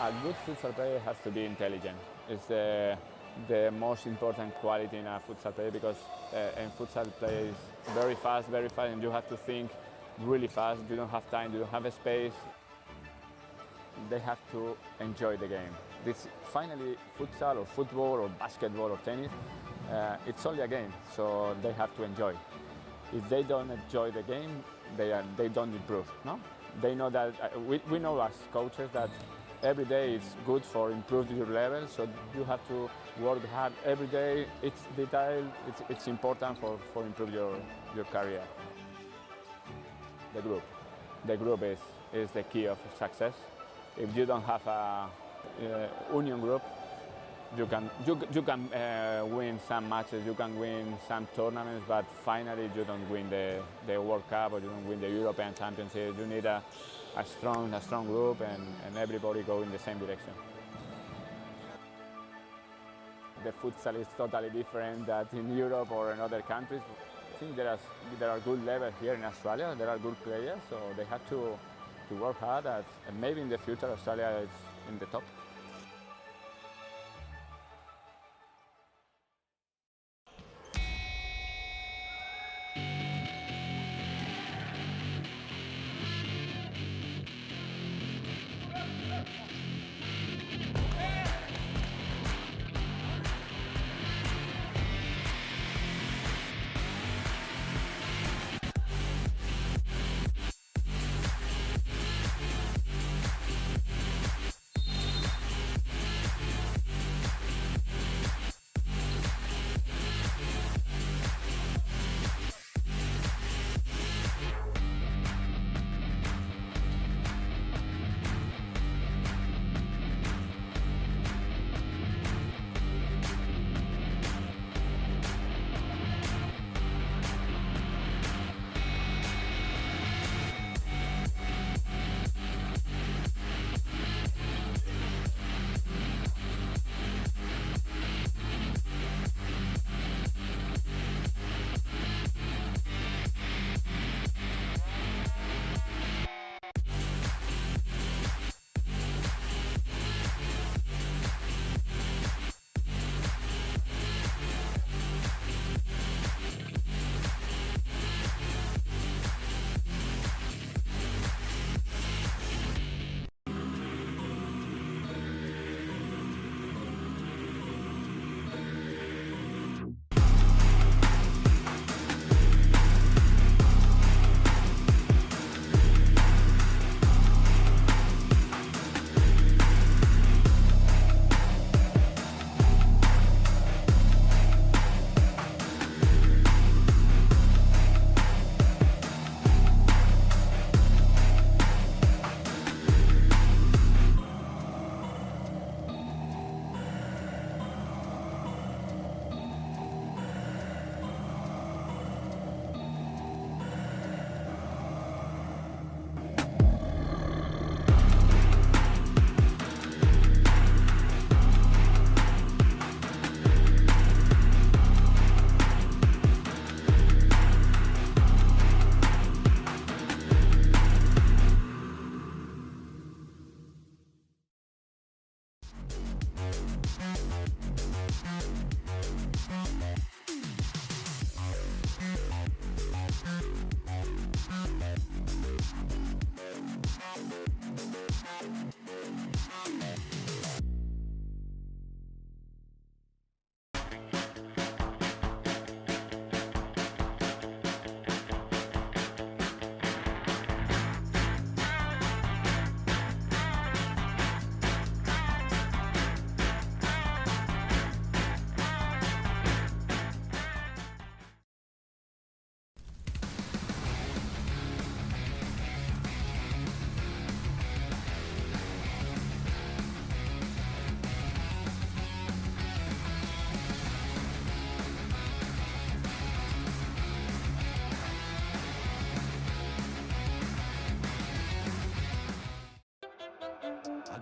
A good futsal player has to be intelligent. It's the most important quality in a futsal player because a futsal player is very fast, and you have to think really fast. You don't have time, you don't have a space. They have to enjoy the game. Finally, futsal or football or basketball or tennis, it's only a game, so they have to enjoy. If they don't enjoy the game, they don't improve. No? They know that we know as coaches that every day is good for improving your level, so you have to work hard every day. It's detail. It's important for improve your career. The group is the key of success. If you don't have a union group, you can win some matches, you can win some tournaments, but finally you don't win the World Cup or you don't win the European Championship. You need a strong group and everybody go in the same direction. The futsal is totally different than in Europe or in other countries. I think there are good levels here in Australia. There are good players, so they have to work hard. And maybe in the future Australia is in the top.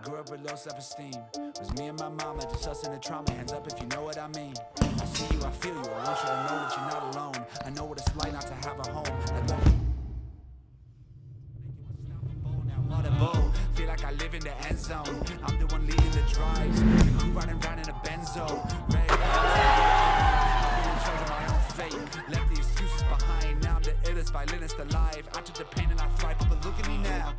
Grew up with low self-esteem. It was me and my mama, just us in the trauma. Hands up if you know what I mean. I see you, I feel you. I want you to know that you're not alone. I know what it's like not to have a home. Like, feel like I live in the end zone. I'm the one leading the drives. The crew riding round in a Benzo. Red I'll be in charge of my own fate. Left the excuses behind. Now I'm the illest violinist alive. I took the pain and I thrive, but look at me now.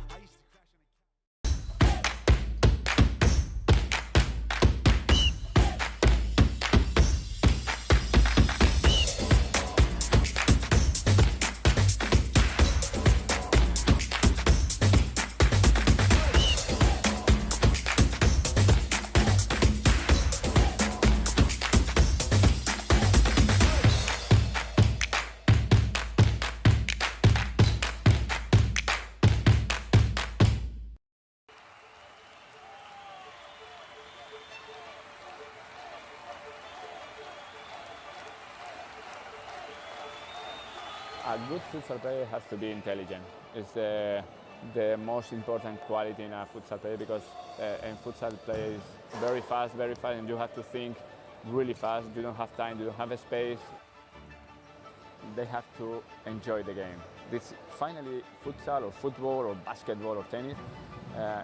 A good futsal player has to be intelligent. It's the most important quality in a futsal player because in futsal play is very fast, and you have to think really fast. You don't have time, you don't have a space. They have to enjoy the game. This finally futsal or football or basketball or tennis,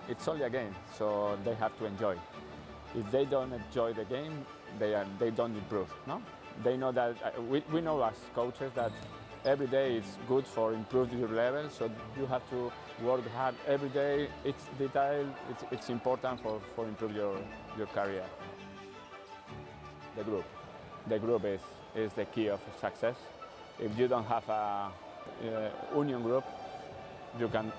it's only a game, so they have to enjoy. If they don't enjoy the game, they don't improve. No, they know that we know as coaches that every day is good for improving your level, so you have to work hard every day. It's detail, it's important for improve your career. The group is the key of success. If you don't have a union group, you can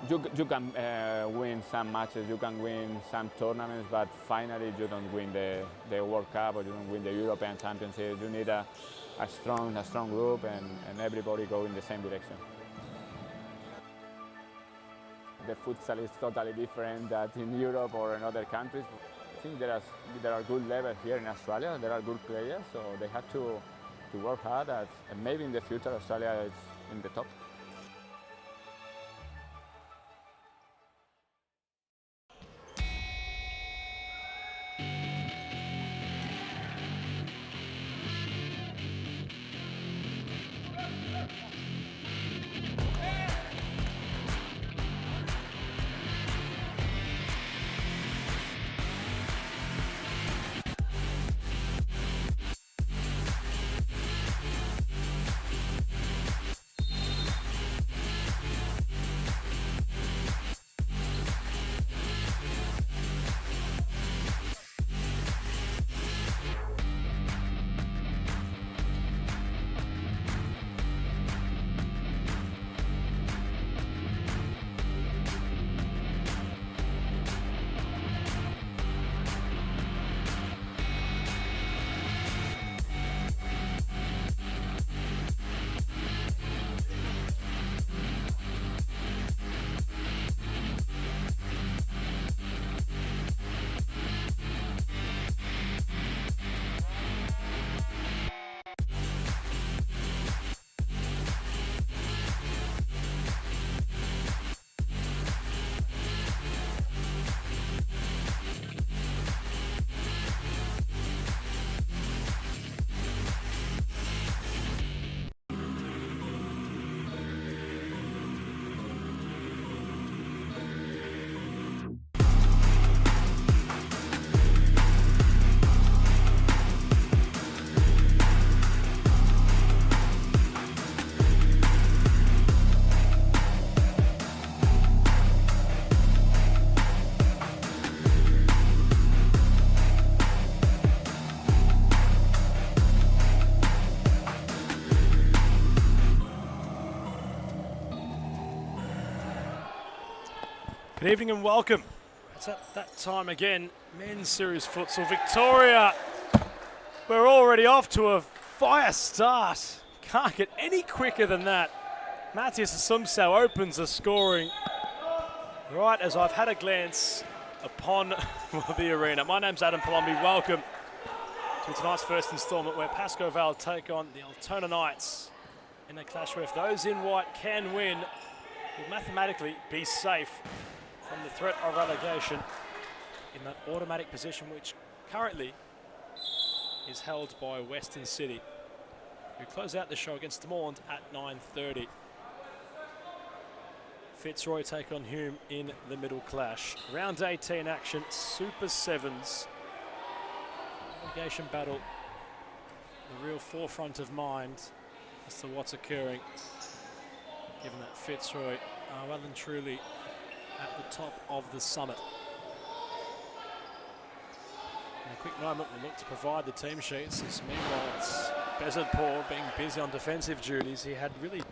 win some matches, you can win some tournaments, but finally you don't win the World Cup or you don't win the European Championship. You need a strong group and everybody go in the same direction. The futsal is totally different than in Europe or in other countries. I think there are good levels here in Australia. There are good players, so they have to work hard. And maybe in the future Australia is in the top. Good evening and welcome. It's at that time again, men's series futsal. Victoria, we're already off to a fire start. Can't get any quicker than that. Matthias Asumsau opens the scoring right as I've had a glance upon the arena. My name's Adam Palombi. Welcome to tonight's first instalment where Pascoe Vale take on the Altona Knights in a clash where if those in white can win, will mathematically be safe from the threat of relegation in that automatic position which currently is held by Weston City, who close out the show against Moreland at 9:30. Fitzroy take on Hume in the middle clash. Round 18 action, Super Sevens. Relegation battle, the real forefront of mind as to what's occurring, given that Fitzroy are well and truly at the top of the summit. In a quick moment, we'll look to provide the team sheets. As meanwhile, it's Bezardpour being busy on defensive duties. He had really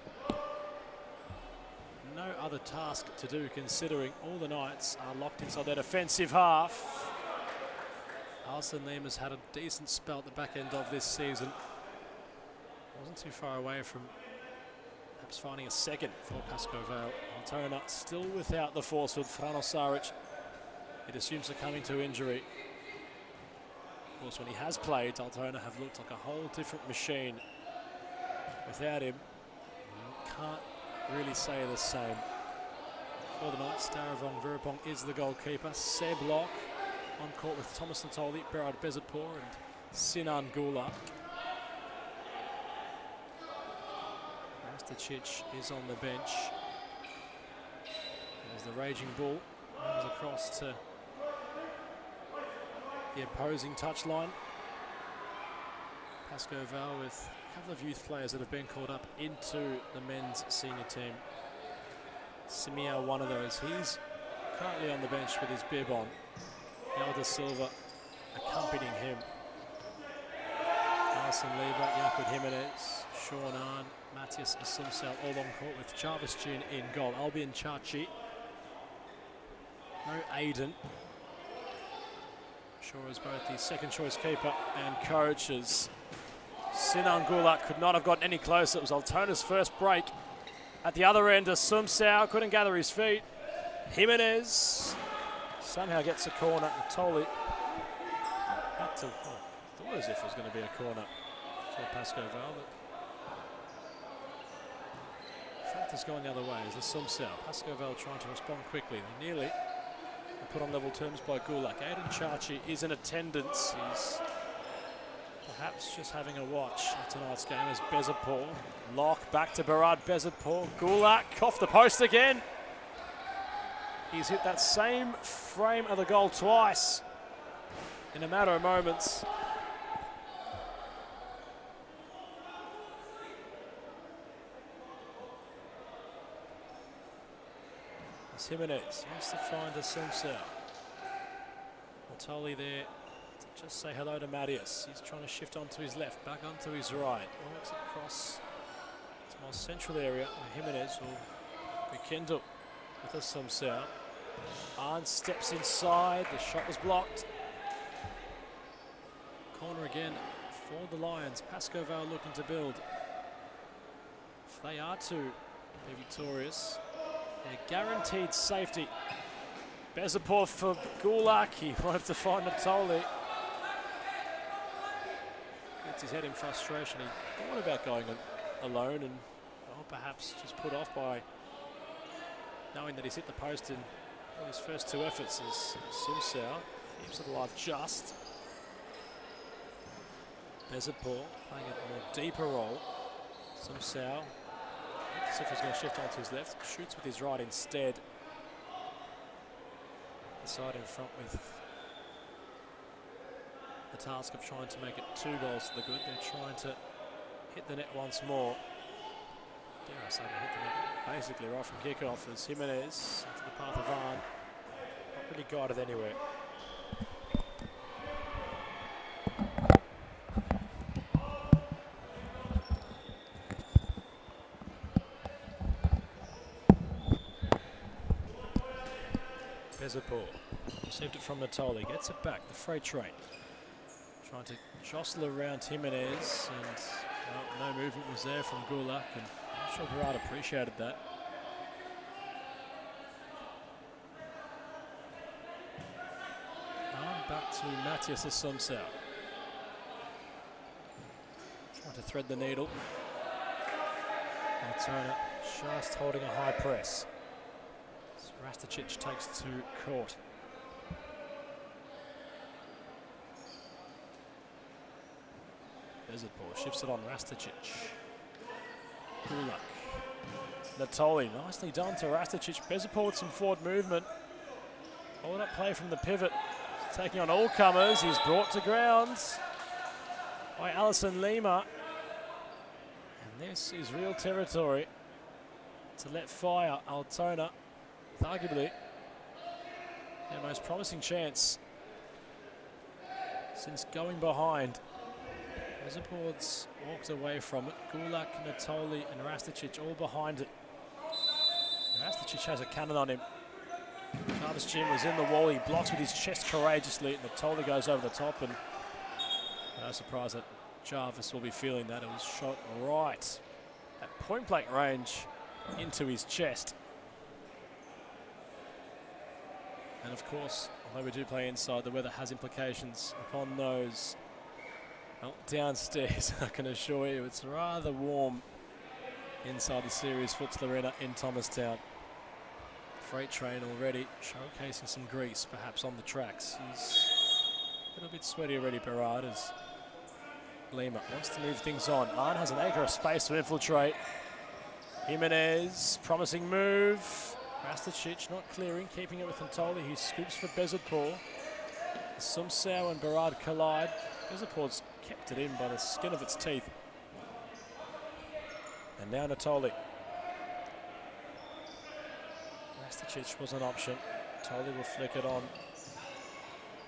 no other task to do, considering all the Knights are locked inside their defensive half. Alison Lima's had a decent spell at the back end of this season. Wasn't too far away from perhaps finding a second for Pascoe Vale. Altona still without the force with Frano Saric. It assumes succumbing to injury. Of course, when he has played, Altona have looked like a whole different machine. Without him, can't really say the same. For the Knights, Daravong Virupong is the goalkeeper. Seb Locke on court with Thomas Natoli, Berard Bezardpour and Sinan Gulak. Rasticic is on the bench. There's the Raging Bull. Comes across to the opposing touchline. Pascoe Vale with a couple of youth players that have been called up into the men's senior team. Simeo, one of those. He's currently on the bench with his bib on. Elder Silva accompanying him. Arsene Lieber, Jakob Jimenez, Sean Arn, Matthias Asumsal all on court with Jarvis Jin in goal. Albion Chachi. No Aiden. Shaw is both the second choice keeper and coach, as Sinan Gulak could not have gotten any closer. It was Altona's first break. At the other end, Asumsal couldn't gather his feet. Jimenez somehow gets a corner. Natoli had to, thought as if it was going to be a corner for Pascoe Vale, but the fact is going the other way is Asumsal. Pascoe Vale trying to respond quickly. They nearly were put on level terms by Gulak. Aiden Chachi is in attendance. He's perhaps just having a watch of tonight's game as Bezardpour. Lock back to Berard Bezardpour. Gulak off the post again. He's hit that same frame of the goal twice in a matter of moments. As Jimenez wants to find Asumsal. Natoli there to just say hello to Matthias. He's trying to shift onto his left, back onto his right. Works across to the more central area. Jimenez will rekindle with Asumsal. Arn steps inside, the shot was blocked. Corner again for the Lions. Pascoe Vale looking to build. If they are to be victorious, they're guaranteed safety. Bezardpour for Gulak. He wanted to find Natoli. Gets his head in frustration. He thought about going alone and perhaps just put off by knowing that he's hit the post in his first two efforts. As Asumsal keeps it alive just. Bezardpour playing a more deeper role. Asumsal looks as if he's going to shift onto his left. Shoots with his right instead. The side in front with the task of trying to make it 2 goals to the good. They're trying to hit the net once more. Dare I say they hit the net basically right from kickoff as Jimenez into the path of Arn. Not really guided anywhere. Bezardpour received it from Natoli, gets it back, the freight train. Trying to jostle around Jimenez, and no movement was there from Gulak, and I'm sure Berard appreciated that. Back to Matthias Asumsal. Trying to thread the needle. Altona just holding a high press. Rasticic takes to court. Bezardpour shifts it on Rasticic. Gulak Natoli, nicely done to Rasticic. Bezapol with some forward movement. Hold up play from the pivot. Taking on all comers. He's brought to ground by Alison Lima. And this is real territory to let fire Altona. With arguably their most promising chance since going behind. Bezapol's walked away from it. Gulak, Natoli and Rasticic all behind it. Rasticic has a cannon on him. Jarvis Jim was in the wall. He blocks with his chest courageously. Natoli goes over the top, and no surprise that Jarvis will be feeling that. It was shot right at point blank range into his chest. And of course, although we do play inside, the weather has implications upon those. Well, downstairs, I can assure you, it's rather warm inside the Series Futsal Arena in Thomastown. Freight train already showcasing some grease, perhaps on the tracks. He's a little bit sweaty already, Berard, as Lima wants to move things on. Aren has an acre of space to infiltrate. Jimenez, promising move. Rasticic not clearing, keeping it with Natoli. He scoops for Bezapol. Sumsau and Berard collide. Bezapol's kept it in by the skin of its teeth. And now Natoli. Rasticic was an option. Natoli will flick it on.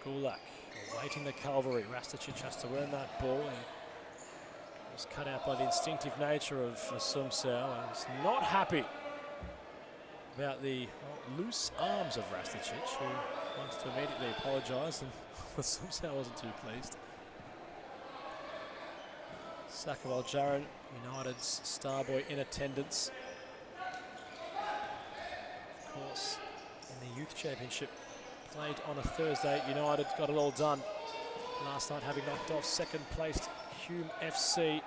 Gulak awaiting the cavalry. Rasticic has to earn that ball. He was cut out by the instinctive nature of Sumsau and is not happy about the loose arms of Rasticic, who wants to immediately apologise, and Sumsau wasn't too pleased. Pascoe Vale, United's star boy in attendance. Of course, in the Youth Championship played on a Thursday, United got it all done last night, having knocked off second-placed Hume FC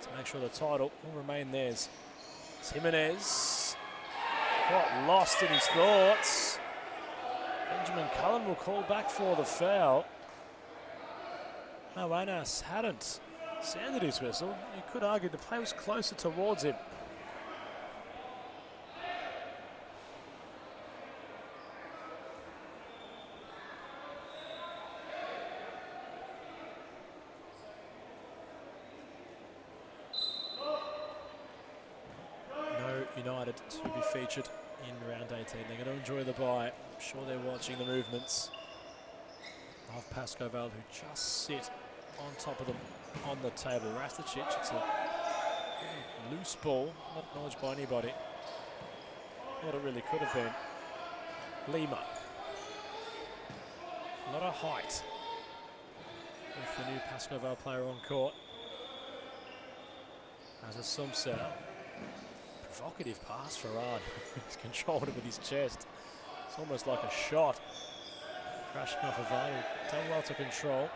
to make sure the title will remain theirs. It's Jimenez got lost in his thoughts. Benjamin Cullen will call back for the foul. No, Anas hadn't sounded his whistle. You could argue the play was closer towards him. No United to be featured in round 18. They're going to enjoy the bye. I'm sure they're watching the movements of Pascoe Vale, who just sit on top of them on the table. Rasticic, it's a loose ball, not acknowledged by anybody. What it really could have been. Lima. A lot of height with the new Pascoe Vale player on court. As a Sumsau. Provocative pass for Aren. He's controlled it with his chest. It's almost like a shot. Crashing off of Vale. Done well to control.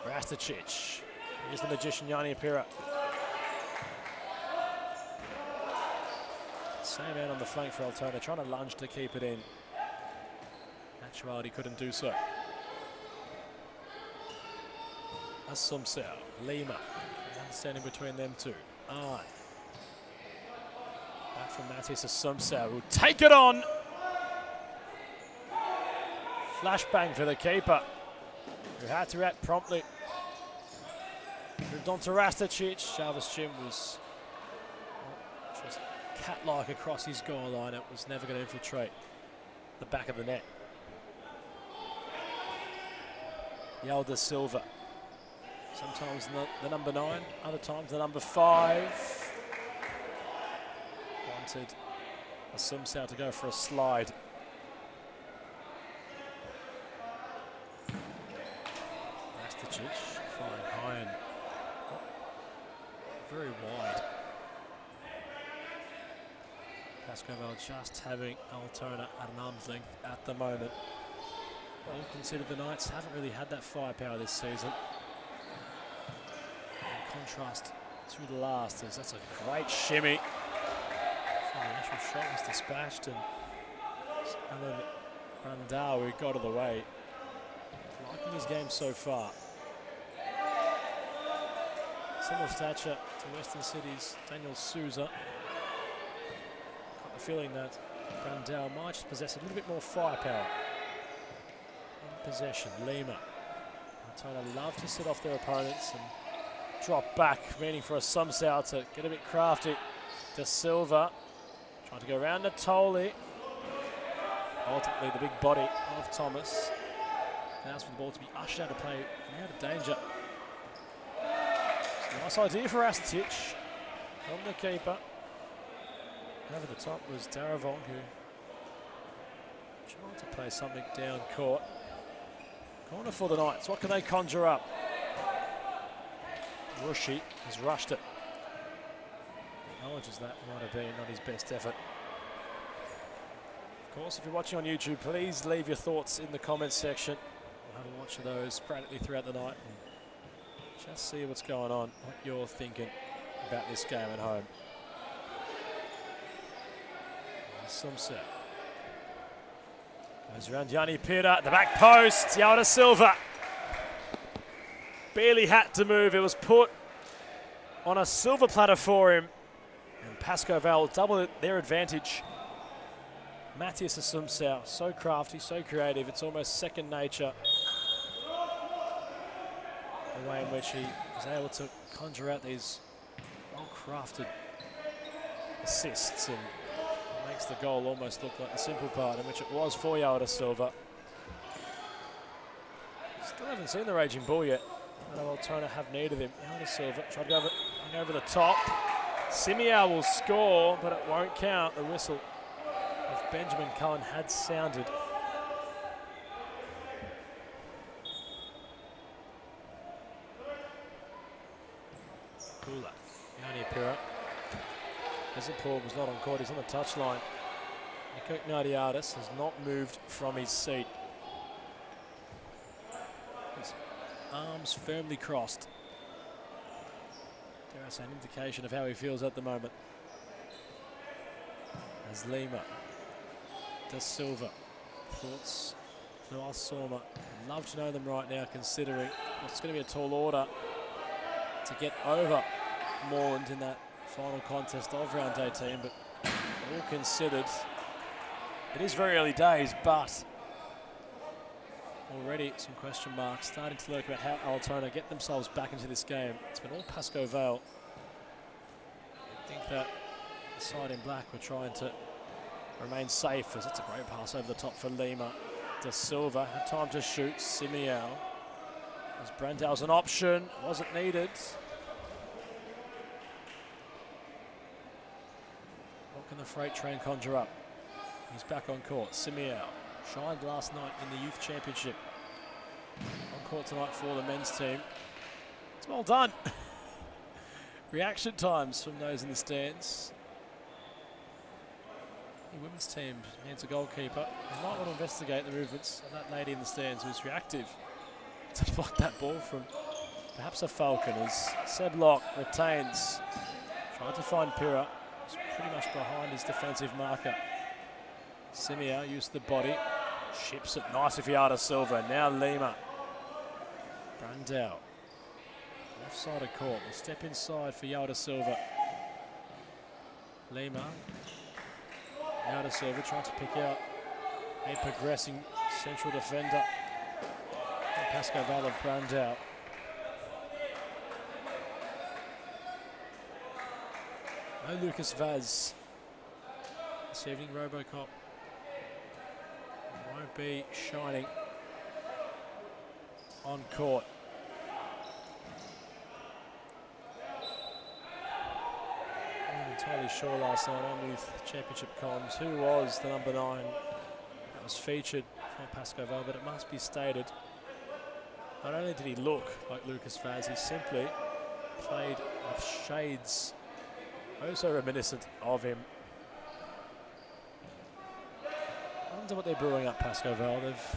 Rasticic. Here's the magician Yanni Apira. Same man on the flank for Altona, trying to lunge to keep it in. Actuality couldn't do so. Sumsau, Lima. Understanding between them two. Aren. Back from Matis Sumsau, who'll take it on. Flashbang for the keeper, who had to react promptly. Moved on to Rasticic. Jarvis Jim was just cat-like across his goal line. It was never going to infiltrate the back of the net. Yelda Silva. Sometimes the number 9, other times the number 5. Wanted Sumsau to go for a slide. Rasticic flying high and very wide. Pascoe Vale just having Altona at an arm's length at the moment. Well, considered the Knights haven't really had that firepower this season. In contrast to the last, as that's a great shimmy. The initial shot was dispatched, and Alan Randau, who got of the way, liking his game so far. Similar stature to Western City's Daniel Souza. Got the feeling that Brandel might just possess a little bit more firepower. In possession, Lima. Altona love to sit off their opponents and drop back, meaning for a Sumsau to get a bit crafty. De Silva trying to go around Natoli. Ultimately, the big body of Thomas allows for the ball to be ushered out of play and out of danger. Nice idea for Astich from the keeper. Over the top was Daravong, who tried to play something down court. Corner for the Knights. What can they conjure up? Rushy has rushed it. Acknowledges that might have been not his best effort. Of course, if you're watching on YouTube, please leave your thoughts in the comments section. We'll have a watch of those sporadically throughout the night. Just see what's going on, what you're thinking about this game at home. Sumsau goes around Yanni Pira at the back post. Yao Silva barely had to move. It was put on a silver platter for him. And Pascoe Vale double their advantage. Matthias Sumsau, so crafty, so creative. It's almost second nature. The way in which he was able to conjure out these well-crafted assists and makes the goal almost look like the simple part, in which it was for Yao Silva. Still haven't seen the Raging Bull yet. I know Altona have need of him. Yao Silva tried to go over the top. Simiao will score, but it won't count. The whistle of Benjamin Cohen had sounded. Kula, Yanni Pira. Paul was not on court, he's on the touchline. Nico Ignatiadis has not moved from his seat. His arms firmly crossed. Dare I say, an indication of how he feels at the moment. As Lima, De Silva, thoughts for Asoma. Love to know them right now, considering it's going to be a tall order to get over Moreland in that final contest of round 18, but all considered, it is very early days, but already some question marks starting to lurk about how Altona get themselves back into this game. It's been all Pascoe Vale. I think that the side in black were trying to remain safe, as it's a great pass over the top for Lima. De Silva had time to shoot. Simiao, as Brandel's an option, wasn't needed. What can the freight train conjure up? He's back on court. Simiao shined last night in the Youth Championship. On court tonight for the men's team. It's well done. Reaction times from those in the stands. The women's team needs a goalkeeper. They might want to investigate the movements of that lady in the stands who's reactive to block that ball from perhaps a Falcon, as Seb Locke retains. Trying to find Pira. He's pretty much behind his defensive marker. Simiao used the body. Ships it nice if Yao Silva. Now Lima. Brandel. Left side of court. Will step inside for Yao Silva. Lima. Yao Silva trying to pick out a progressing central defender. Pascoe Vale of Brandel. No Lucas Vaz this evening. Robocop won't be shining on court. I wasn't entirely sure last night on Youth Championship comms who was the number 9 that was featured for Pascoe Vale, but it must be stated, not only did he look like Lucas Vaz, he simply played with shades so reminiscent of him. I wonder what they're brewing up, Pascoe Vale. They've,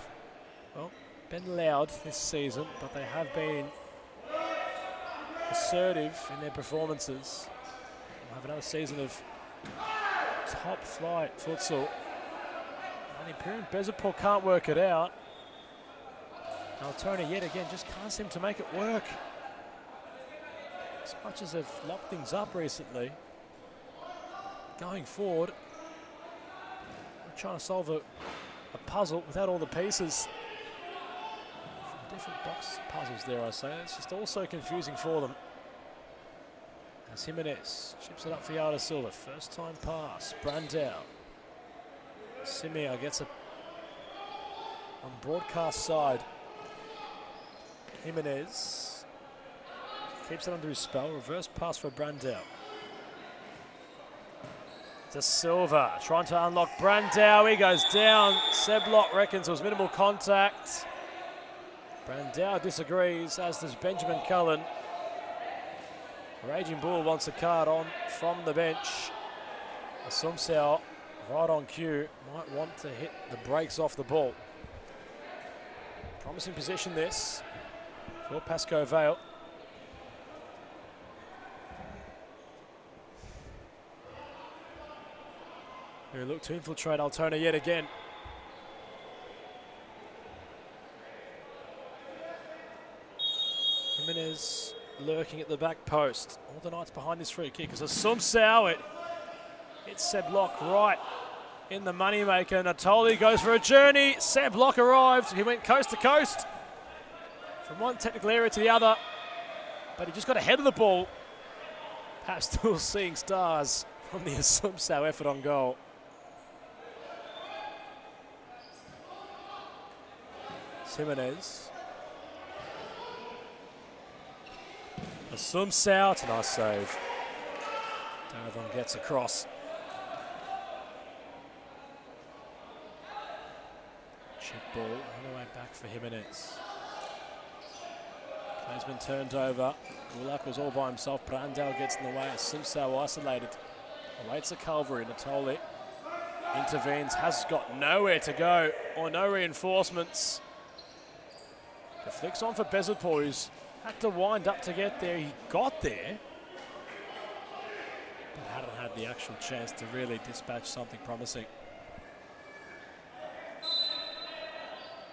well, been loud this season, but they have been assertive in their performances. We'll have another season of top flight futsal. And Imperial Bezapur can't work it out. Altona yet again just can't seem to make it work. As much as they've locked things up recently, going forward, they're trying to solve a puzzle without all the pieces. From different box puzzles there, I say. It's just all so confusing for them. As Jimenez chips it up for Yada Silva. First time pass. Brandao. Simea gets it on broadcast side. Jimenez keeps it under his spell. Reverse pass for Brandao. To Silva, trying to unlock Brandao. He goes down. Seb Locke reckons it was minimal contact. Brandao disagrees, as does Benjamin Cullen. Raging Bull wants a card on from the bench. Assumpção, right on cue, might want to hit the brakes off the ball. Promising position this for Pascoe Vale. Who look to infiltrate Altona yet again. Jimenez lurking at the back post. All the Knights behind this free kick as Assumpção, it hits Seb Locke right in the moneymaker. Natoli goes for a journey. Seb Locke arrived. He went coast to coast from one technical area to the other, but he just got ahead of the ball. Perhaps still seeing stars from the Assumpção effort on goal. Jimenez. Assumpção, it's a nice save. Darvon gets across. Chip ball all the way back for Jimenez. Play's been turned over. Gulak was all by himself. Brandao gets in the way. Assumpção isolated. Awaits a Calvary. Natoli intervenes. Has got nowhere to go or no reinforcements. The flick's on for Bezapor, who's had to wind up to get there. He got there, but hadn't had the actual chance to really dispatch something promising.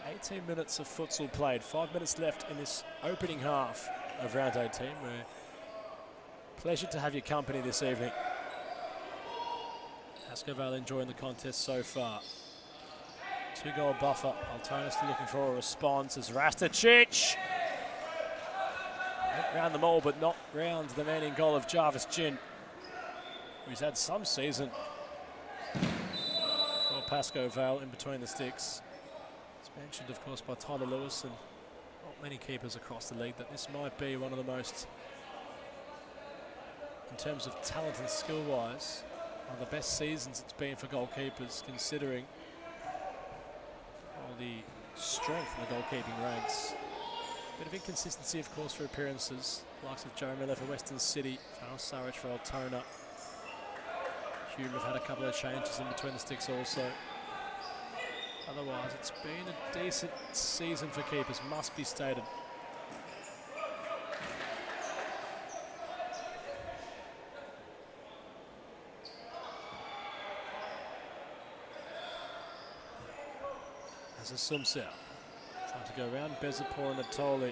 18 minutes of futsal played, 5 minutes left in this opening half of round 18. We're pleasure to have your company this evening. Pascoe Vale enjoying the contest so far. 2-goal buffer. Altona still looking for a response as Rastic went round the mole, but not round the man in goal of Jarvis Gin, who's had some season for Pascoe Vale in between the sticks. It's mentioned, of course, by Tyler Lewis and not many keepers across the league that this might be one of the most, in terms of talent and skill-wise, one of the best seasons it's been for goalkeepers, considering all the strength in the goalkeeping ranks. Bit of inconsistency, of course, for appearances. The likes of Joe Miller for Western City, Farrell Sarich for Altona. Hume have had a couple of changes in between the sticks also. Otherwise, it's been a decent season for keepers, must be stated. As Assumpção trying to go around Bezapor and Natoli.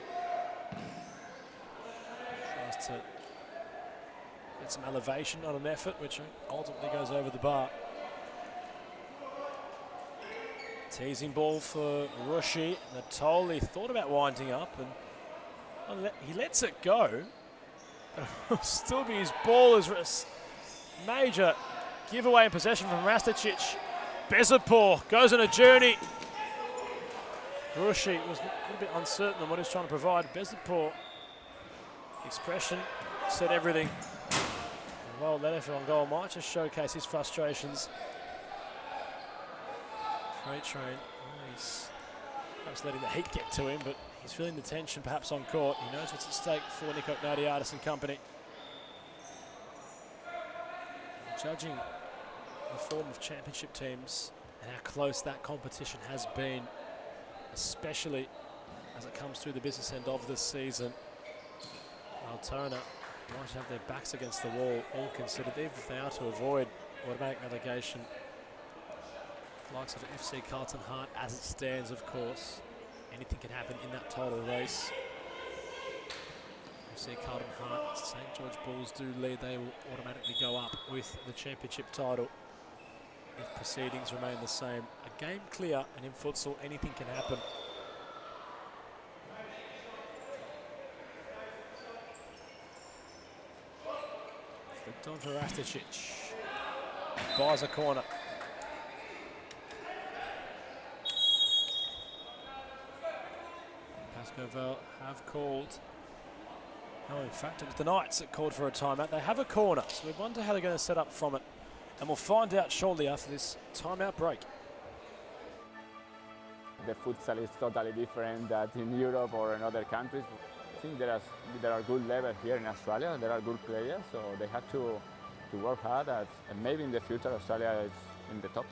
Tries to get some elevation on an effort, which ultimately goes over the bar. Teasing ball for Rushi. Natoli thought about winding up and he lets it go. But it'll still be his ball as major giveaway in possession from Rastic. Bezapor goes on a journey. Rushi was a little bit uncertain on what he was trying to provide. Bezapor, expression, said everything. Well, that effort on goal might just showcase his frustrations. Freight train, he's perhaps letting the heat get to him, but he's feeling the tension perhaps on court. He knows what's at stake for Nico Nadiadis and company. Judging the form of championship teams and how close that competition has been, especially as it comes through the business end of this season. Altona might have their backs against the wall, all considered, even if they are to avoid automatic relegation. The likes of FC Carlton Heart, as it stands, of course. Anything can happen in that title race. FC Carlton Heart, St George Bulls do lead, they will automatically go up with the championship title if proceedings remain the same. A game clear, and in futsal anything can happen. Flicked on for Rasticic. Buys a corner. Pascoe Vale have called. No, in fact, it was the Knights that called for a timeout. They have a corner, so we wonder how they're going to set up from it. And we'll find out shortly after this timeout break. The futsal is totally different than in Europe or in other countries. I think there are good levels here in Australia. There are good players, so they have to work hard. And maybe in the future, Australia is in the top.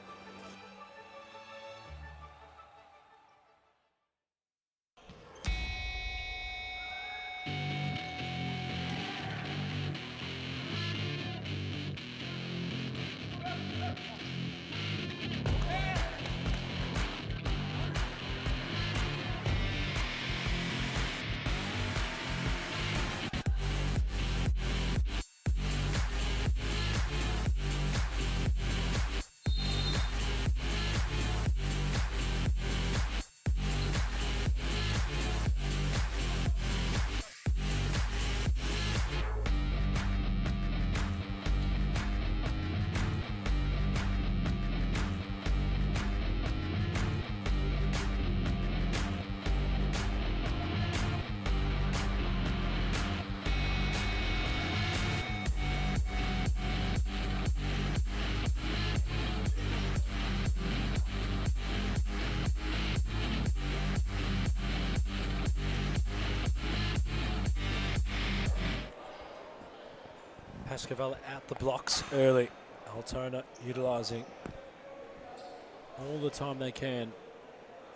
Pascoe Vale out the blocks early. Altona utilising all the time they can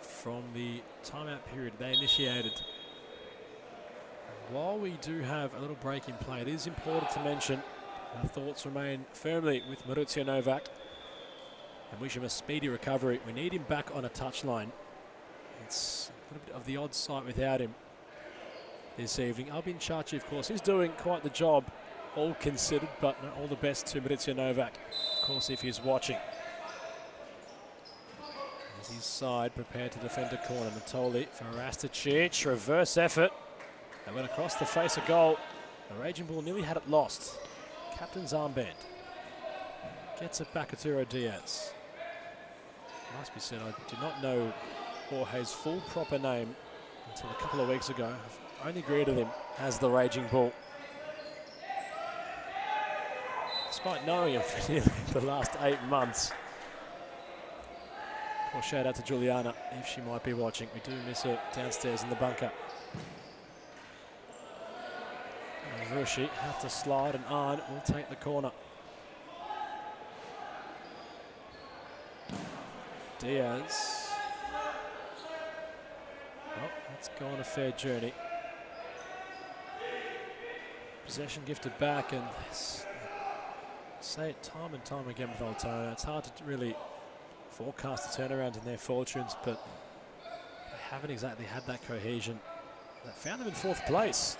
from the timeout period they initiated. And while we do have a little break in play, it is important to mention our thoughts remain firmly with Maurizio Novak and wish him a speedy recovery. We need him back on a touchline. It's a little bit of the odd sight without him this evening. Albin Chachi, of course, is doing quite the job, all considered, but all the best to Maurizio Novak, of course, if he's watching. As his side prepared to defend a corner. Natoli for Rasticic, reverse effort. They went across the face of goal. The Raging Bull nearly had it lost. Captain's armband. Gets it back to Arturo Diaz. Must be said, I did not know Jorge's full proper name until a couple of weeks ago. I've only greeted him as the Raging Bull, despite knowing him for nearly the last 8 months. Well, shout out to Juliana if she might be watching. We do miss her downstairs in the bunker. And Rushi have to slide, and Aren will take the corner. Diaz. Well, that's gone a fair journey. Possession gifted back, and say it time and time again with Altona. It's hard to really forecast a turnaround in their fortunes, but they haven't exactly had that cohesion that found them in 4th place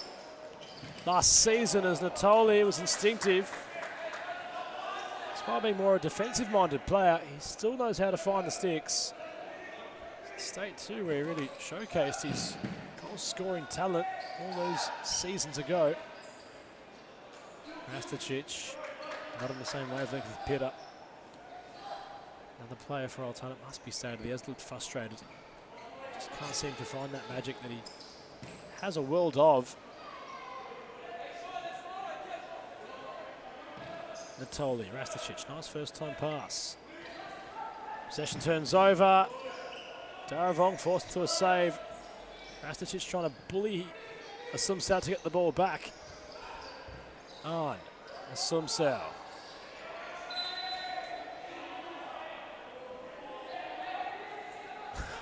last season, as Natoli was instinctive. Despite being more a defensive-minded player, he still knows how to find the sticks. State 2, where he really showcased his goal-scoring talent all those seasons ago. Rasticic, not on the same wavelength with Pitta. Another player for Altona, must be stated, he has looked frustrated. Just can't seem to find that magic that he has a world of. Natoli, Rasticic, nice first time pass. Possession turns over. Daravong forced to a save. Rasticic trying to bully Asumsao to get the ball back. On Asumsao.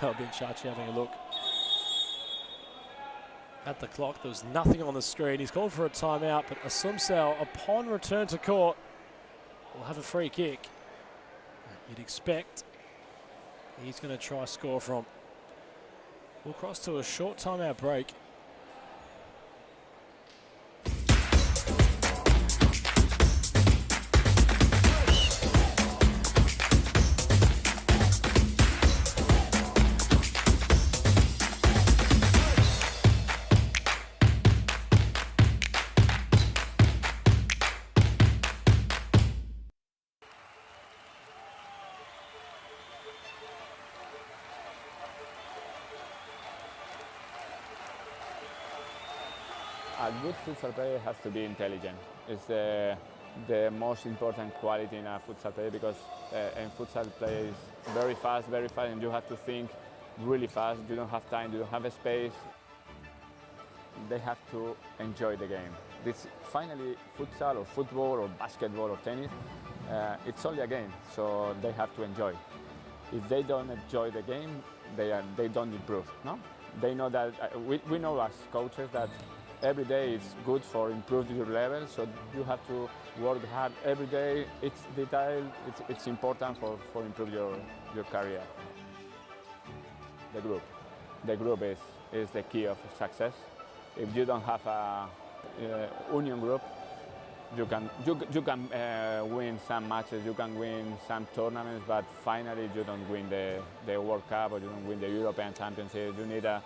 Albin Chachi having a look at the clock. There was nothing on the screen. He's called for a timeout, but Asumsao, upon return to court, will have a free kick. You'd expect he's going to try score from. We'll cross to a short timeout break. A good futsal player has to be intelligent. It's the most important quality in a futsal player because in futsal play is very fast, and you have to think really fast. You don't have time, you don't have a space. They have to enjoy the game. This finally futsal or football or basketball or tennis, it's only a game, so they have to enjoy. If they don't enjoy the game, they don't improve. No, they know that we know as coaches that every day is good for improving your level. So you have to work hard every day. It's detail. It's important for improve your career. The group is the key of success. If you don't have a union group, you can win some matches, you can win some tournaments, but finally you don't win the World Cup or you don't win the European Championship. You need a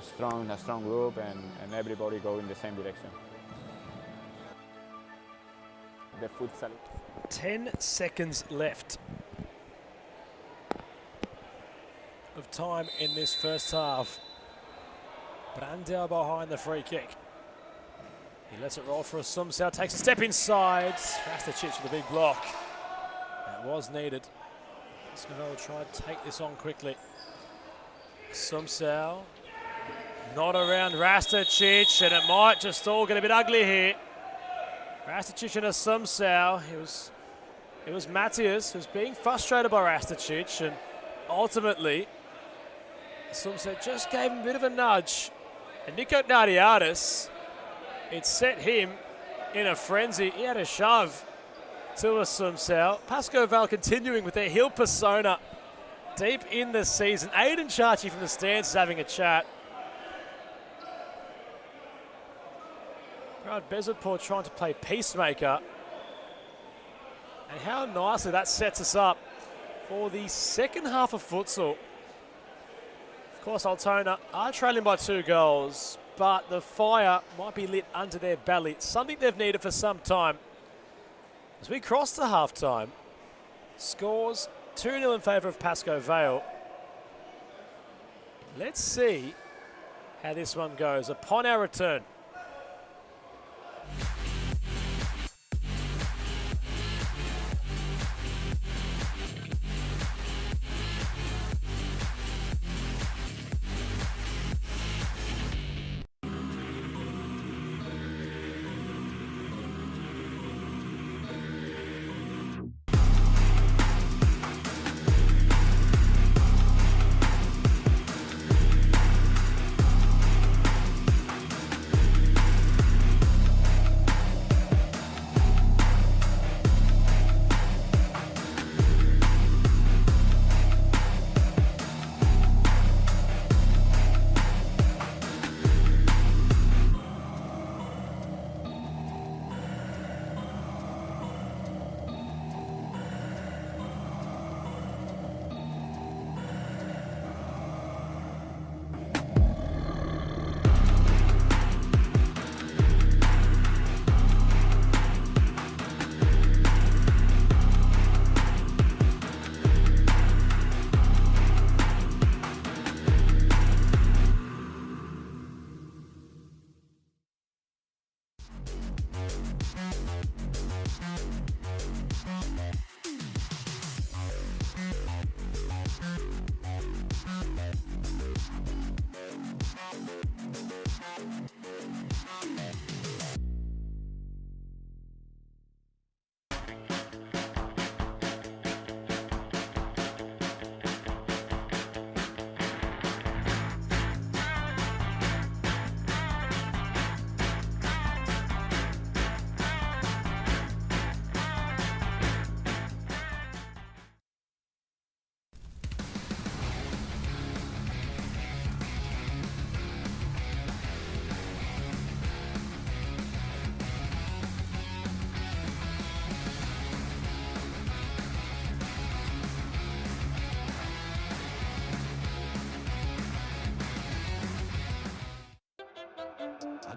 strong group and everybody go in the same direction. The futsal. 10 seconds left of time in this first half. Brandel behind the free kick. He lets it roll for a Sumsau, takes a step inside. Rasticic with a big block. That was needed. Pascoe Vale tried to take this on quickly. Sumsau not around Rasticic, and it might just all get a bit ugly here. Rasticic and a Sumsau. It was Matthias who's being frustrated by Rasticic, and ultimately Sumsau just gave him a bit of a nudge. And Nico Nardiadis, it set him in a frenzy. He had a shove to a Sumsau. Pascoe Vale continuing with their heel persona deep in the season. Aiden Chachi from the stands is having a chat. Brad Bezatpour trying to play peacemaker. And how nicely that sets us up for the second half of futsal. Of course, Altona are trailing by 2 goals, but the fire might be lit under their belly. Something they've needed for some time. As we cross the half-time, scores 2-0 in favour of Pascoe Vale. Let's see how this one goes upon our return.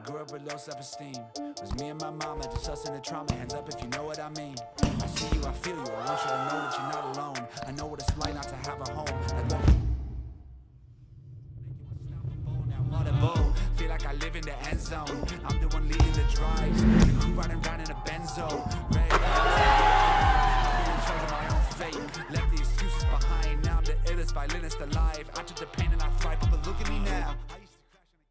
Grew up with low self-esteem. Was me and my mama, just us in the trauma. Hands up if you know what I mean. I see you, I feel you. I want you to know that you're not alone. I know what it's like not to have a home. Like what? Feel like I live in the end zone. I'm the one illest violinist alive. I took the pain and I thrive, but look at me now. I used to crash on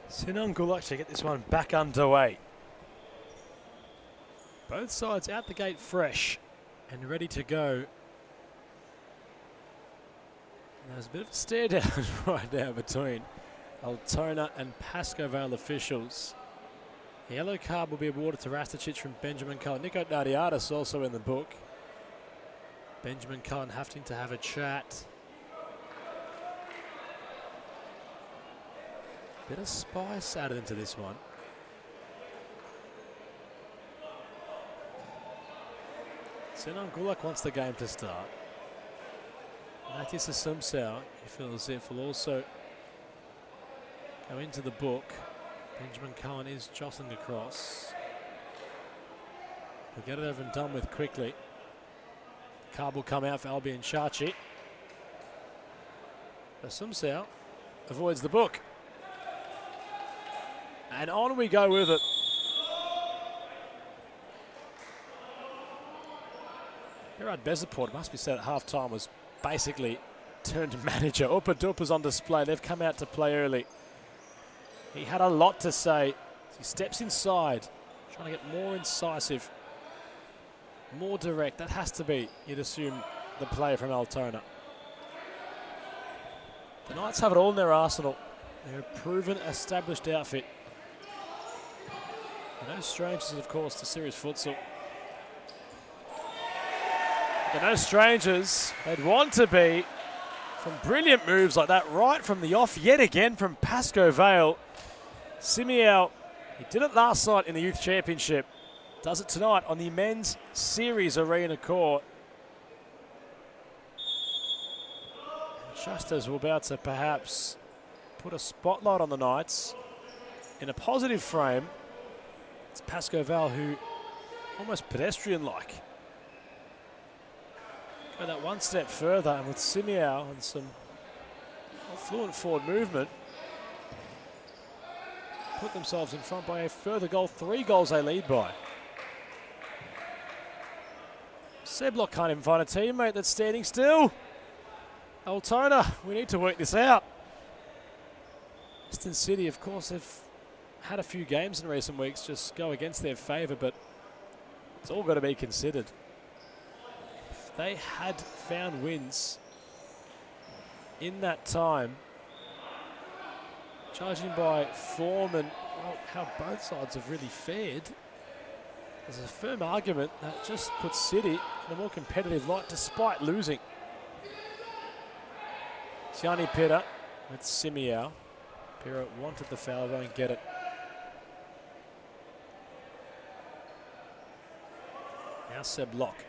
Sinan Gulak to get this one back underway. Both sides out the gate fresh and ready to go. There's a bit of a stare down right now between Altona and Pascoe Vale officials. The yellow card will be awarded to Rasticic from Benjamin Cullen. Nico Nardiadis also in the book. Benjamin Cullen having to have a chat. Bit of spice added into this one. Sinan Gulak wants the game to start. Matis Asumsau, he feels it will also go into the book. Benjamin Cohen is jostling across. He'll get it over and done with quickly. The card will come out for Albion Chachi. Asumsau avoids the book. And on we go with it. Gerard Bezaport, must be said at half-time, was basically turned manager. Upa Dupa's on display. They've come out to play early. He had a lot to say. He steps inside, trying to get more incisive, more direct. That has to be, you'd assume, the player from Altona. The Knights have it all in their arsenal. They're a proven, established outfit. They're no strangers, of course, to serious futsal. They're no strangers. They'd want to be from brilliant moves like that right from the off yet again from Pascoe Vale. Simiao, he did it last night in the Youth Championship. Does it tonight on the Men's Series Arena Court. And just as we're about to perhaps put a spotlight on the Knights in a positive frame, it's Pascoe Vale who almost pedestrian-like. Go that one step further, and with Simiao and some fluent forward movement, put themselves in front by a further goal. 3 goals they lead by. Seblock can't even find a teammate that's standing still. Altona, we need to work this out. Weston City, of course, have had a few games in recent weeks just go against their favour, but it's all got to be considered. If they had found wins in that time, judging by form and how both sides have really fared, there's a firm argument that just puts City in a more competitive light despite losing. Siani Pera with Simiao. Pera wanted the foul, won't get it. Now Seb Locke.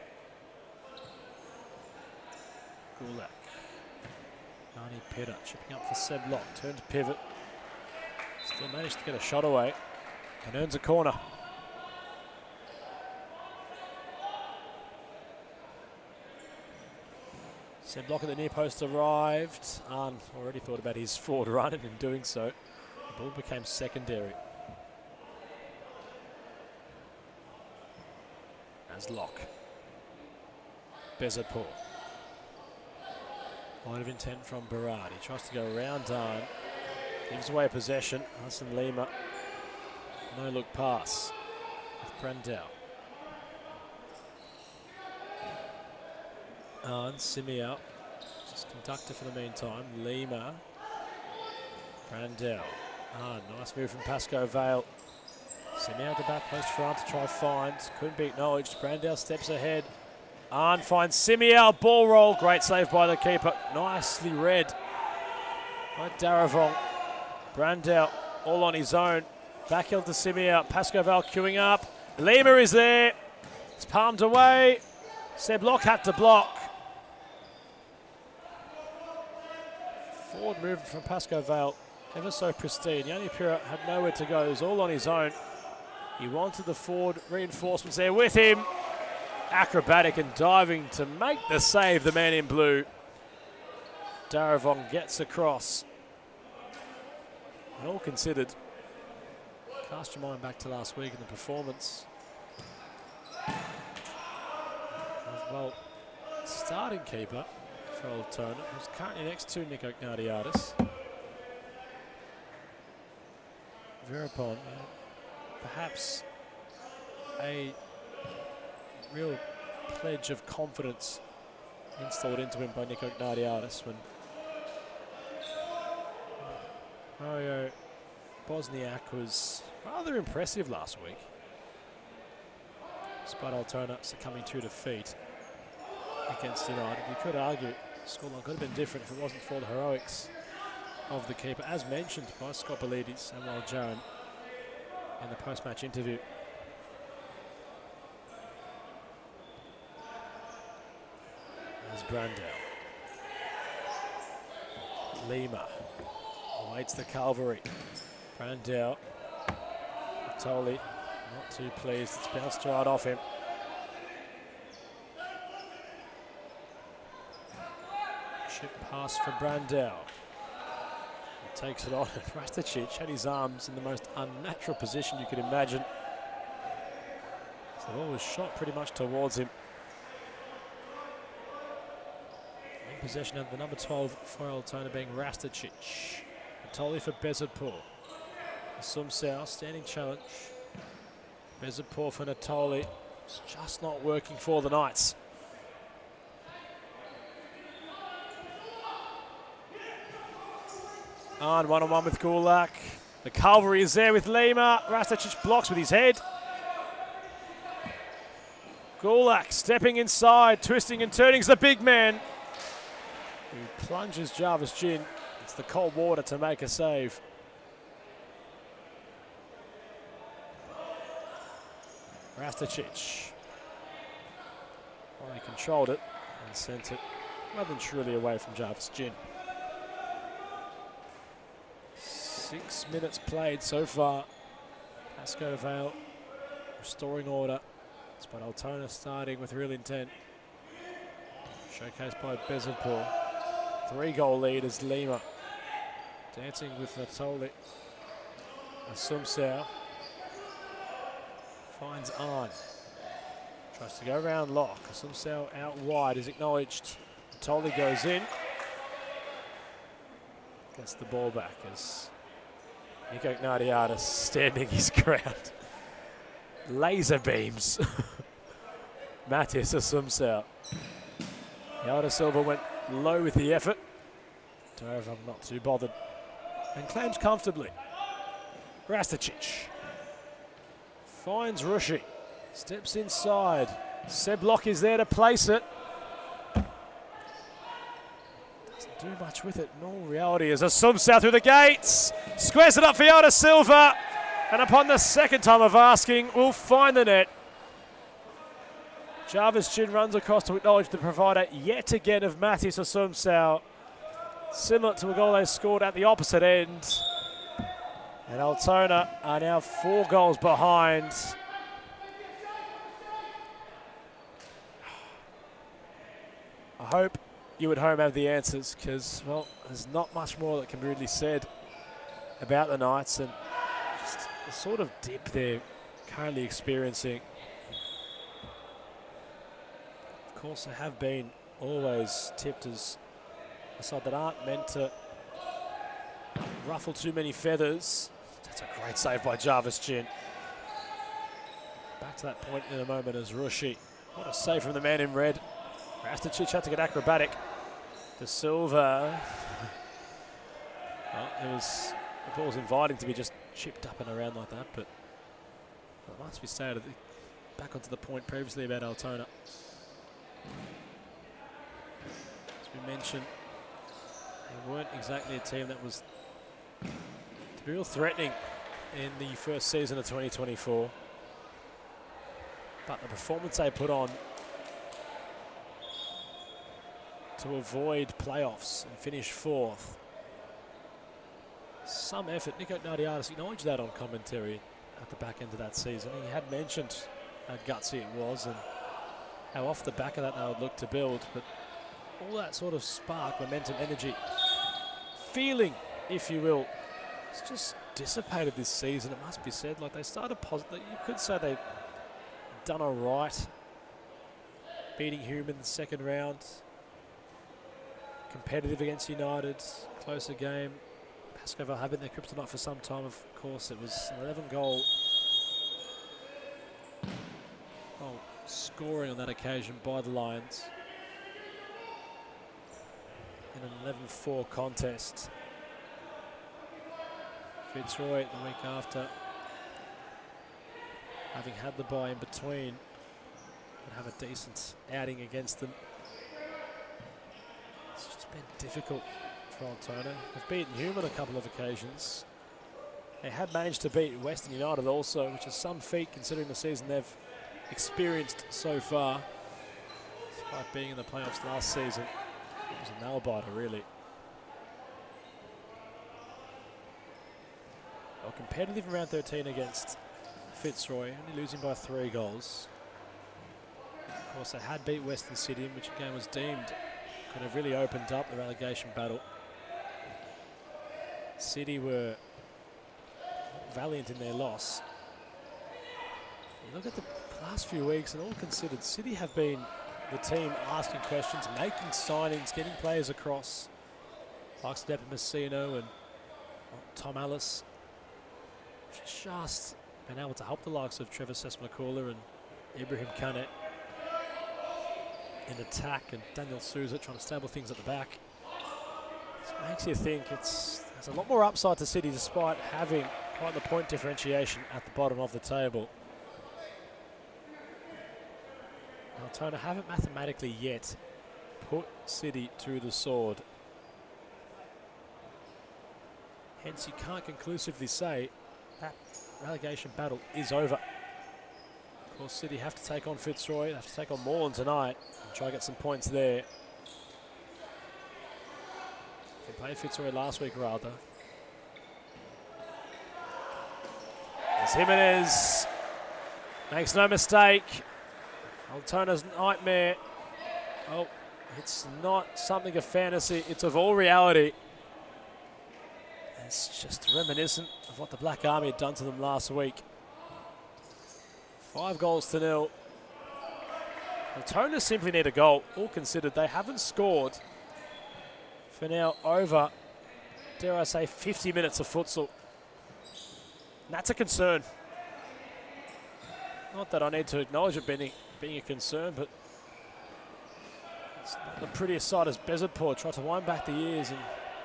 Gulak. Yanni Pera chipping up for Seb Locke. Turn to pivot. Still managed to get a shot away and earns a corner. Seb Locke at the near post arrived. Already thought about his forward run, and in doing so, the ball became secondary. As Locke. Bezaport. Line of intent from Berardi. Tries to go around Darn. Gives away possession. Hassan Lima. No look pass. With Brandel. And Simiao. Just conductor for the meantime. Lima. Brandel. Nice move from Pascoe Vale. Simiao to back post front to try find. Couldn't be acknowledged. Brandel steps ahead. Arn finds Simiao. Ball roll. Great save by the keeper. Nicely read by Daravong. Brandel all on his own. Backheel to Simiao. Pascoe Vale queuing up. Lima is there. It's palmed away. Seb Locke had to block. Forward movement from Pascoe Vale, ever so pristine. Yanni Pira had nowhere to go. He was all on his own. He wanted the forward reinforcements there with him. Acrobatic and diving to make the save, the man in blue. Darravong gets across. And all considered, cast your mind back to last week in the performance. Well, starting keeper for Altona, who's currently next to Nick Ognadiadis. Thereupon, perhaps a real pledge of confidence installed into him by Nick Ognadiadis when Mario Bosniak was rather impressive last week, despite Altona succumbing to defeat against United. You could argue the scoreline could have been different if it wasn't for the heroics of the keeper, as mentioned by Scopelidis and Jaron in the post-match interview. There's Brandel. Lima awaits the cavalry. Brandel. Tolly not too pleased. It's bounced right off him. Chip pass for Brandel. He takes it on. Rasticic had his arms in the most unnatural position you could imagine. So the ball was shot pretty much towards him. In possession of the number 12 for Altona being Rasticic. Tolly for Bezadpour. Sumsau, standing challenge. Bezadpour for Natoli. It's just not working for the Knights. And one-on-one with Gulak. The cavalry is there with Lima. Rasticic blocks with his head. Gulak stepping inside, twisting and turning. He's the big man who plunges Jarvis Gin. It's the cold water to make a save. Rasticic. Well, he controlled it and sent it well and truly away from Jarvis Gin. 6 minutes played so far. Pascoe Vale restoring order. But Altona starting with real intent. Showcased by Bezadpour. 3-goal lead is Lima. Dancing with Natoli. Sumsau finds Aren. Tries to go around lock. Sumsau out wide is acknowledged. Natoli goes in. Gets the ball back as Nick Ognadiadis standing his ground. Laser beams. Matthias Sumsau. Yada Silva went low with the effort. Darravong not too bothered. And claims comfortably. Rasticic. Finds Rushi. Steps inside. Seblock is there to place it. Doesn't do much with it. In all reality, as a Sumsau through the gates. Squares it up for Yada Silva. And upon the second time of asking, will find the net. Jarvis Gin runs across to acknowledge the provider yet again of Matthias Sumsau. Similar to a goal they scored at the opposite end. And Altona are now 4 goals behind. I hope you at home have the answers because, well, there's not much more that can be really said about the Knights and just the sort of dip they're currently experiencing. Of course, they have been always tipped as a side that aren't meant to ruffle too many feathers. That's a great save by Jarvis Gin. Back to that point in a moment as Rushi. What a save from the man in red. Rasticic had to get acrobatic. De Silva. Well, the ball was inviting to be just chipped up and around like that, but it must be stated back onto the point previously about Altona. As we mentioned, they weren't exactly a team that was to be real threatening in the first season of 2024. But the performance they put on to avoid playoffs and finish 4th some effort. Nico Nardiadis acknowledged that on commentary at the back end of that season. He had mentioned how gutsy it was and how off the back of that they would look to build, but all that sort of spark, momentum, energy, feeling, if you will, it's just dissipated this season, it must be said. Like, they started positive. You could say they've done all right, beating Hume in the second round, competitive against United, closer game. Pascoe Vale have been their kryptonite for some time, of course. It was an 11-goal scoring on that occasion by the Lions in an 11-4 contest. Fitzroy the week after, having had the bye in between, would have a decent outing against them. It's just been difficult for Altona. They've beaten Hume on a couple of occasions. They had managed to beat Weston United also, which is some feat considering the season they've experienced so far. Despite being in the playoffs last season, it was a nail-biter, really. Well, competitive in round 13 against Fitzroy, only losing by 3 goals. Of course, they had beat Western City, which again was deemed could have really opened up the relegation battle. City were valiant in their loss. You look at the last few weeks, and all considered, City have been the team asking questions, making signings, getting players across. Likes of Messino and Tom Ellis. Just been able to help the likes of Trevor Sesmakula and Ibrahim Kane in attack, and Daniel Souza trying to stable things at the back. This makes you think there's a lot more upside to City despite having quite the point differentiation at the bottom of the table. Altona haven't mathematically yet put City to the sword. Hence, you can't conclusively say that relegation battle is over. Of course, City have to take on Fitzroy, they have to take on Moreland tonight and try to get some points there. They played Fitzroy last week, rather. As Jimenez makes no mistake. Altona's nightmare. Oh, it's not something of fantasy, it's of all reality. It's just reminiscent of what the Black Army had done to them last week. 5-0. Altona simply need a goal. All considered, they haven't scored for now over, dare I say, 50 minutes of futsal. And that's a concern. Not that I need to acknowledge it being a concern, but it's not the prettiest sight as Bezatport tried to wind back the ears and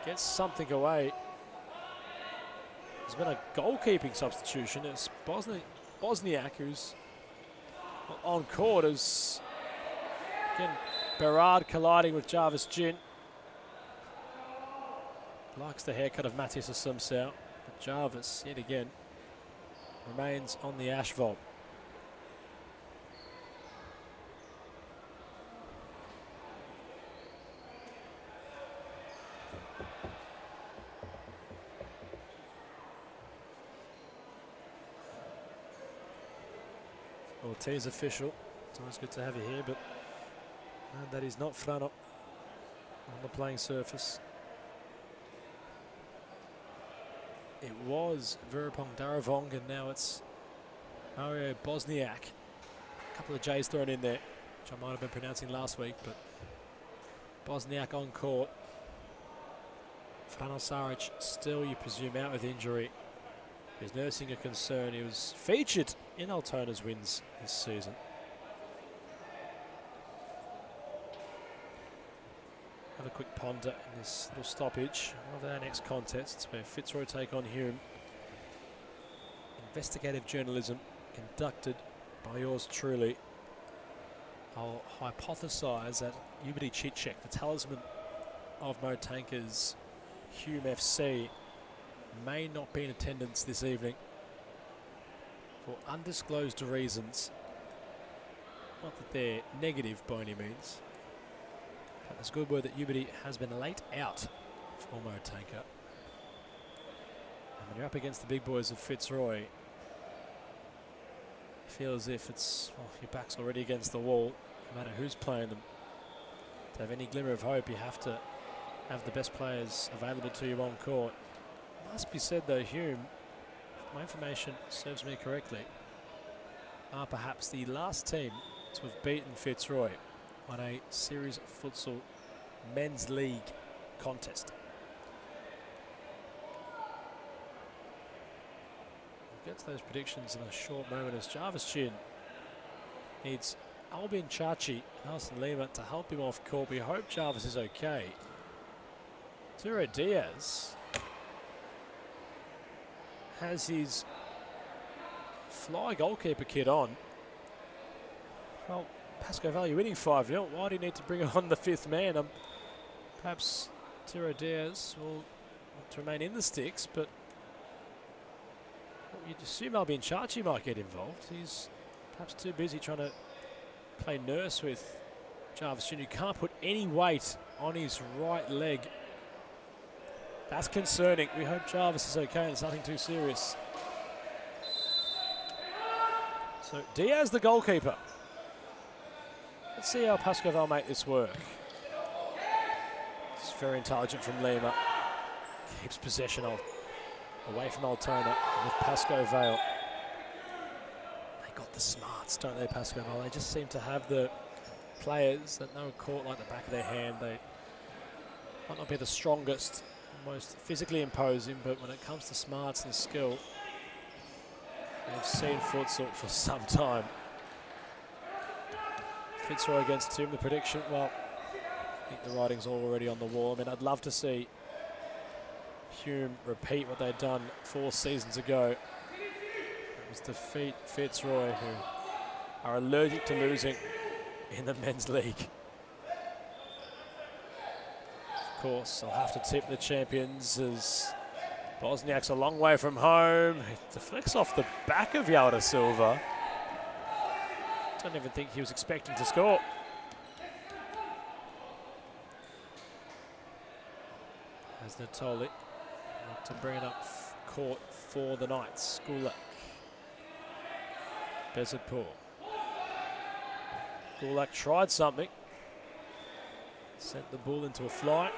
get something away. There's been a goalkeeping substitution. It's Bosniak who's on court as, again, Berard colliding with Jarvis Gin. Likes the haircut of Matthias Assumpção, but Jarvis, yet again, remains on the asphalt. Ortiz official. It's always good to have you here, but that is not Frano on the playing surface. It was Virupong Daravong, and now it's Mario Bosniak. A couple of J's thrown in there, which I might have been pronouncing last week, but Bosniak on court. Frano Saric still, you presume, out with injury. He's nursing a concern. He was featured in Altona's wins this season. Have a quick ponder in this little stoppage of our next contest. It's where Fitzroy take on Hume. Investigative journalism conducted by yours truly. I'll hypothesise that Ubidi Chichek, the talisman of Motanka's Hume FC, may not be in attendance this evening for undisclosed reasons. Not that they're negative by any means, but there's good word that Ubidi has been late out for Motanka. when you're up against the big boys of Fitzroy, you feel as if it's, well, your back's already against the wall, no matter who's playing them. To have any glimmer of hope, you have to have the best players available to you on court. Must be said though, Hume, if my information serves me correctly, are perhaps the last team to have beaten Fitzroy on a series of futsal men's league contest. We'll get to those predictions in a short moment as Jarvis Chin needs Albin Chachi and Alison Lima to help him off court. We hope Jarvis is okay. Turo Diaz has his fly goalkeeper kit on. Well, Pascoe Vale winning 5-0. Why do you need to bring on the fifth man? Perhaps Turo Diaz will want to remain in the sticks, but you'd assume Albin Chachi might get involved. He's perhaps too busy trying to play nurse with Jarvis Jr. Can't put any weight on his right leg. That's concerning. We hope Jarvis is okay and it's nothing too serious. So Diaz the goalkeeper. Let's see how Pascoe Vale make this work. It's very intelligent from Lima. Keeps possession away from Altona with Pascoe Vale. They got the smarts, don't they, Pascoe Vale? They just seem to have the players that know court like the back of their hand. They might not be the strongest, most physically imposing, but when it comes to smarts and skill, they've seen futsal for some time. Fitzroy against Hume, the prediction, well, I think the writing's already on the wall. I mean, I'd love to see Hume repeat what they'd done 4 seasons ago. It was defeat Fitzroy, who are allergic to losing in the men's league. Of course, I'll have to tip the champions as Bosniak's a long way from home. It deflects off the back of Yalda Silva. Don't even think he was expecting to score. As Natoli to bring it up court for the Knights. Gulak. Bezapur. Gulak tried something. Sent the ball into a fly.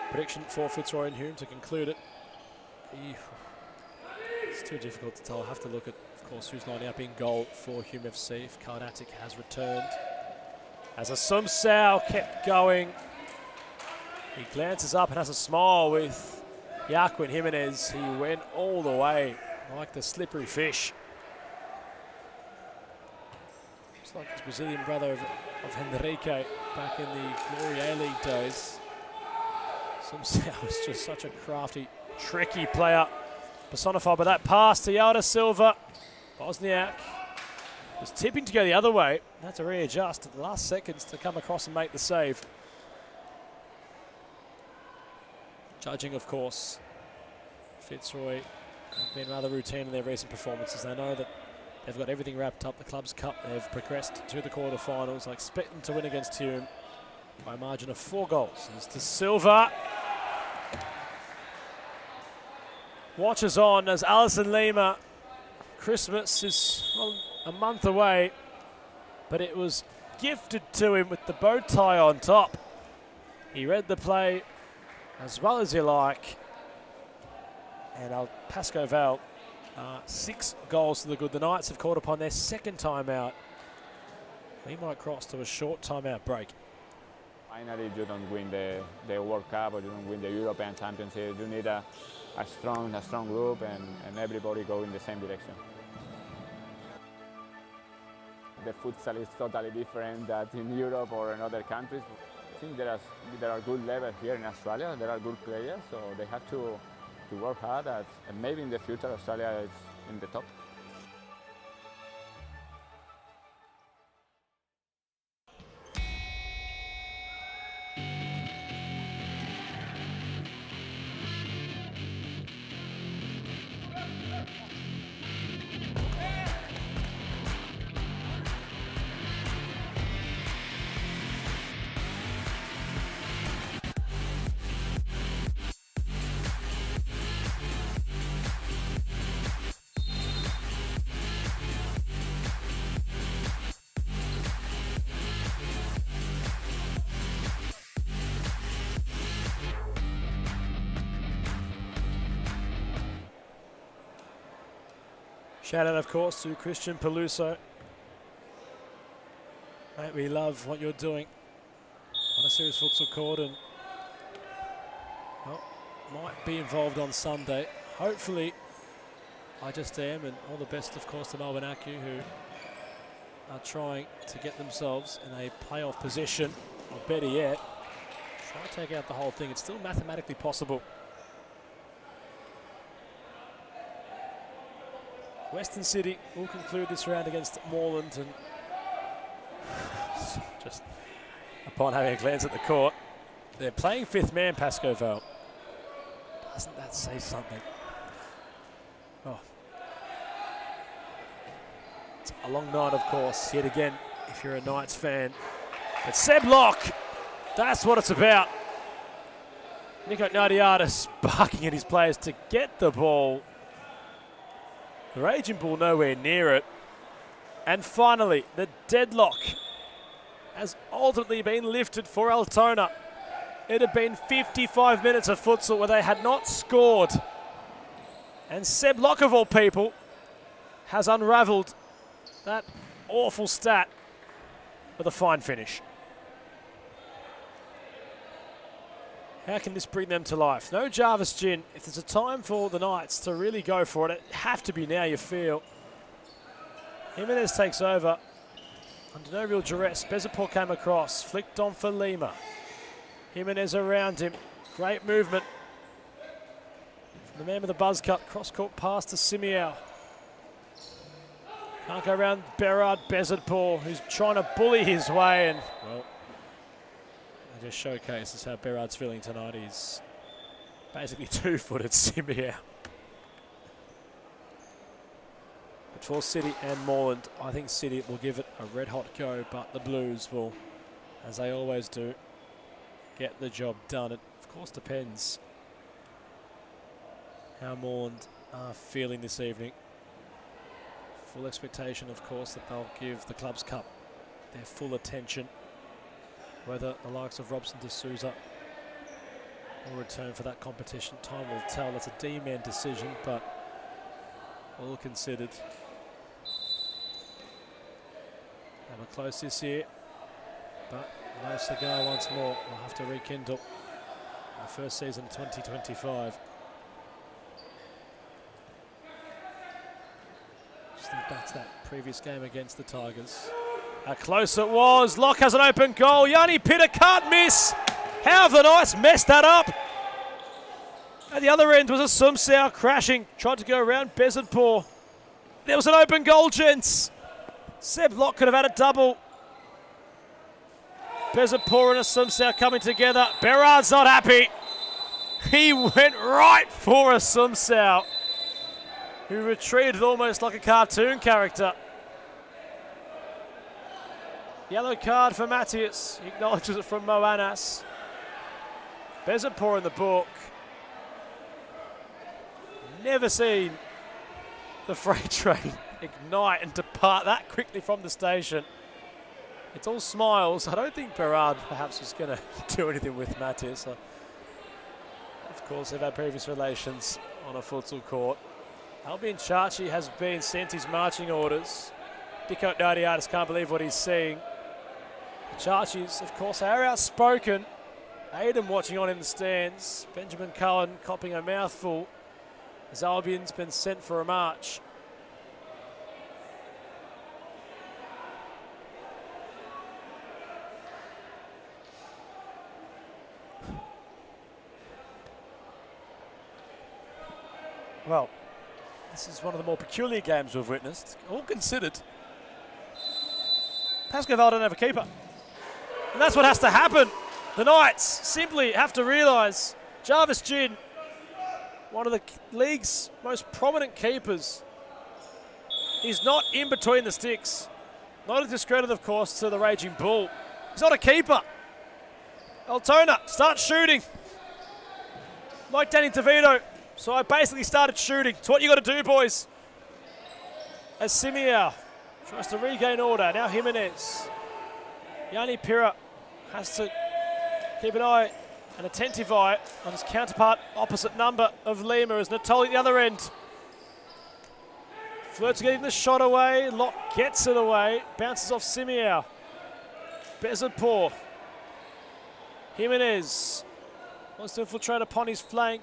Prediction for Fitzroy and Hume to conclude it. It's too difficult to tell. I'll have to look at, of course, who's lining up in goal for Hume FC if Karnatic has returned. As Asumsao kept going. He glances up and has a smile with Yaquin Jimenez. He went all the way like the slippery fish. Looks like his Brazilian brother of Henrique back in the Glory A-League days. Asumsao is just such a crafty, tricky player. Personified by that pass to Yalda Silva. Bosniak was tipping to go the other way. Had to readjust at the last seconds to come across and make the save. Judging, of course, Fitzroy have been rather routine in their recent performances. They know that they've got everything wrapped up. The club's cup, they've progressed to the quarterfinals. I expect them to win against Hume by a margin of 4 goals. It's to Silva. Watches on as Alison Lima. Christmas is, well, a month away, but it was gifted to him with the bow tie on top. He read the play as well as you like. And Pascoe Vale, 6 goals to the good. The Knights have called upon their second timeout. They might cross to a short timeout break. Finally, you don't win the World Cup or you don't win the European Championship. You need a strong group and everybody go in the same direction. The futsal is totally different than in Europe or in other countries. I think there are good levels here in Australia. There are good players, so they have to work hard. And maybe in the future, Australia is in the top. Shout out, of course, to Christian Peluso. Mate, we love what you're doing on a serious futsal court, and well, might be involved on Sunday. Hopefully, I just am, and all the best, of course, to Melbourne Accu, who are trying to get themselves in a playoff position, or better yet, try to take out the whole thing. It's still mathematically possible. Western City will conclude this round against Moreland, and just upon having a glance at the court, they're playing fifth man, Pascoe Vale. Doesn't that say something? Oh. It's a long night, of course, yet again, if you're a Knights fan. But Seb Locke, that's what it's about. Nico Nadiadis barking at his players to get the ball. The Raging Bull nowhere near it. And finally, the deadlock has ultimately been lifted for Altona. It had been 55 minutes of futsal where they had not scored. And Seb Locke, of all people, has unravelled that awful stat with a fine finish. How can this bring them to life? No Jarvis Gin. If there's a time for the Knights to really go for it, it'd have to be now, you feel. Jimenez takes over. Under no real duress. Bezapor came across. Flicked on for Lima. Jimenez around him. Great movement. From the man with the buzz cut. Cross-court pass to Simiao. Can't go around Berard Bezapor, who's trying to bully his way. And, well, just showcases how Berard's feeling tonight. He's basically two-footed Simiao. But for City and Moreland, I think City will give it a red-hot go, but the Blues will, as they always do, get the job done. It, of course, depends how Moreland are feeling this evening. Full expectation, of course, that they'll give the Clubs Cup their full attention. Whether the likes of Robson D'Souza will return for that competition, time will tell. It's a D-man decision, but all considered. They were close this year, but no cigar once more. We'll have to rekindle in the first season of 2025. Just think back to that previous game against the Tigers. How close it was. Locke has an open goal. Yanni Pitter can't miss. How have the Knights messed that up? At the other end was a Sumsau crashing. Tried to go around Bezapor. There was an open goal, gents. Seb Locke could have had a double. Bezapor and a Sumsau coming together. Berard's not happy. He went right for a Sumsau, who retreated almost like a cartoon character. Yellow card for Matthias. He acknowledges it from Moanas. Bezapor in the book. Never seen the freight train ignite and depart that quickly from the station. It's all smiles. I don't think Berard perhaps was going to do anything with Matthias. Of course, they've had previous relations on a futsal court. Albion Chachi has been sent his marching orders. Dicko Nadiadis can't believe what he's seeing. Chachis, of course, are outspoken. Aiden watching on in the stands. Benjamin Cullen copping a mouthful as Albion's been sent for a march. Well, this is one of the more peculiar games we've witnessed. All considered, Pascoe Vale don't have a keeper. And that's what has to happen. The Knights simply have to realise Jarvis Gin, one of the league's most prominent keepers, is not in between the sticks. Not a discredit, of course, to the Raging Bull. He's not a keeper. Altona, start shooting. Like Danny DeVito. So I basically started shooting. It's what you got to do, boys. As Simiao tries to regain order. Now Jimenez. Yanni Pira has to keep an eye, an attentive eye, on his counterpart opposite number of Lima as Natoli at the other end. Flirts getting the shot away. Locke gets it away. Bounces off Simeao. Bezapor. Jimenez wants to infiltrate upon his flank.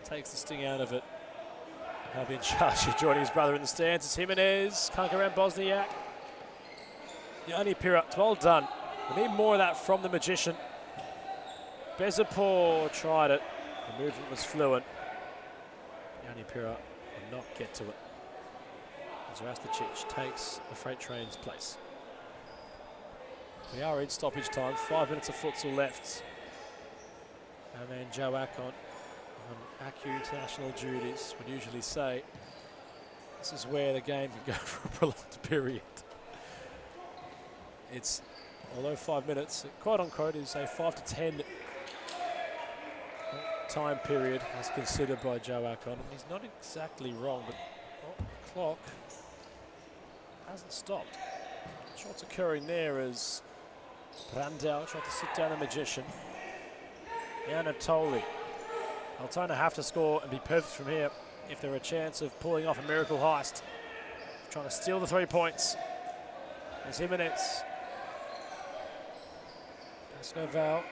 Takes the sting out of it. Habin Chachi joining his brother in the stands. It's Jimenez. Can't go around Bosniak. Yanni Pirat, well done. We need more of that from the magician. Bezapor tried it. The movement was fluent. Yanni Pirat will not get to it. Zrasticic takes the freight train's place. We are in stoppage time. 5 minutes of futsal left. And then Joe Akon on ACU international duties would usually say this is where the game can go for a prolonged period. It's, although 5 minutes, quote unquote, is a 5 to 10 time period as considered by Joe Akon. And he's not exactly wrong, but the clock hasn't stopped. What's occurring there is Brandau tried to sit down the magician. Anatoly. Altona have to score and be perfect from here if they're a chance of pulling off a miracle heist. Trying to steal the 3 points. There's Jimenez. Pascoe Vale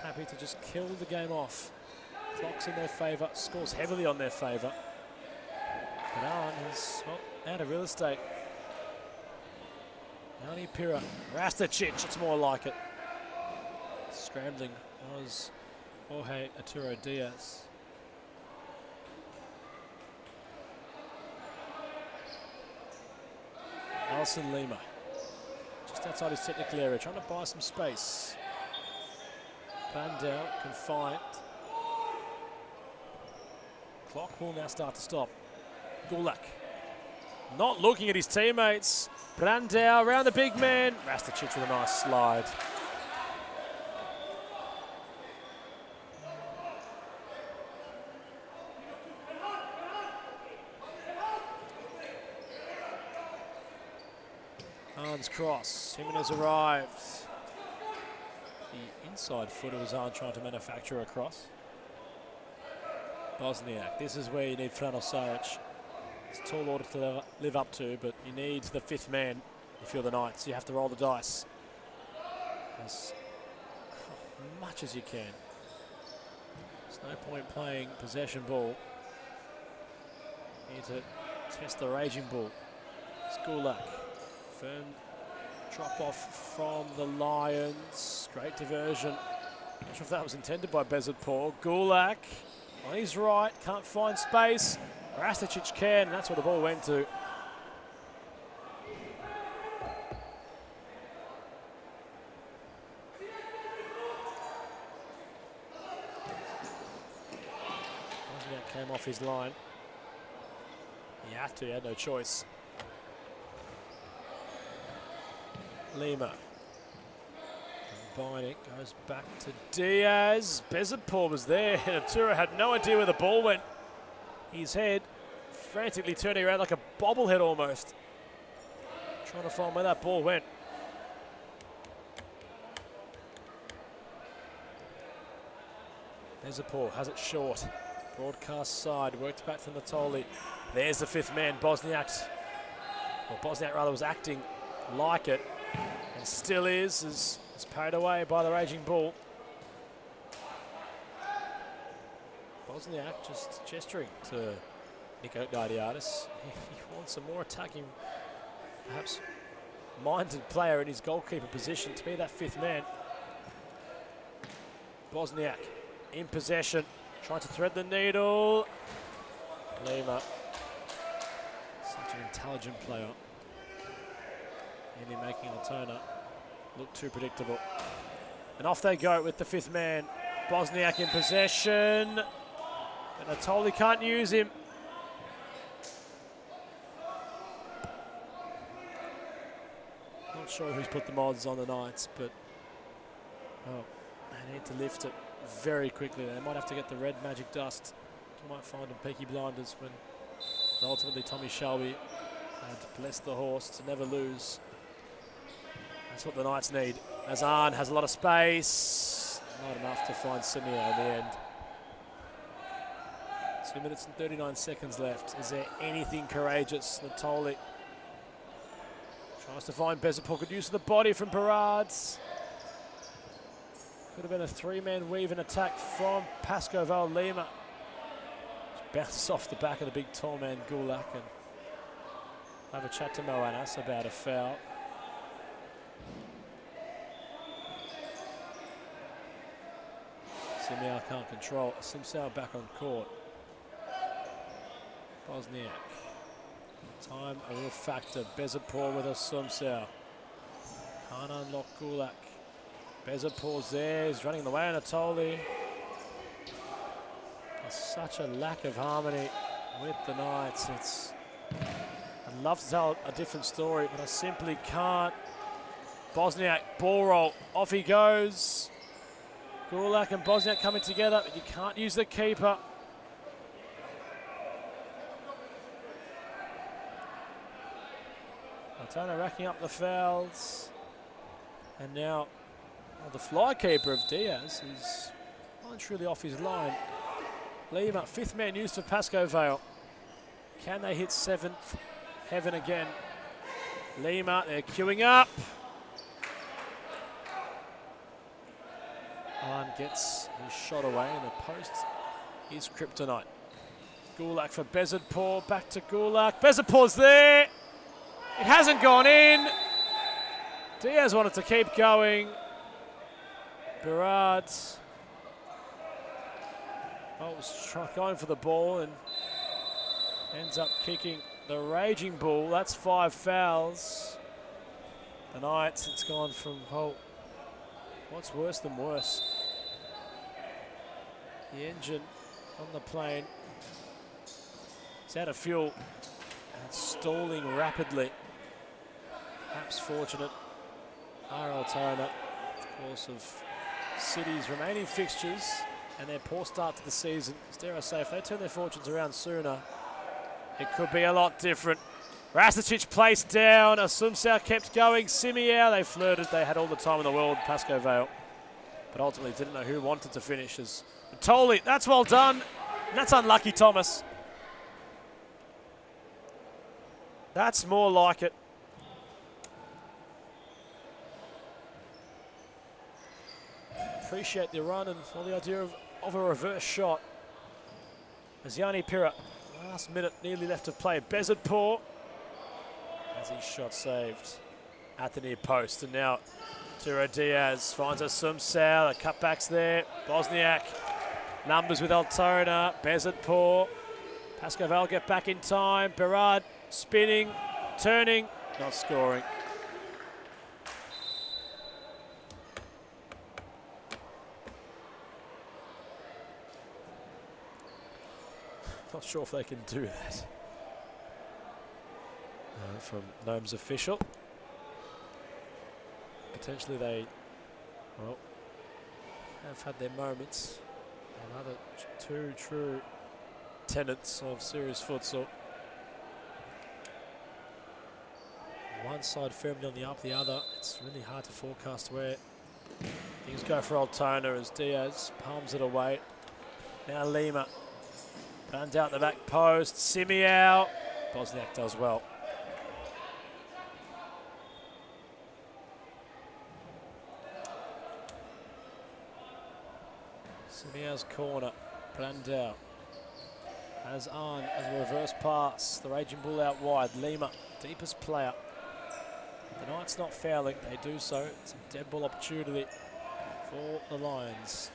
happy to just kill the game off. Clock's in their favour, scores heavily on their favour. But Aren is, well, out of real estate. Yanni Pira, Rasticic, it's more like it. Scrambling was Jorge Arturo Diaz. Nelson Lima, just outside his technical area, trying to buy some space. Bandel confined. Clock will now start to stop. Gulak not looking at his teammates. Brandau around the big man. Rasticic with a nice slide. Arn's cross. Jimenez arrived. The inside footer was Arn trying to manufacture a cross. Bosniak. This is where you need Frano Saric. It's a tall order to live up to, but you need the 5th man if you're the Knights. You have to roll the dice as much as you can. There's no point playing possession ball. You need to test the raging ball. It's Gulak. Firm drop off from the Lions. Great diversion. Not sure if that was intended by Bezapor. Gulak on his right, can't find space. Rasticic can, and that's where the ball went to. Bosniak came off his line. He had to, he had no choice. Lima. Combining, goes back to Diaz. Bezapor was there. Arturo had no idea where the ball went. His head frantically turning around like a bobblehead almost. Trying to find where that ball went. Bezapor has it short. Broadcast side, worked back to Natoli. There's the 5th man, Bosniak. Well, Bosniak rather was acting like it, and still is paid away by the raging bull. Bosniak just gesturing to Nico Didiatis. He wants a more attacking, perhaps minded player in his goalkeeper position to be that 5th man. Bosniak in possession, trying to thread the needle. Lima, such an intelligent player. And making Altona look too predictable. And off they go with the 5th man. Bosniak in possession. And Natoli can't use him. Not sure who's put the mods on the Knights, but they need to lift it very quickly. They might have to get the red magic dust. You might find in Peaky Blinders when ultimately Tommy Shelby had blessed the horse to never lose. That's what the Knights need. As Arn has a lot of space. Not enough to find Simeao in the end. It's 2 minutes and 39 seconds left. Is there anything courageous? Natoli tries to find Bezapol. Good use of the body from Barrads. Could have been a three-man weave and attack from Pascoe Vale Lima. Just bounces off the back of the big tall man Gulak, and have a chat to Moanas about a foul. Simiao can't control. Simsao back on court. Bosniak. Time a real factor. Bezapor with a Simsao. Can't unlock Gulak. Bezapor's there. He's running the way on Anatoli. There's such a lack of harmony with the Knights. I'd love to tell a different story, but I simply can't. Bosniak, ball roll. Off he goes. Gulak and Bosniak coming together, but you can't use the keeper. Altona racking up the fouls. And now the fly keeper of Diaz is not truly off his line. Lima, fifth man used for Pascoe Vale. Can they hit seventh heaven again? Lima, they're queuing up. Aren gets his shot away, and the post is kryptonite. Gulak for Bezapor, back to Gulak. Bezapor's there. It hasn't gone in. Diaz wanted to keep going. Barrads was going for the ball and ends up kicking the raging bull. That's 5 fouls. The Knights, it's gone from what's worse than worse. The engine on the plane is out of fuel and it's stalling rapidly. Perhaps fortunate are Altona, of course, of City's remaining fixtures and their poor start to the season. Dare I say, if they turn their fortunes around sooner, it could be a lot different. Rasticic placed down. Asumsao kept going. Simiao, they flirted. They had all the time in the world, Pascoe Vale. But ultimately didn't know who wanted to finish. As Tolly, that's well done. And that's unlucky, Thomas. That's more like it. Appreciate the run and all the idea of a reverse shot. As Yanni Pira, last minute, nearly left of play. Bezapor has his shot saved at the near post. And now Turo Diaz finds a Sumsao. The cutback's there. Bosniak, numbers with Altona. Bezapor. Pascoe Vale get back in time. Berard spinning, turning, not scoring. Not sure if they can do that. From Gnome's official. Potentially they, well, have had their moments. Another two true tenets of serious futsal. One side firmly on the up, the other. It's really hard to forecast where things go for Altona as Diaz palms it away. Now Lima. Runs out the back post. Simiao. Bosniak does well. Simiao's corner. Brandau. As on as a reverse pass. The Raging Bull out wide. Lima, deepest player. The Knights not fouling. They do so. It's a dead ball opportunity for the Lions.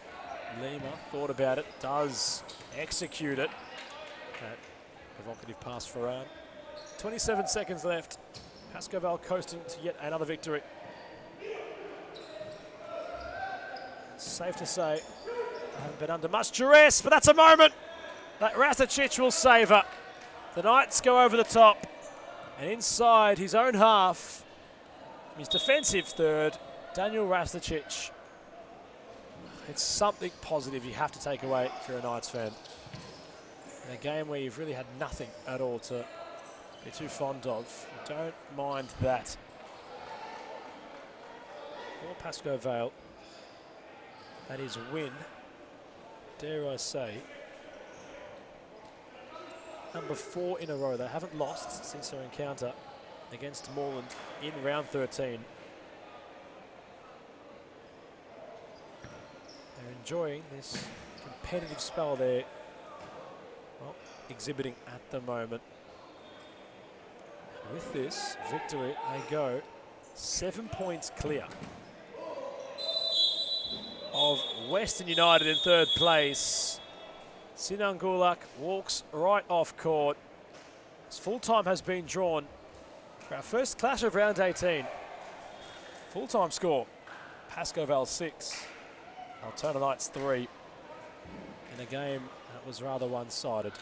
Lima thought about it. Does execute it. That provocative pass for Aren. 27 seconds left. Pascoe Vale coasting to yet another victory. Safe to say, they haven't been under much duress, but that's a moment that Rasticic will savour. The Knights go over the top, and inside his own half, his defensive third, Daniel Rasticic. It's something positive you have to take away if you're a Knights fan. In a game where you've really had nothing at all to be too fond of, you don't mind that. For Pascoe Vale, that is a win, dare I say, number 4 in a row. They haven't lost since their encounter against Moreland in round 13. They're enjoying this competitive spell they're exhibiting at the moment. With this victory, they go 7 points clear of Weston United in 3rd place. Sinan Gulak walks right off court as full time has been drawn for our first clash of round 18. Full time score, Pascoe Vale 6, Altona Knights 3, in a game that was rather one-sided.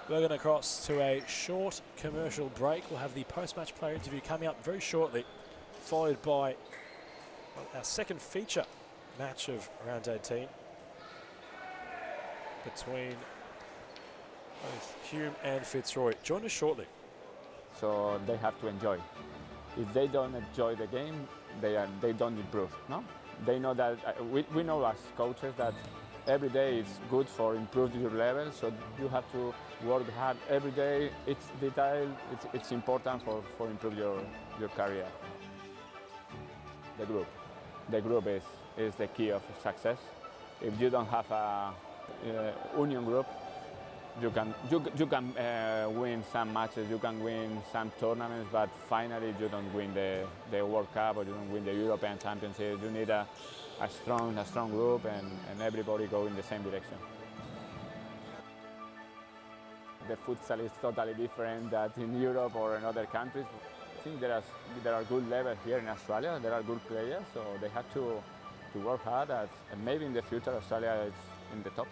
We're going to cross to a short commercial break. We'll have the post-match player interview coming up very shortly, followed by our second feature match of round 18 between both Hume and Fitzroy. Join us shortly. So they have to enjoy. If they don't enjoy the game, they don't improve. No, they know that we know as coaches that every day is good for improving your level. So you have to work hard every day. It's detail. It's important for improve your career. The group is the key of success. If you don't have a union group, you can win some matches, you can win some tournaments, but finally you don't win the World Cup or you don't win the European Championship. You need a strong group and everybody go in the same direction. The futsal is totally different than in Europe or in other countries. I think there are good levels here in Australia. There are good players, so they have to work hard. And maybe in the future Australia is in the top.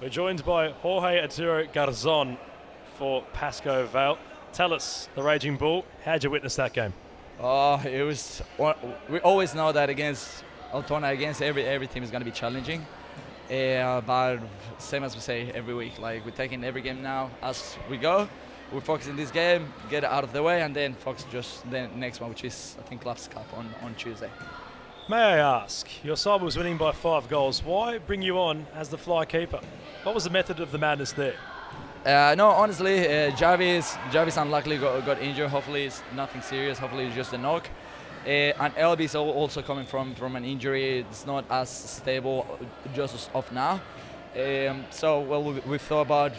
We're joined by Jorge Arturo Garzon for Pascoe Vale. Tell us, the Raging Bull, how'd you witness that game? It was. We always know that against Altona, against every team is going to be challenging. But same as we say every week, like we're taking every game now as we go. We're focusing this game, get it out of the way, and then focus just the next one, which is I think Clubs Cup on Tuesday. May I ask, your side was winning by 5 goals. Why bring you on as the fly keeper? What was the method of the madness there? No, honestly, Jarvis unluckily got injured. Hopefully it's nothing serious. Hopefully it's just a knock. And LB is also coming from an injury. It's not as stable just off now. So well, we thought about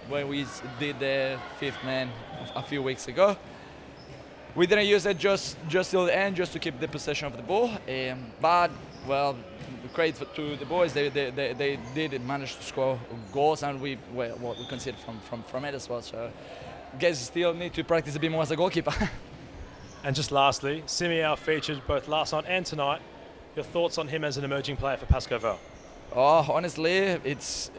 when we did the 5th man a few weeks ago. We didn't use it just till the end, just to keep the possession of the ball. But well, credit to the boys, they did manage to score goals, and we conceded from it as well. So, guys still need to practice a bit more as a goalkeeper. And just lastly, Simiao featured both last night and tonight. Your thoughts on him as an emerging player for Pascoe Vale? Oh, honestly, it's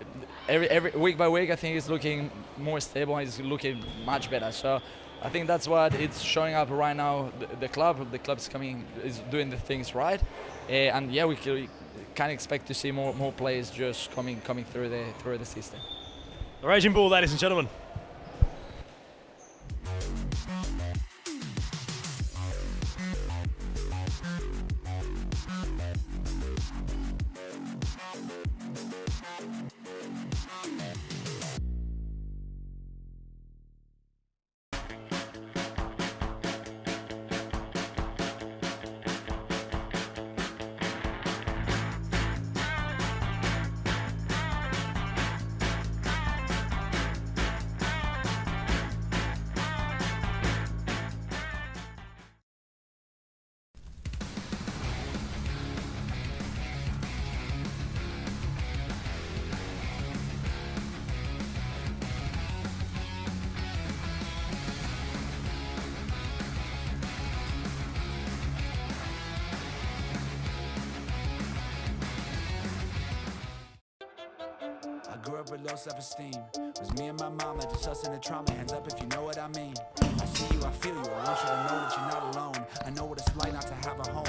every week by week. I think he's looking more stable and he's looking much better. So. I think that's what it's showing up right now. The club is doing the things right, and yeah, we can expect to see more players just coming through the system. The Raging Bull, ladies and gentlemen. grew up with low self-esteem. Was me and my mama, just us in the trauma. Hands up if you know what I mean. I see you, I feel you. I want you to know that you're not alone. I know what it's like not to have a home.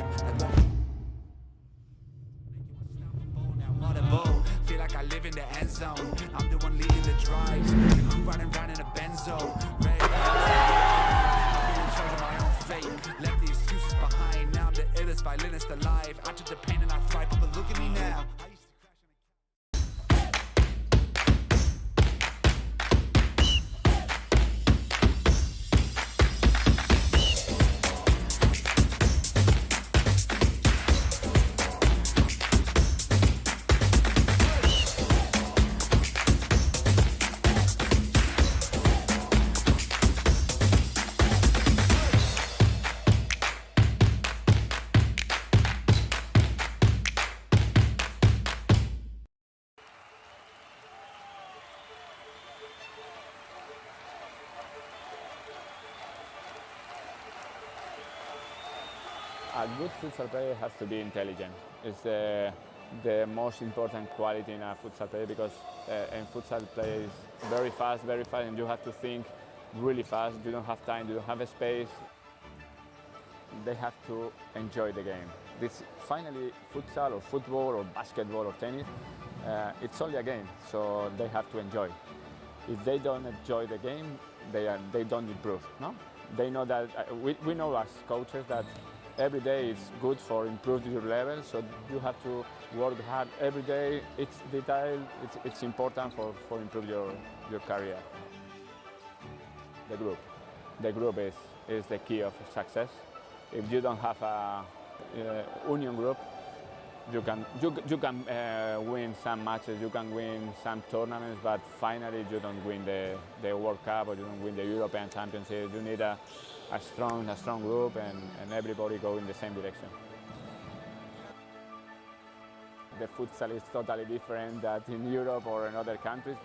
Feel like I live in the end zone. I'm the one leading the drives. The crew riding round in a Benzo. Red I'll be in charge of my own fate. Left the excuses behind. Now I'm the illest violinist alive. I took the pain and I thrive, but look at me now. A good futsal player has to be intelligent. It's the most important quality in a futsal player because in futsal play is very fast, and you have to think really fast. You don't have time, you don't have a space. They have to enjoy the game. This finally futsal or football or basketball or tennis, it's only a game, so they have to enjoy. If they don't enjoy the game, they don't improve. No, they know that we know as coaches that every day is good for improving your level, so you have to work hard every day. It's detailed, it's important for improve your career. The group is the key of success. If you don't have a union group, you can win some matches, you can win some tournaments, but finally you don't win the World Cup or you don't win the European Championship. You need a strong group and everybody go in the same direction. The futsal is totally different than in Europe or in other countries.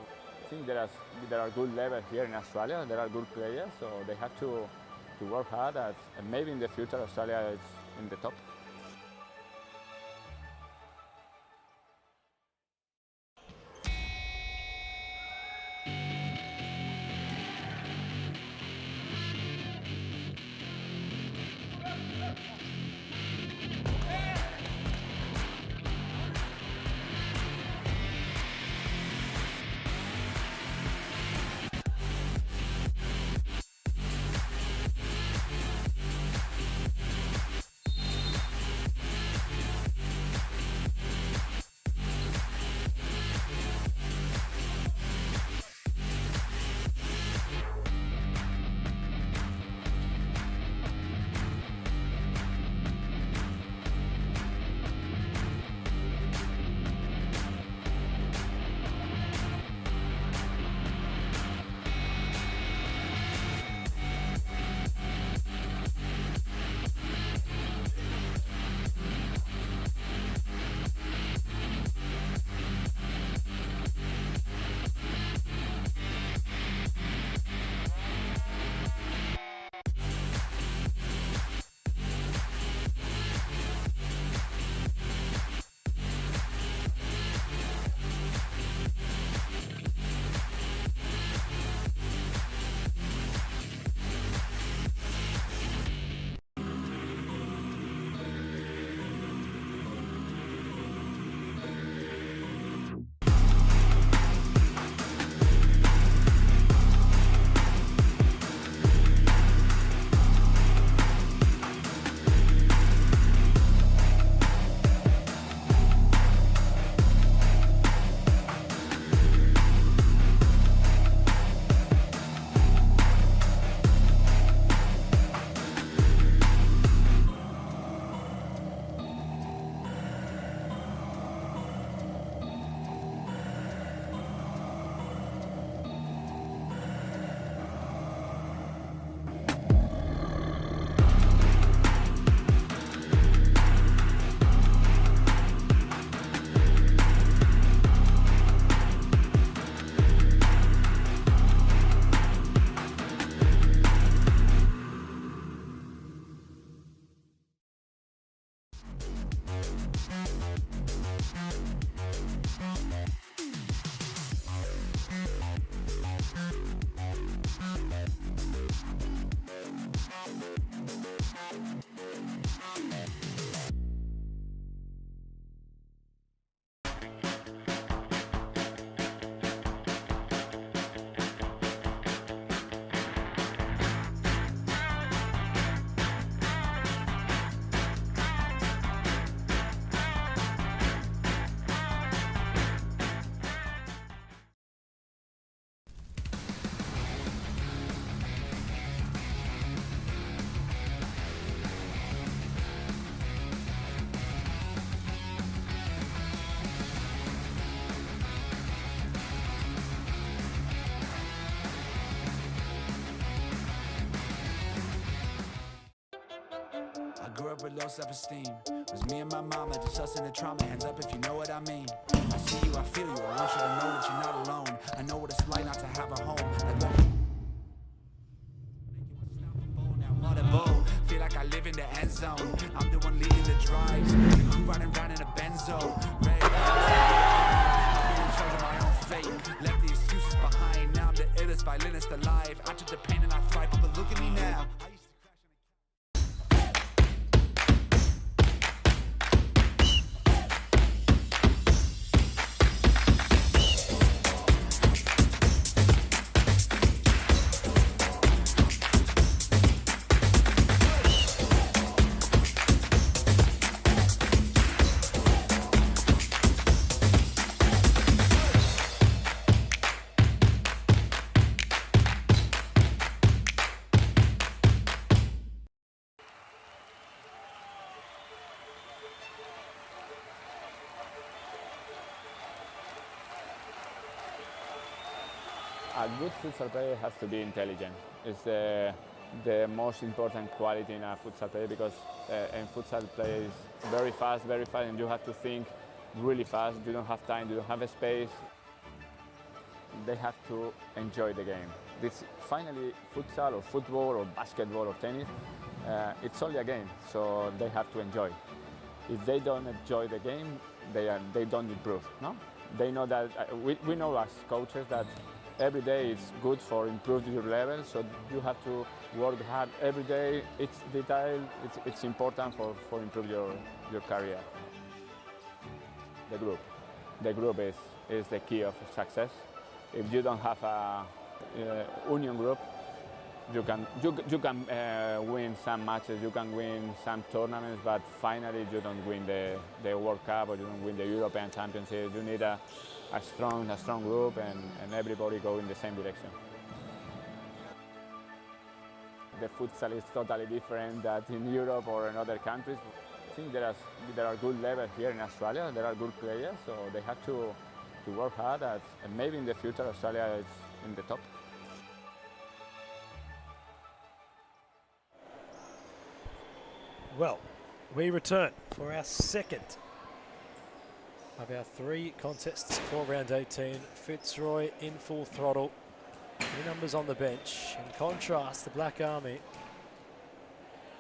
I think there are good levels here in Australia. There are good players, so they have to work hard. And maybe in the future Australia is in the top. low self-esteem. Was me and my mama, just us in the trauma. Hands up if you know what I mean. I see you, I feel you. I want you to know that you're not alone. I know what it's like not to have a home. Like what now what a bowl. Feel like I live in the end zone. I'm the one leading the drives. The crew riding round in a benzo. Red I'm in charge of my own fate. Left the excuses behind. Now I'm the illest violinist alive. I took the pain and I thrive, but look at me now. A good futsal player has to be intelligent. It's the most important quality in a futsal player because in futsal play is very fast, and you have to think really fast. You don't have time, you don't have a space. They have to enjoy the game. This finally futsal or football or basketball or tennis, it's only a game, so they have to enjoy. If they don't enjoy the game, they don't improve. No, they know that we know as coaches that every day is good for improving your level, so you have to work hard every day. It's detail, it's important for improve your career. The group is the key of success. If you don't have a union group, you can win some matches, you can win some tournaments, but finally you don't win the World Cup or you don't win the European Championship. You need a strong group and everybody go in the same direction. The futsal is totally different than in Europe or in other countries. I think there are good levels here in Australia. There are good players, so they have to work hard and maybe in the future Australia is in the top. Well, we return for our second of our 3 contests for round 18. Fitzroy in full throttle. 3 numbers on the bench. In contrast, the Black Army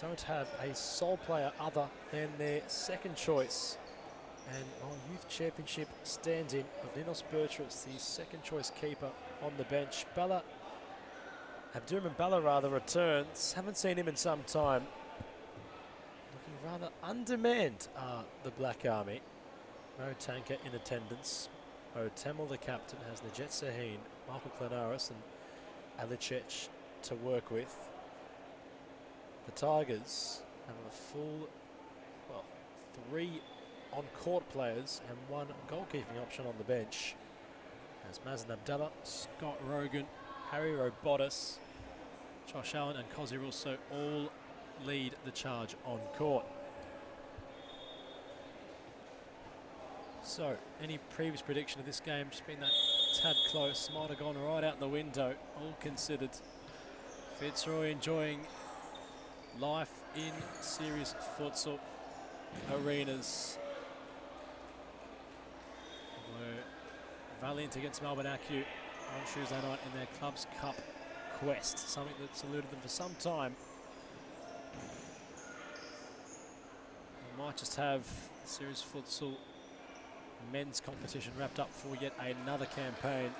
don't have a sole player other than their second choice. And our Youth Championship stand-in of Ninos Bertrus, the second choice keeper, on the bench. Abdurman Balla returns. Haven't seen him in some time. Looking rather undermanned are the Black Army. Mo Tanker in attendance. Mo Tamil, the captain, has Najet Saheen, Michael Klanaris and Alicech to work with. The Tigers have a full, 3 on-court players and 1 goalkeeping option on the bench. As Mazen Abdallah, Scott Rogan, Harry Robotis, Josh Allen and Cozy Russo all lead the charge on court. So, any previous prediction of this game, just been that tad close, might have gone right out the window, all considered. Fitzroy enjoying life in serious futsal arenas. Were valiant against Melbourne Accu on Tuesday night in their Clubs Cup quest, something that's eluded them for some time. We might just have serious futsal men's competition wrapped up for yet another campaign.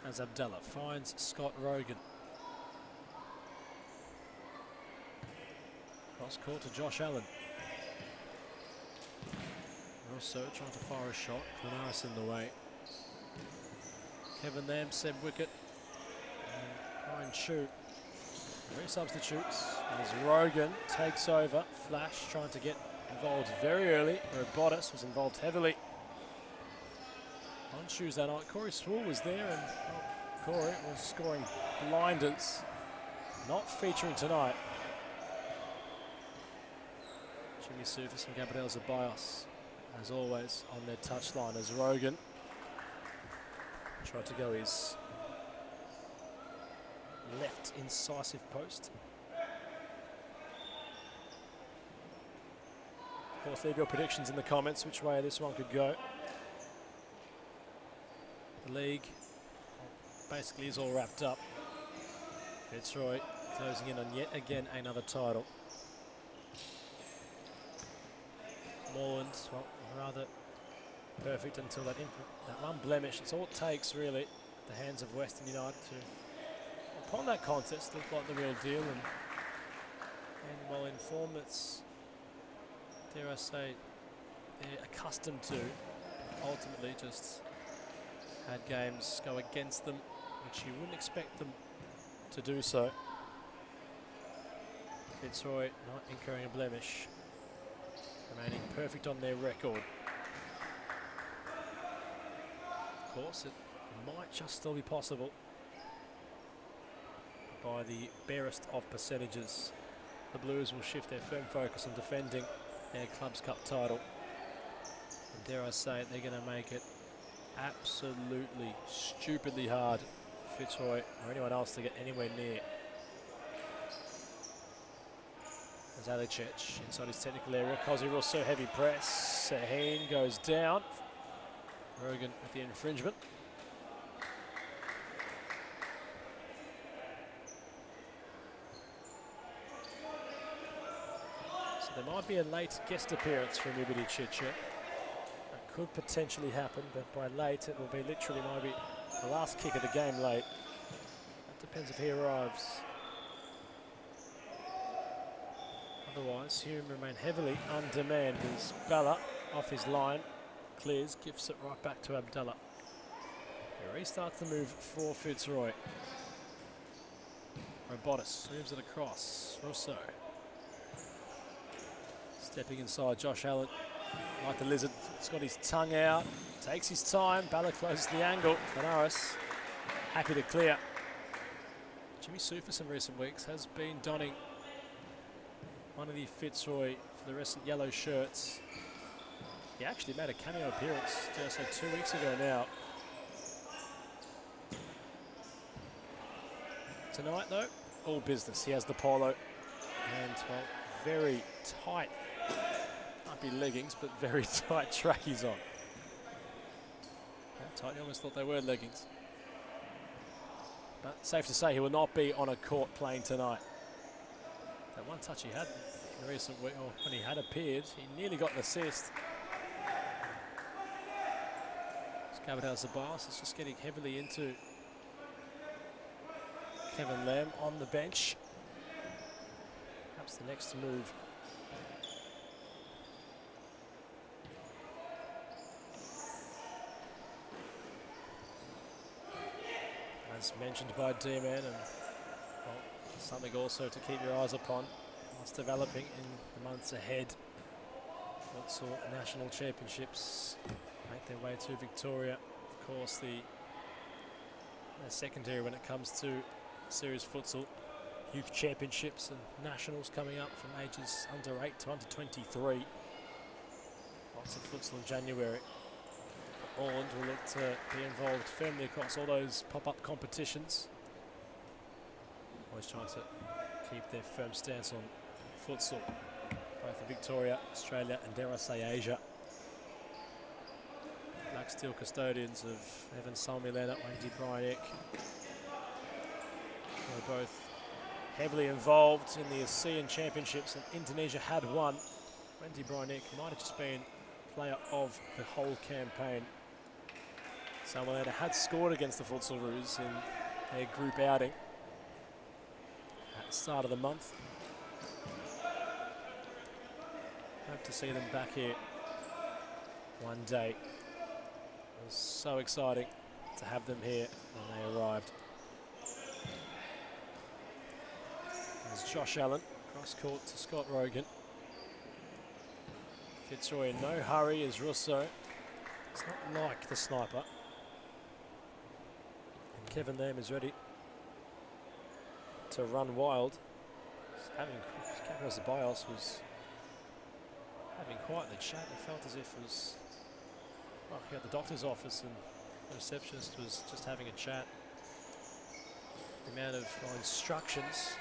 As Abdallah finds Scott Rogan. Cross court to Josh Allen. Russo trying to fire a shot. Klanaris in the way. Kevin Lamb, Seb Wicket, and Ryan Chu. 3 substitutes as Rogan takes over. Flash trying to get involved very early. Robotis was involved heavily on Tuesday night. Corey Swool was there, and Corey was scoring blinders. Not featuring tonight. Jimmy Surface and Gabriel Zabayos, as always, on their touchline as Rogan tried to go his left incisive post. Of course, leave your predictions in the comments which way this one could go. The league basically is all wrapped up. Fitzroy closing in on yet again another title. Moreland, well, rather perfect until that one blemish. It's all it takes, really, at the hands of Weston United to, upon that contest, look like the real deal. And well in form, that's, dare I say, they're accustomed to. Ultimately, just had games go against them, which you wouldn't expect them to do so. Fitzroy not incurring a blemish, remaining perfect on their record. Of course, it might just still be possible by the barest of percentages. The Blues will shift their firm focus on defending their Clubs Cup title. And dare I say it, they're going to make it absolutely stupidly hard for Fitzroy or anyone else to get anywhere near. As Alicech inside his technical area, Kozzy Russo heavy press. Saheen goes down. Rogan with the infringement. So there might be a late guest appearance from Liberty Chicha. That could potentially happen, but by late it will be literally maybe the last kick of the game late. That depends if he arrives. Otherwise, Hume remain heavily on demand as Bella off his line. Clears, gifts it right back to Abdallah. He restarts the move for Fitzroy. Robotis moves it across. Russo. Stepping inside, Josh Allen. Like the lizard, he's got his tongue out. Takes his time. Balla closes the angle. Benares happy to clear. Jimmy Sufis in recent weeks has been donning one of the Fitzroy fluorescent yellow shirts. He actually made a cameo appearance just 2 weeks ago now. Tonight, though, all business. He has the polo and, well, very tight, might be leggings, but very tight trackies on. How tight, you almost thought they were leggings. But safe to say he will not be on a court playing tonight. That one touch he had in recent week, or when he had appeared, he nearly got an assist. Gavin-Ceballos is just getting heavily into Kevin Lamb on the bench. Perhaps the next move. As mentioned by D-Man, and well, something also to keep your eyes upon what's developing in the months ahead. Futsal National Championships make their way to Victoria. Of course, the secondary when it comes to series futsal. Youth Championships and Nationals coming up from ages under 8 to under 23. Lots of futsal in January. Moreland will look to be involved firmly across all those pop-up competitions. Always trying to keep their firm stance on futsal, both in Victoria, Australia, and dare I say Asia. Black Steel custodians of Evan Salmilena, Wendy Brynick. They're both heavily involved in the ASEAN Championships, and Indonesia had won. Wendy Brynick might have just been player of the whole campaign. Salmilena had scored against the Futsalroos in their group outing at the start of the month. Hope to see them back here one day. It was so exciting to have them here when they arrived. There's Josh Allen, cross court to Scott Rogan. Fitzroy in no hurry as Russo. It's not like the sniper. And Kevin Lamb is ready to run wild. Gavin-Ceballos was having quite the chat. It felt as if it was at the doctor's office and the receptionist was just having a chat. the amount of instructions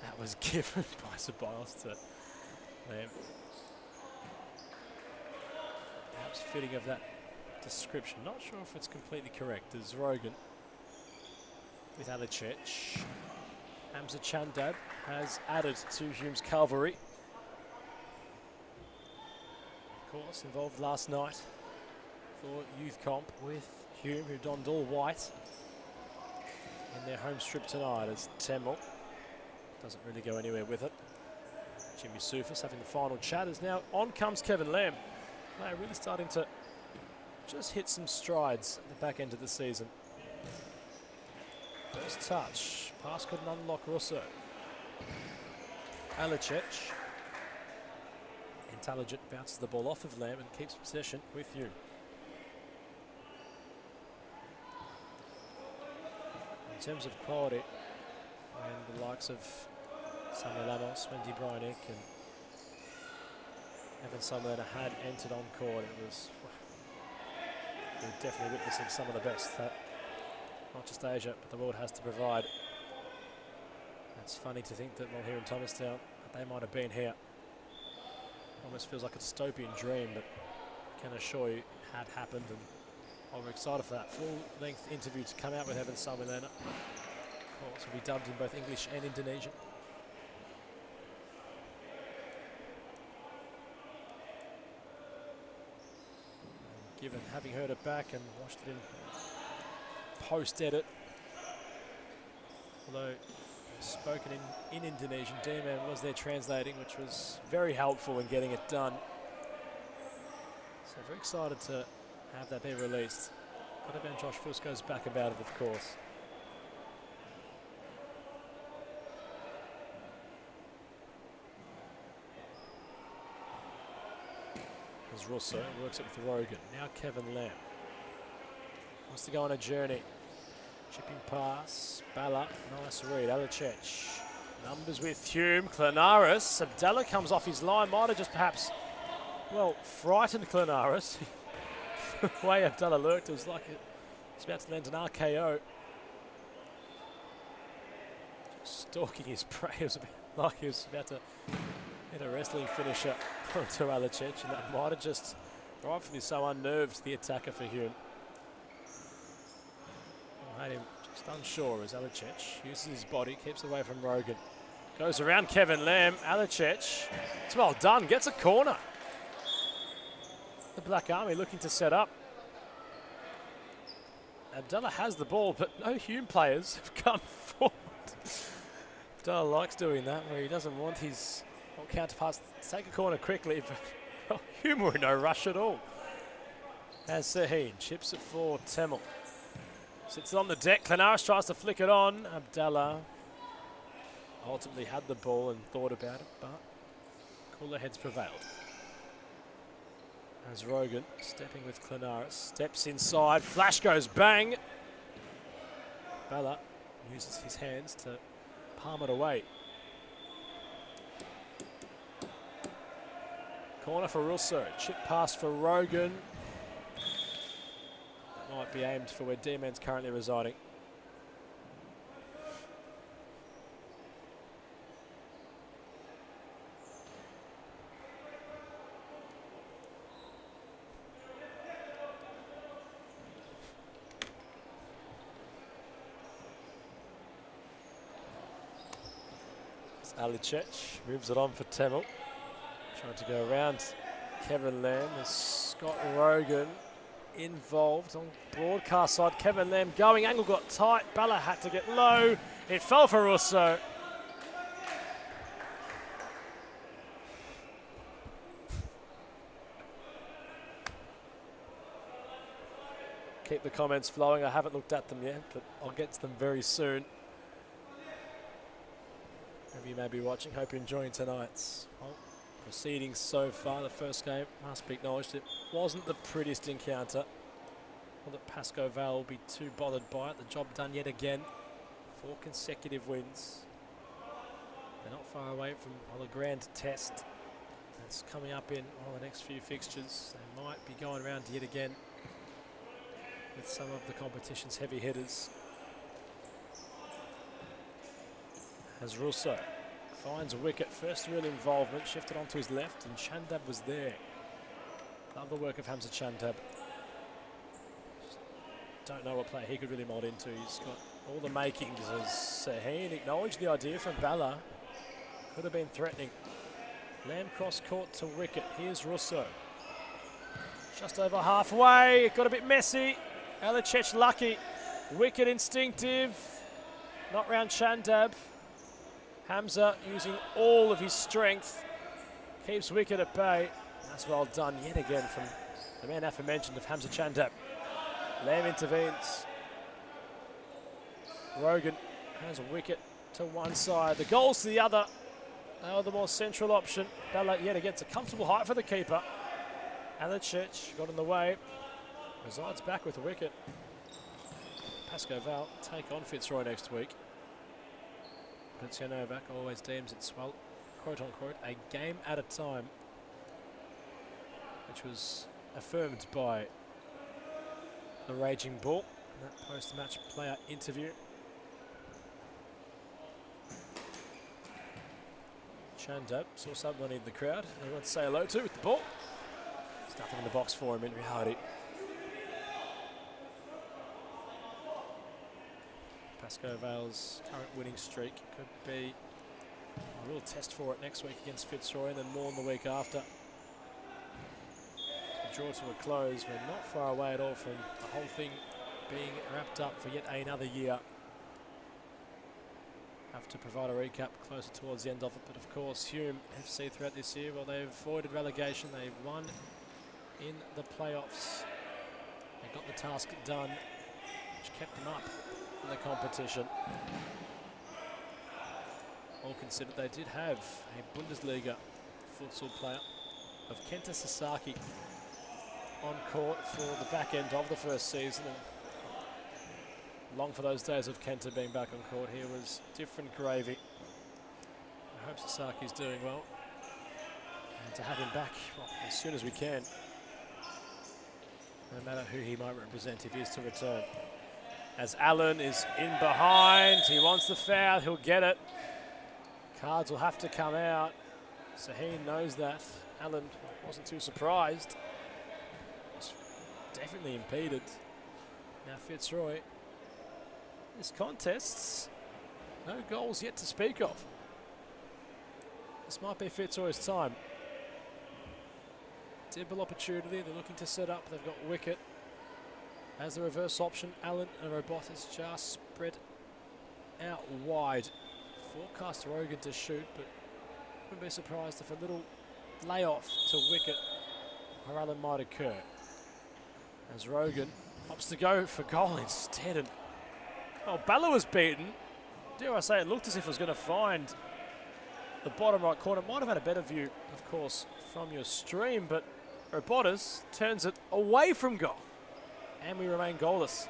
that was given by Ceballos to Lamb. Perhaps fitting of that description. Not sure if it's completely correct. There's Rogan with Alicech. Hamza Chandab has added to Hume's cavalry. Of course, involved last night for youth comp with Hume, who donned all white in their home strip tonight as Temel doesn't really go anywhere with it. Jimmy Soufis having the final chat as now on comes Kevin Lamb. Player really starting to just hit some strides at the back end of the season. First touch, pass couldn't unlock Russo. Alicech, intelligent, bounces the ball off of Lamb and keeps possession with Hume. In terms of quality, when the likes of Samuel Lamos, Wendy Brynick and Evan Summerlin had entered on court, it was we're definitely witnessing some of the best that not just Asia but the world has to provide. It's funny to think that while here in Thomastown that they might have been here. Almost feels like a dystopian dream, but can assure you it had happened, and we're excited for that full-length interview to come out with Evan Summerlin. Of course, will be dubbed in both English and Indonesian. Given having heard it back and watched it in post-edit, although spoken in Indonesian, D-Man was there translating, which was very helpful in getting it done. So very excited to have that be released. What about Josh Fusco's back about it, of course. As Russo works it with Rogan. Now Kevin Lamb wants to go on a journey. Chipping pass, Bala, nice read, Alicech. Numbers with Hume, Clenaris. Abdallah comes off his line, might have just perhaps, well, frightened Clenaris. The way Abdallah lurked, it was like he's about to land an RKO. Just stalking his prey, it was a bit like he was about to hit a wrestling finisher onto Alicech, and that might have just rightfully so unnerved the attacker for Hume. Made him just unsure as Alicech uses his body, keeps away from Rogan. Goes around Kevin Lamb, Alicech, it's well done, gets a corner. The Black Army looking to set up. Abdallah has the ball, but no Hume players have come forward. Abdallah likes doing that, where he doesn't want his counterparts to take a corner quickly, but Hume were in no rush at all. As Saheen chips it for Temel. Sits it on the deck, Clenaris tries to flick it on. Abdallah ultimately had the ball and thought about it, but cooler heads prevailed. As Rogan, stepping with Clenaris, steps inside, flash goes bang. Bala uses his hands to palm it away. Corner for Russo, chip pass for Rogan. That might be aimed for where D-Man's currently residing. Alicech moves it on for Temel. Trying to go around Kevin Lamb. There's Scott Rogan involved on broadcast side. Kevin Lamb going, angle got tight. Bala had to get low. It fell for Russo. Keep the comments flowing. I haven't looked at them yet, but I'll get to them very soon. Whoever you may be watching, hope you're enjoying tonight's proceedings so far. The first game, must be acknowledged, it wasn't the prettiest encounter. Not that Pascoe Vale will be too bothered by it. The job done yet again. 4 consecutive wins. They're not far away from a grand test that's coming up in the next few fixtures. They might be going around yet again with some of the competition's heavy hitters. as Russo finds a wicket. First real involvement, shifted onto his left, and Chandab was there. Love the work of Hamza Chandab. Just don't know what player he could really mould into. He's got all the makings, as Saheen acknowledged the idea from Bala. Could have been threatening. Lamb cross court to wicket. Here's Russo. Just over halfway. It got a bit messy. Alachech lucky. Wicket instinctive. Not round Chandab. Hamza using all of his strength. Keeps wicket at bay. That's well done yet again from the man aforementioned of Hamza Chandab. Lamb intervenes. Rogan has a wicket to one side. The goals to the other. Now the more central option. Bella yet again, it's a comfortable height for the keeper. Alachech got in the way. Resides back with a wicket. Pascoe Vale take on Fitzroy next week. But Novak always deems it, well, quote unquote, a game at a time, which was affirmed by the Raging Bull in that post-match player interview. Chandab saw somebody in the crowd he wants to say hello to with the ball. There's nothing in the box for him in reality. Pascoe Vale's current winning streak could be a real test for it next week against Fitzroy, and then more in the week after. So draw to a close. We're not far away at all from the whole thing being wrapped up for yet another year. Have to provide a recap closer towards the end of it, but of course Hume FC throughout this year, well, they've avoided relegation. They've won in the playoffs. They got the task done, which kept them up in the competition. All considered, they did have a Bundesliga futsal player of Kenta Sasaki on court for the back end of the first season. And long for those days of Kenta being back on court. Here was different gravy. I hope Sasaki's doing well. And to have him back, well, as soon as we can. No matter who he might represent if he is to return. As Aren is in behind, he wants the foul, he'll get it. Cards will have to come out. Saheen knows that. Aren wasn't too surprised. Was definitely impeded. Now Fitzroy. This contest's no goals yet to speak of. This might be Fitzroy's time. Dibble opportunity, they're looking to set up, they've got wicket. As the reverse option, Aren and Robotis just spread out wide. Forecast Rogan to shoot, but wouldn't be surprised if a little layoff to wicket or Aren might occur. As Rogan opts to go for goal instead. And well, Bala was beaten. Dare I say, it looked as if it was going to find the bottom right corner. Might have had a better view, of course, from your stream, but Robotis turns it away from goal. And we remain goalless.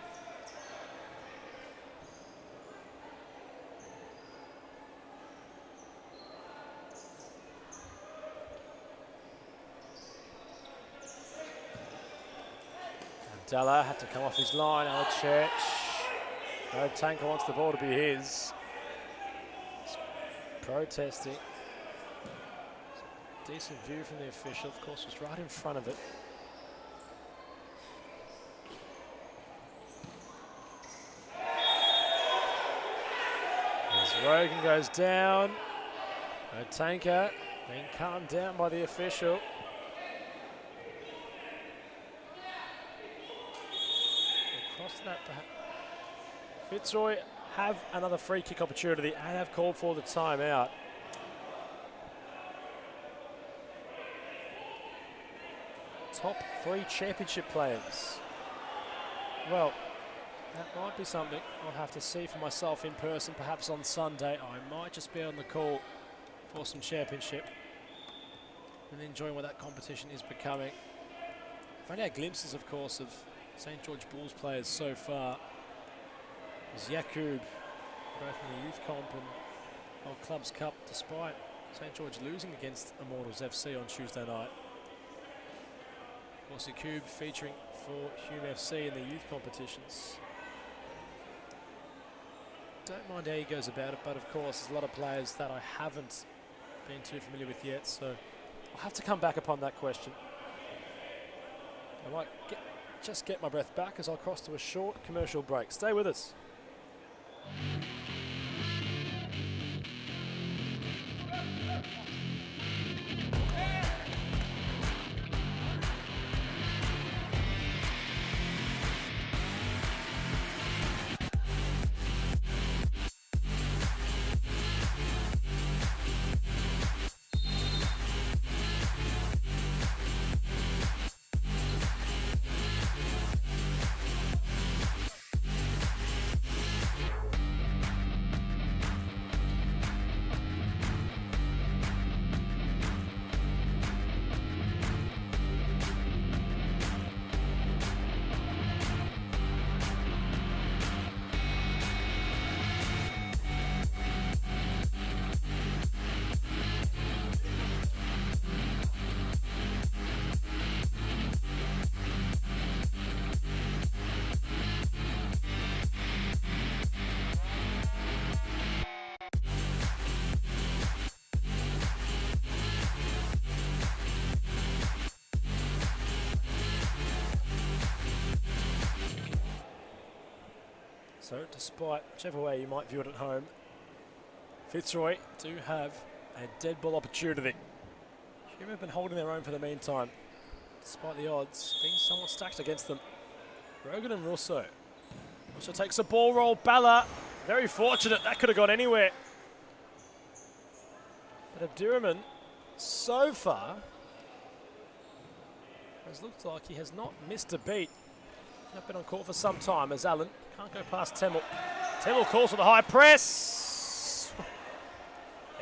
Abdallah had to come off his line. Alachech. No, Tanker wants the ball to be his. He's protesting. Decent view from the official, of course, was right in front of it. As Rogan goes down. No, Tanker being calmed down by the official. Across that, perhaps. Fitzroy have another free kick opportunity and have called for the timeout. Top 3 championship players. Well, that might be something I'll have to see for myself in person, perhaps on Sunday. I might just be on the call for some championship and enjoying what that competition is becoming. I've only had glimpses, of course, of St. George Bulls players so far. There's Yakub, both in the youth comp and Old Clubs Cup, despite St. George losing against Immortals FC on Tuesday night. Of course, Yakub featuring for Hume FC in the youth competitions. don't mind how he goes about it, but of course there's a lot of players that I haven't been too familiar with yet, so I'll have to come back upon that question. I might just get my breath back as I'll cross to a short commercial break. Stay with us. So despite whichever way you might view it at home, Fitzroy do have a dead ball opportunity. Hume have been holding their own for the meantime, despite the odds being somewhat stacked against them. Rogan and Russo. Russo takes a ball roll. Balla, very fortunate. That could have gone anywhere. But Abdurrahman, so far, has looked like he has not missed a beat. Not been on court for some time as Allen can't go past Temmel. Temmel calls for the high press.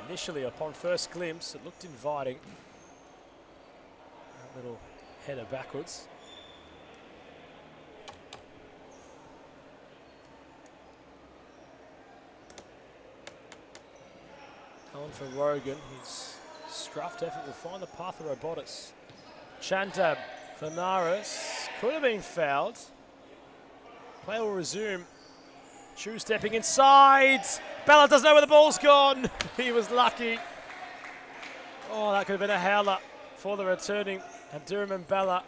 Initially, upon first glimpse, it looked inviting. A little header backwards. On for Rogan. His scruffed effort will find the path of Robotis. Chantab, Clanaris could have been fouled. Play will resume. Chu stepping inside. Balla doesn't know where the ball's gone. He was lucky. Oh, that could have been a howler for the returning Abdurrahman Balla.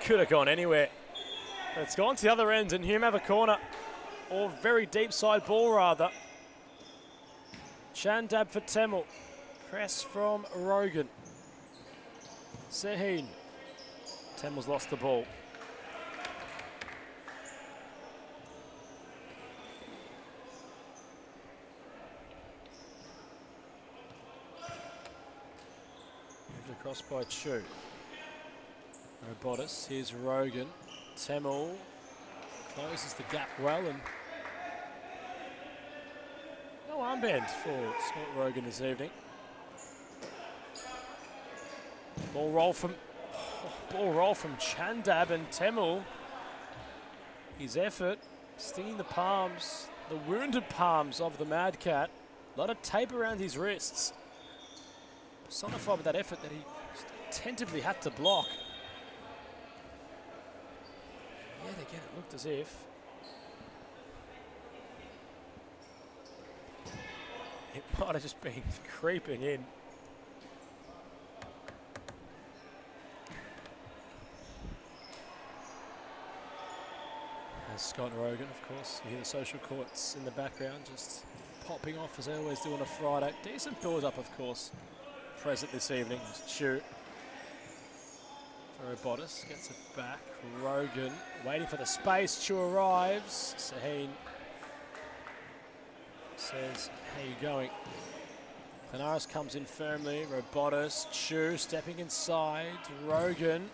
Could have gone anywhere. But it's gone to the other end and Hume have a corner. Or very deep side ball rather. Chandab for Temmel. Press from Rogan. Seheen. Temmel's lost the ball. Moved across by Chu. Robotis. Here's Rogan. Temmel closes the gap well and no armband for Scott Rogan this evening. Ball roll from Chandab and Temmel. His effort stinging the palms, the wounded palms of the Mad Cat. A lot of tape around his wrists. Personified with that effort that he attentively had to block. Yet again, it looked as if it might have just been creeping in. As Scott Rogan, of course, you hear the social courts in the background just popping off as they always do on a Friday. Decent build-up, of course, present this evening. Chu for Robotis, gets it back. Rogan waiting for the space. Chu arrives. Saheen says, how you going? Clanaris comes in firmly. Robotis, Chu stepping inside. Rogan.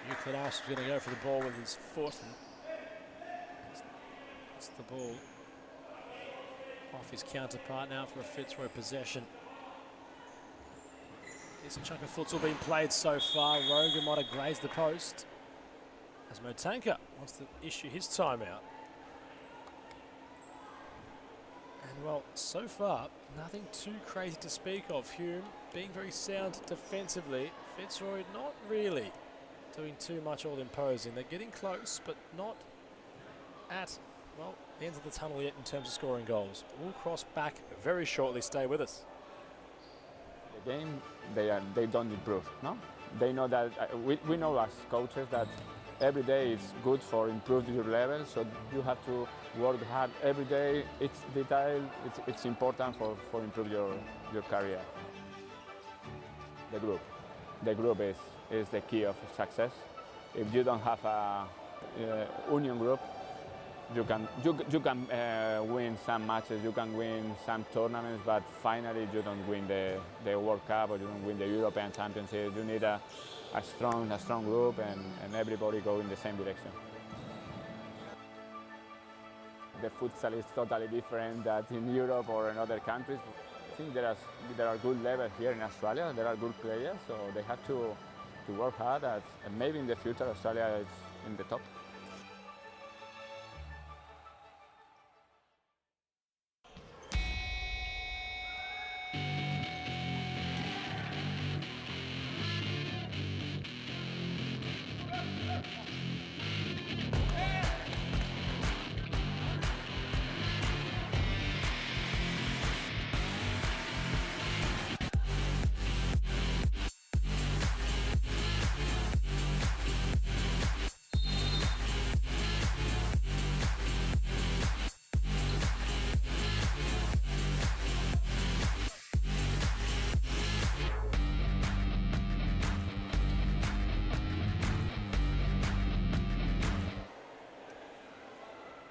Knew Clanaris was going to go for the ball with his foot. It's the ball off his counterpart now for a Fitzroy possession. Decent chunk of futsal being played so far. Rogan might have grazed the post as Motanka wants to issue his timeout. And well, so far, nothing too crazy to speak of. Hume being very sound defensively. Fitzroy not really doing too much all imposing. They're getting close, but not at, well, the end of the tunnel yet in terms of scoring goals. We'll cross back very shortly. Stay with us. The game, they don't improve, no? They know that, we know as coaches that every day is good for improving your level, so you have to work hard every day. It's detail, it's important for improve your career. The group is the key of success. If you don't have a union group, you can win some matches, you can win some tournaments, but finally you don't win the World Cup or you don't win the European Championship. You need a strong group and everybody go in the same direction. The futsal is totally different than in Europe or in other countries. I think there are good levels here in Australia. There are good players, so they have to work hard. And maybe in the future Australia is in the top.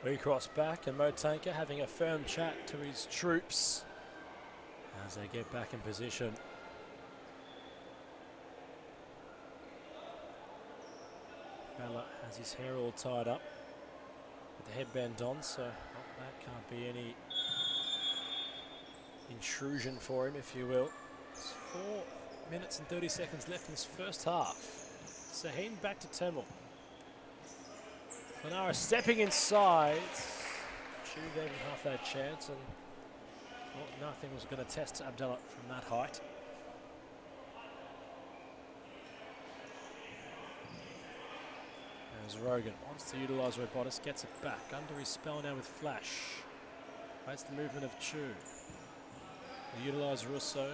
We cross back and Motanka having a firm chat to his troops as they get back in position. Bella has his hair all tied up with the headband on, so that can't be any intrusion for him, if you will. It's 4 minutes and 30 seconds left in this first half. Saheen back to Temel. Manara stepping inside. She gave him half that chance, and well, nothing was going to test Abdallah from that height. As Rogan wants to utilise Robotis, gets it back under his spell now with Flash. Waits the movement of Chu. They utilise Russo.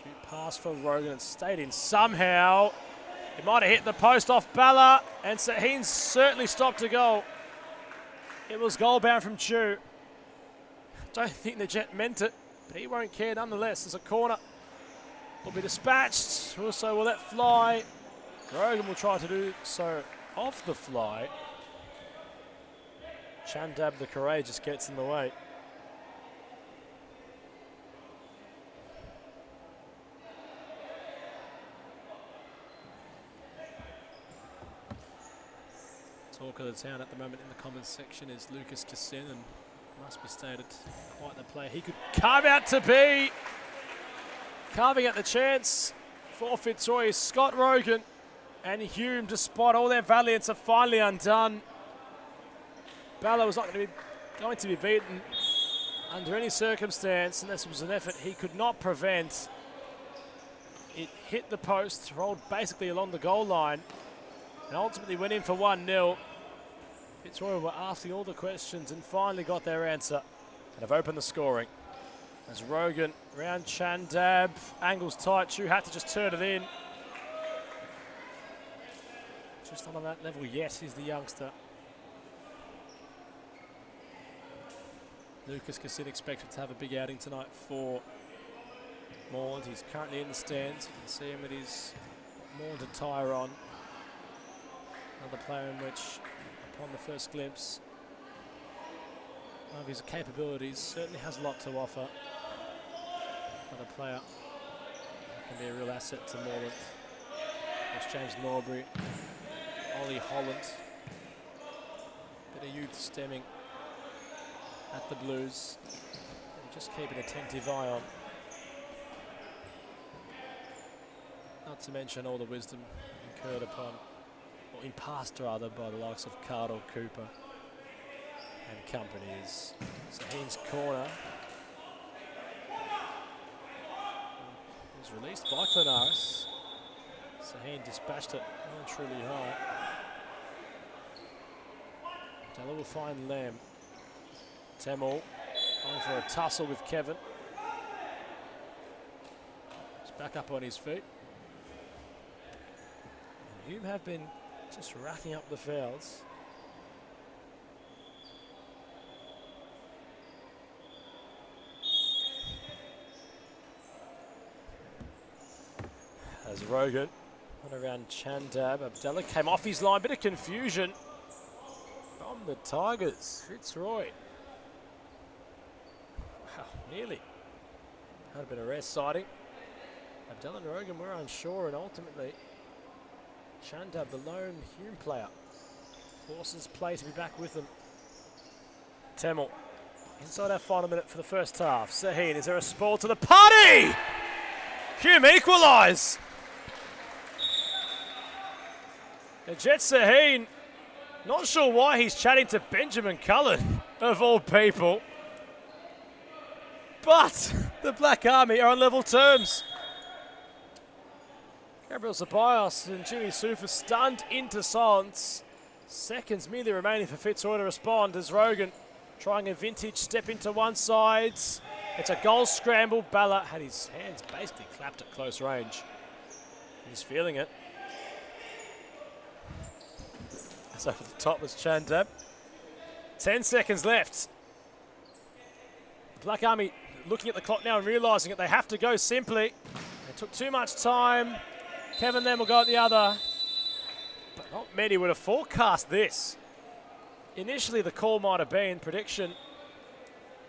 Cute pass for Rogan and stayed in somehow. He might have hit the post off Balla, and Saheen certainly stopped a goal. It was goal bound from Chu. Don't think the Jet meant it, but he won't care nonetheless. There's a corner. Will be dispatched. Russo will let fly. Rogan will try to do so off the fly. Chandab the Courageous gets in the way. Talk of the town at the moment in the comments section is Lucas Cassin, and must be stated, quite the player. He could carve out to be. Carving at the chance for Fitzroy. Scott Rogan and Hume, despite all their valiance, are finally undone. Balla was not going to be beaten under any circumstance unless it was an effort he could not prevent. It hit the post, rolled basically along the goal line, and ultimately went in for 1-0. Fitzroy were asking all the questions and finally got their answer and have opened the scoring. As Rogan round Chandab, angles tight, Chu had to just turn it in. Just not on that level yet, he's the youngster. Lucas Cassin expected to have a big outing tonight for Moreland. He's currently in the stands. You can see him with his Moreland attire on. Another player in which, upon the first glimpse of his capabilities, certainly has a lot to offer. Another player that can be a real asset to Moreland. There's James Norbury, Ollie Holland. Bit of youth stemming at the Blues. And just keep an attentive eye on. Not to mention all the wisdom incurred upon, or imparted rather, by the likes of Cardle, Cooper and companies. Saheen's corner was released by Clenaris. Saheen dispatched it truly high. Della will find Lamb. Temel going for a tussle with Kevin. He's back up on his feet. And Hume have been just racking up the fouls. As Rogan went around Chandab. Abdallah came off his line. Bit of confusion from the Tigers. Fitzroy. Wow, nearly had a bit of rest sighting. Abdallah and Rogan were unsure, and ultimately Chandab, the lone Hume player, forces play to be back with them. Temel inside our final minute for the first half. Saheen, is there a spoil to the party? Hume equalise. Jet Saheen, not sure why he's chatting to Benjamin Cullen, of all people. But the Black Army are on level terms. Gabriel Ceballos and Jimmy Sufa stunned into silence. Seconds merely remaining for Fitzroy to respond as Rogan trying a vintage step into one side. It's a goal scramble. Balla had his hands basically clapped at close range. He's feeling it. So for the top was Chandab. 10 seconds left. Black Army looking at the clock now and realising that they have to go simply. They took too much time. Kevin then will go at the other. But not many would have forecast this. Initially the call might have been prediction.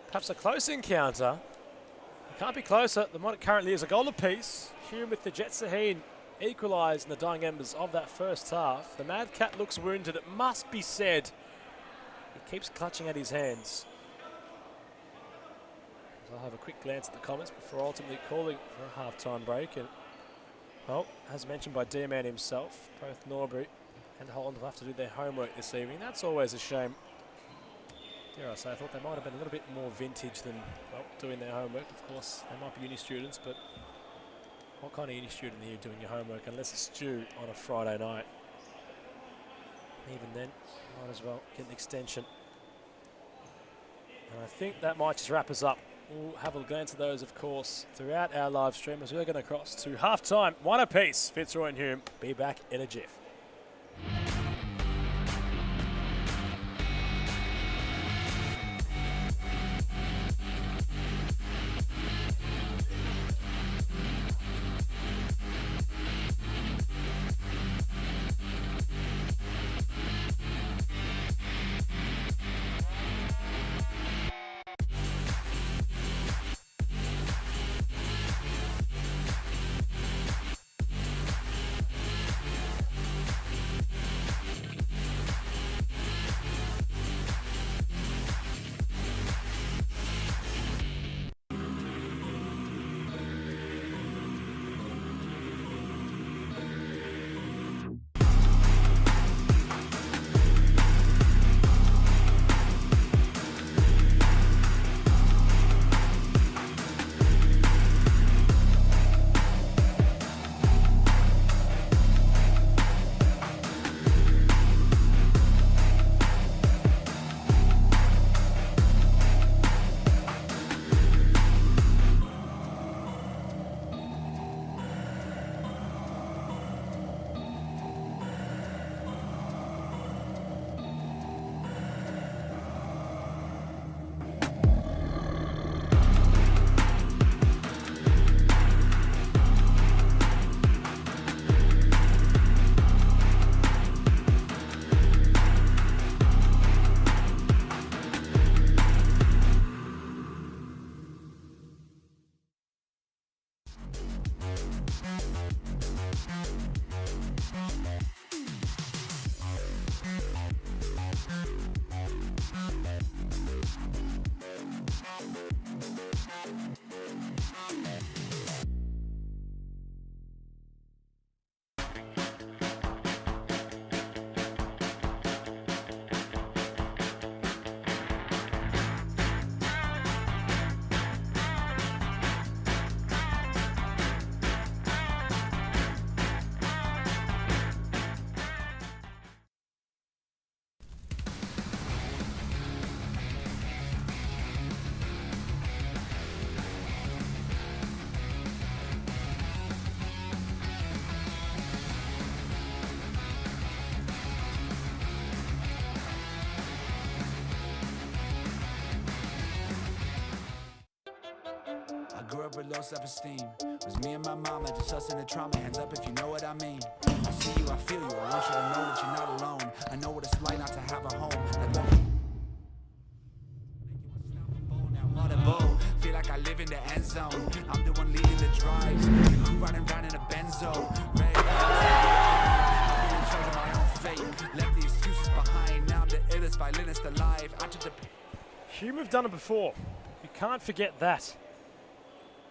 Perhaps a close encounter. It can't be closer than what it currently is. A goal apiece. Hume with the Jet Saheen equalised in the dying embers of that first half. The Mad Cat looks wounded. It must be said. He keeps clutching at his hands. So I'll have a quick glance at the comments before ultimately calling for a half-time break. And, well, as mentioned by D-Man himself, both Norbury and Holland will have to do their homework this evening. That's always a shame. Dare I say, I thought they might have been a little bit more vintage than, well, doing their homework. Of course, they might be uni students, but what kind of uni student are you doing your homework unless it's due on a Friday night? Even then, might as well get an extension. And I think that might just wrap us up. We'll have a glance at those, of course, throughout our live stream as we're going to cross to half-time. One apiece, Fitzroy and Hume. Be back in a jiff. low self-esteem. It was me and my mama, just us in the trauma. Hands up if you know what I mean. I see you, I feel you. I want you to know that you're not alone. I know what it's like not to have a home. Like love now audible. Feel like I live in the end zone. I'm the one leading the drives. The crew riding around in a Benzo. Red I'm in charge of my own fate. Left the excuses behind. Now I'm the illest violinist alive. I took the Hume have done it before. You can't forget that.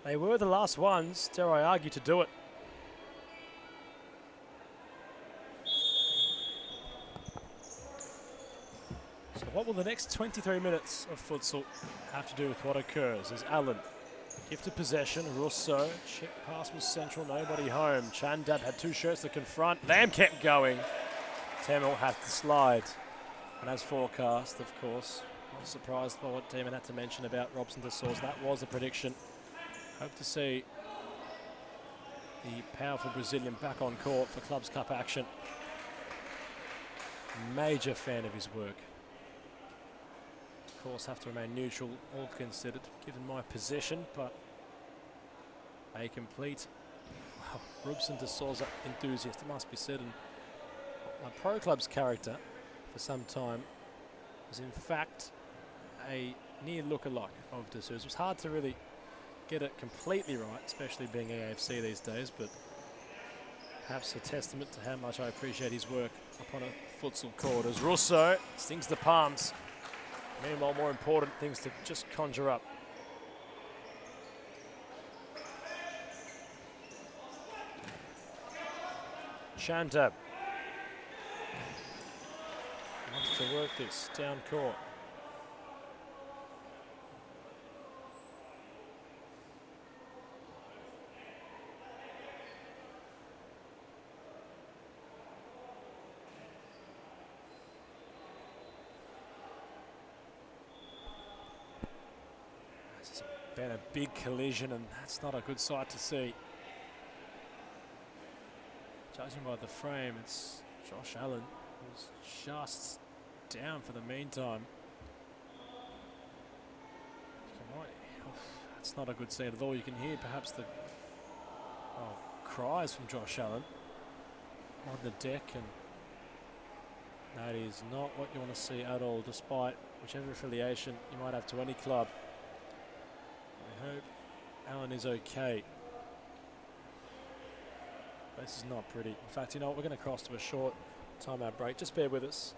They were the last ones, dare I argue, to do it. So what will the next 23 minutes of futsal have to do with what occurs as Aren gifted possession, Rousseau, check pass was central, nobody home. Chandab had two shirts to confront, Lamb kept going. Tamil had to slide. And as forecast, of course, I was surprised by what Damon had to mention about Robson de Source. That was a prediction. Hope to see the powerful Brazilian back on court for Clubs Cup action. Major fan of his work. Of course, have to remain neutral, all considered, given my position, but a complete Robson de Souza enthusiast, it must be said. And a pro club's character for some time was in fact a near look-alike of de Souza. It was hard to really get it completely right, especially being AFC these days, but perhaps a testament to how much I appreciate his work upon a futsal court as Rousseau stings the palms. Meanwhile, more important things to just conjure up. Chandab wants to work this down court. Been a big collision, and that's not a good sight to see. Judging by the frame, it's Josh Allen who's just down for the meantime. That's not a good scene at all. You can hear perhaps the cries from Josh Allen on the deck, and that is not what you want to see at all, despite whichever affiliation you might have to any club. I hope Alan is okay. This is not pretty. In fact, you know what, we're going to cross to a short timeout break. Just bear with us.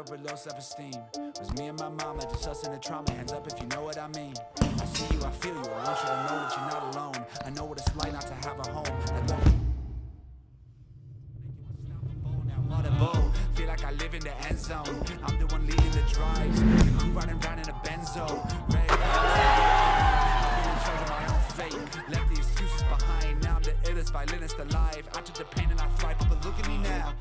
with low self-esteem. Was me and my mama, just us in the trauma, hands up if you know what I mean. I see you, I feel you, I want you to know that you're not alone. I know what it's like not to have a home. That love what a bow. Feel like I live in the end zone. I'm the one leading the drives. The crew riding round in a benzo. Ready to I'll be in charge of my own fate. Left the excuses behind. Now I'm the illest violinist alive. I took the pain and I thrive, but look at me now.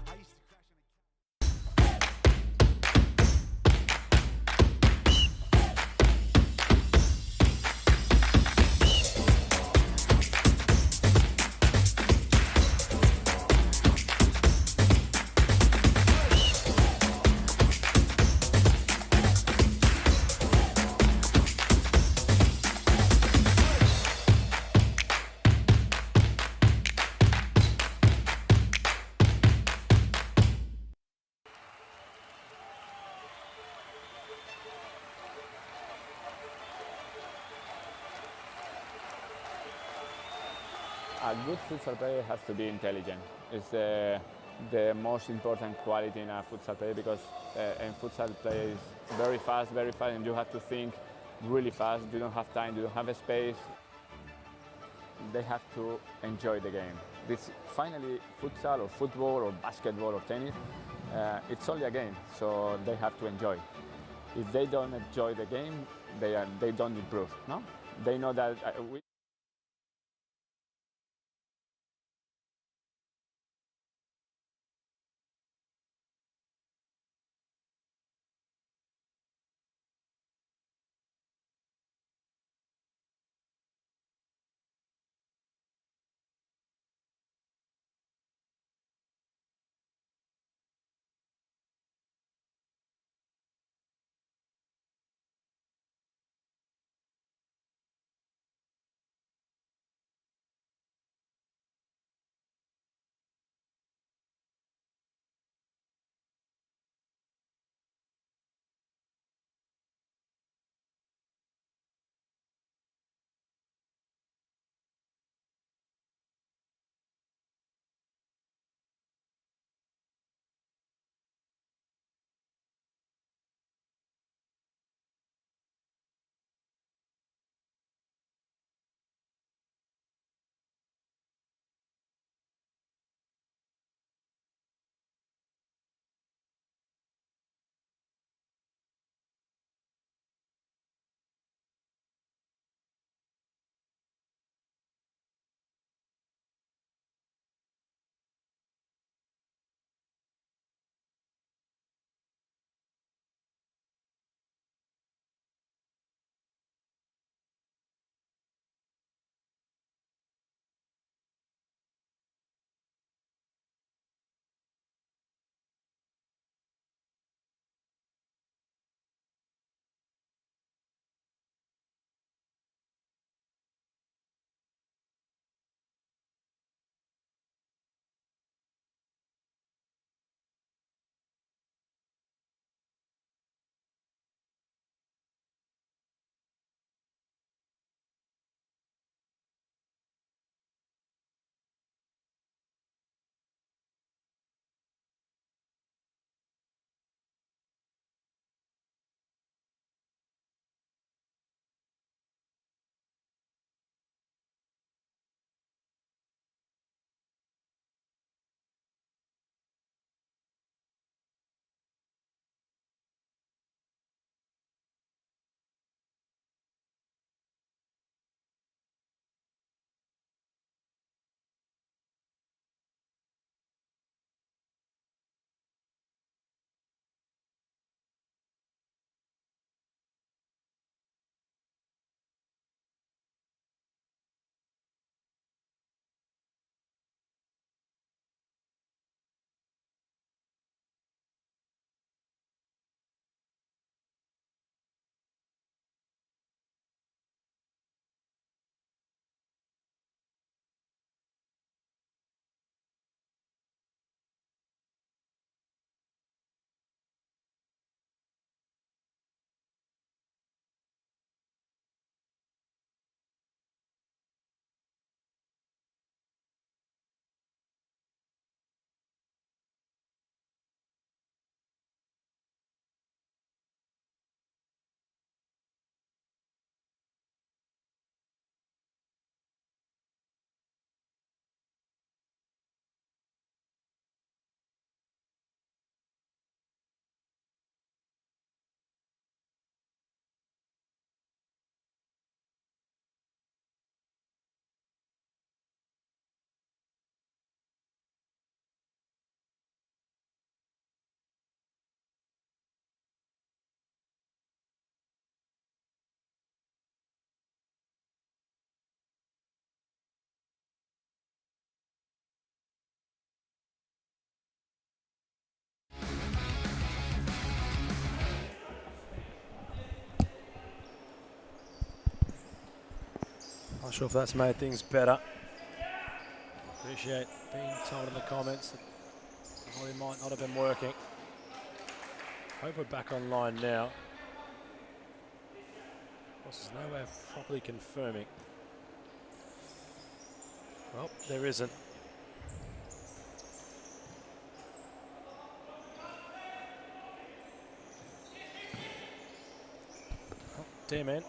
A good futsal player has to be intelligent. It's the most important quality in a futsal player because in futsal play is very fast, and you have to think really fast. You don't have time, you don't have a space. They have to enjoy the game. This finally futsal or football or basketball or tennis, it's only a game, so they have to enjoy. If they don't enjoy the game, they don't improve. No, they know that we Not sure if that's made things better. Appreciate being told in the comments that the volume might not have been working. Hope we're back online now. Of course, there's no way of properly confirming. Well, there isn't. Oh, D-Man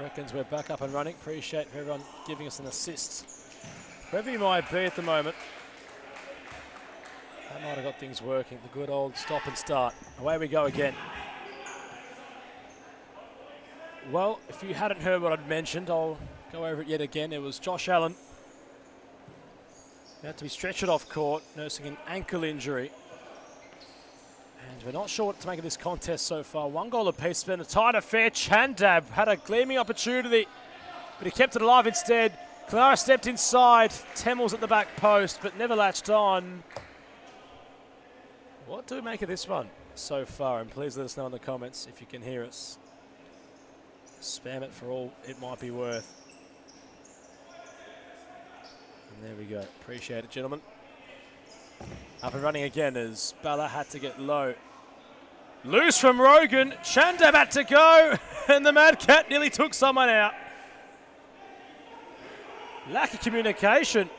reckons we're back up and running. Appreciate everyone giving us an assist. Wherever you might be at the moment. That might have got things working. The good old stop and start. Away we go again. Well, if you hadn't heard what I'd mentioned, I'll go over it yet again. It was Josh Allen. He had to be stretchered off court, nursing an ankle injury. And we're not sure what to make of this contest so far. 1 goal apiece, been a tight affair. Chandab had a gleaming opportunity, but he kept it alive instead. Clara stepped inside. Temmel's at the back post, but never latched on. What do we make of this one so far? And please let us know in the comments if you can hear us. Spam it for all it might be worth. And there we go. Appreciate it, gentlemen. Up and running again as Bala had to get low. Loose from Rogan. Chandab had to go. And the Mad Cat nearly took someone out. Lack of communication.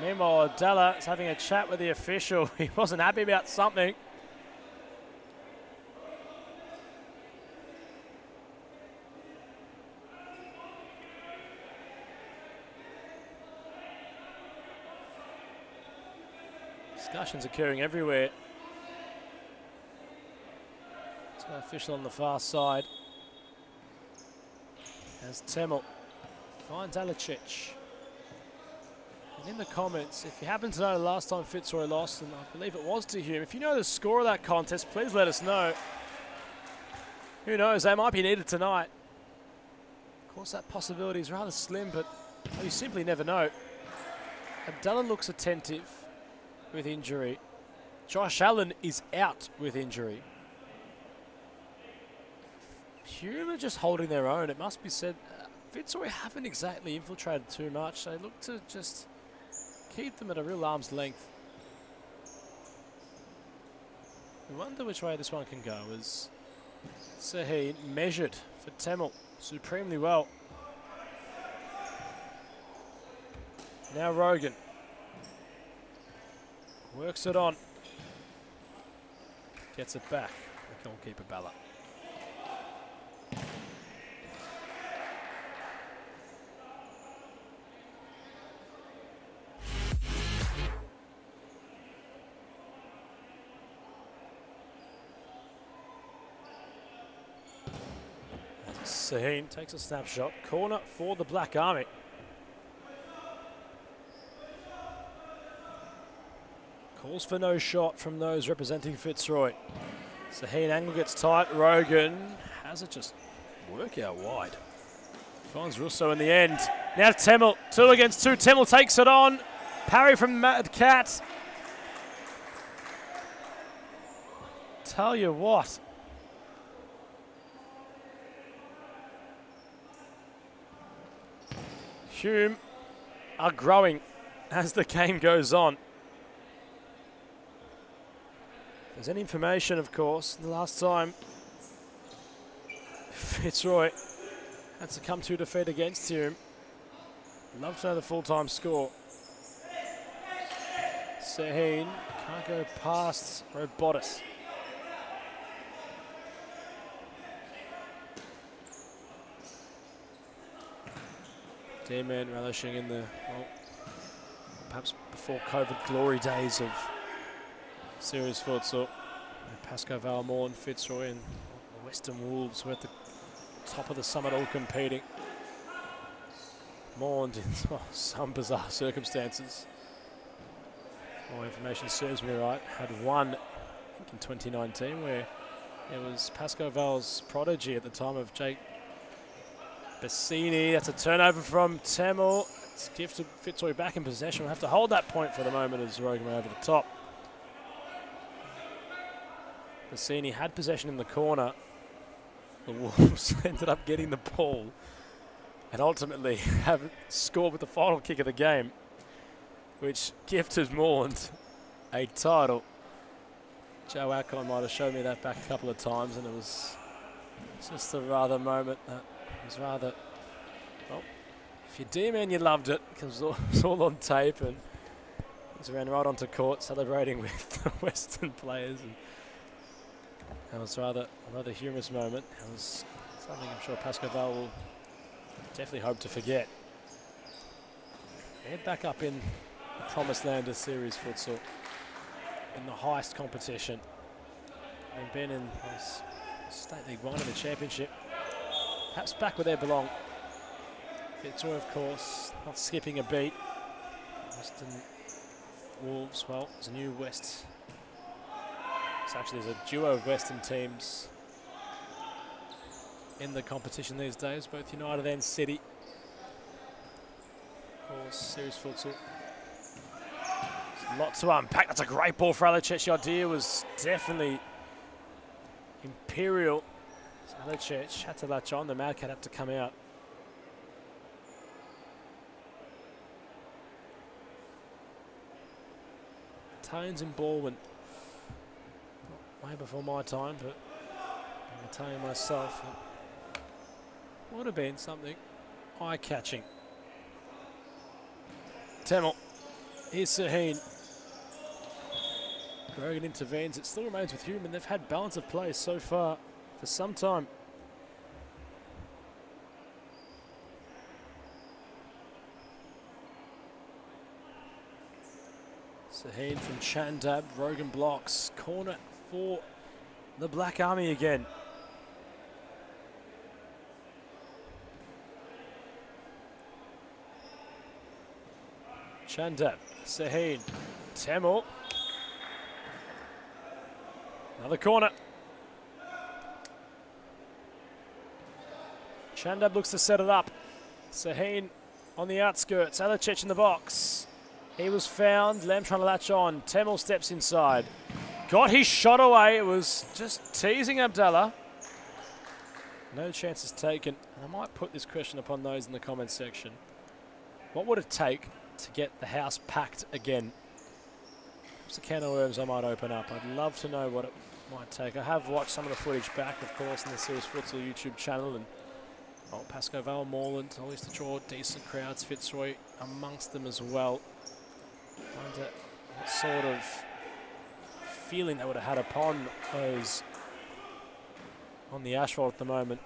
Meanwhile, Dalla is having a chat with the official. He wasn't happy about something. Discussions occurring everywhere. So official on the far side. As Temel finds Alicic. And in the comments, if you happen to know the last time Fitzroy lost, and I believe it was to Hume, if you know the score of that contest, please let us know. Who knows, they might be needed tonight. Of course, that possibility is rather slim, but you simply never know. Abdallah looks attentive with injury. Josh Allen is out with injury. Hume are just holding their own. It must be said, Fitzroy haven't exactly infiltrated too much. They look to just keep them at a real arm's length. I wonder which way this one can go, as Saheen measured for Temel supremely well. Now Rogan works it on. Gets it back. The goalkeeper Bala. Saheen takes a snapshot. Corner for the Black Army. Calls for no shot from those representing Fitzroy. Saheen angle gets tight. Rogan has it just work out wide. Finds Russo in the end. Now Temel, 2 against 2. Temel takes it on. Parry from Mad Cat. Tell you what. Hume are growing as the game goes on. There's any information, of course, the last time Fitzroy had to come to defeat against Hume. Love to know the full-time score. Saheen can't go past Robotis. D-Man relishing in the, well, perhaps before COVID glory days of serious futsal. Pascoe Vale, Moreland, Fitzroy and the Weston Wolves were at the top of the summit all competing. Moreland in some bizarre circumstances. More information serves me right. Had one, I think in 2019, where it was Pascoe Vale's prodigy at the time of Jake Bassini. That's a turnover from Temel. It's gifted Fitzroy back in possession. We'll have to hold that point for the moment as Rogan went over the top. Bassini had possession in the corner. The Wolves ended up getting the ball and ultimately haven't scored with the final kick of the game, which gifted Moreland a title. Joe Akon might have showed me that back a couple of times, and it was just a rather moment that was rather, well, if you're D-man, you loved it because it was all on tape, and he ran right onto court celebrating with the Weston players. And it was rather a humorous moment. It was something I'm sure Pascoe Vale will definitely hope to forget. They're back up in the promised land of series futsal, in the highest competition. They've been in State League 1 in the championship, perhaps back where they belong. Fitzroy, of course, not skipping a beat. Weston Wolves, well, it's a new West. There's a duo of Western teams in the competition these days, both United and City. Of course, series futsal. There's a lot to unpack. That's a great ball for Alicech. The idea was definitely imperial. So Alicech had to latch on. The Mad Cat had to come out. Tones and Baldwin. Way before my time, but being Italian myself, it would have been something eye-catching. Temel, here's Saheen. Grogan intervenes. It still remains with Hume, and they've had balance of play so far for some time. Saheen from Chandab. Rogan blocks. Corner for the Black Army again. Chandab, Saheen, Temel. Another corner. Chandab looks to set it up. Saheen on the outskirts. Alicech in the box. He was found. Lem trying to latch on. Temel steps inside. Got his shot away. It was just teasing Abdallah. No chances taken. And I might put this question upon those in the comments section. What would it take to get the house packed again? It's a can of worms I might open up. I'd love to know what it might take. I have watched some of the footage back, of course, in the Series Futsal YouTube channel. And Pascoe Vale, Moreland, always to draw decent crowds. Fitzroy amongst them as well. Wonder what sort of feeling they would have had upon those on the asphalt at the moment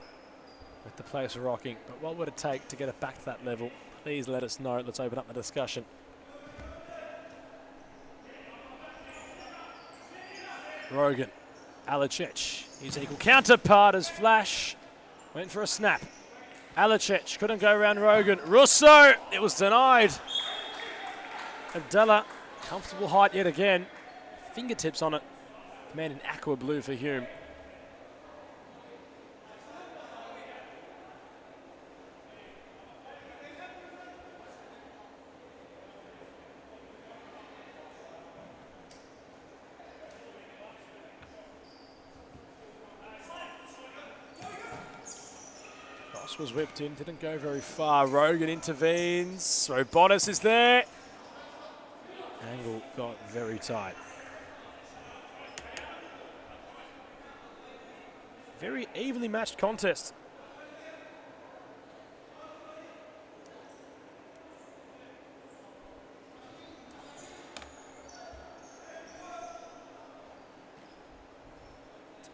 with the place rocking. But what would it take to get it back to that level? Please let us know. Let's open up the discussion. Rogan, Alicech, his equal counterpart as Flash went for a snap. Alicech couldn't go around Rogan. Russo, it was denied. Abdallah, comfortable height yet again. Fingertips on it. The man in aqua blue for Hume. Ross was whipped in, didn't go very far. Rogan intervenes. Robotis is there. Angle got very tight. Very evenly matched contest.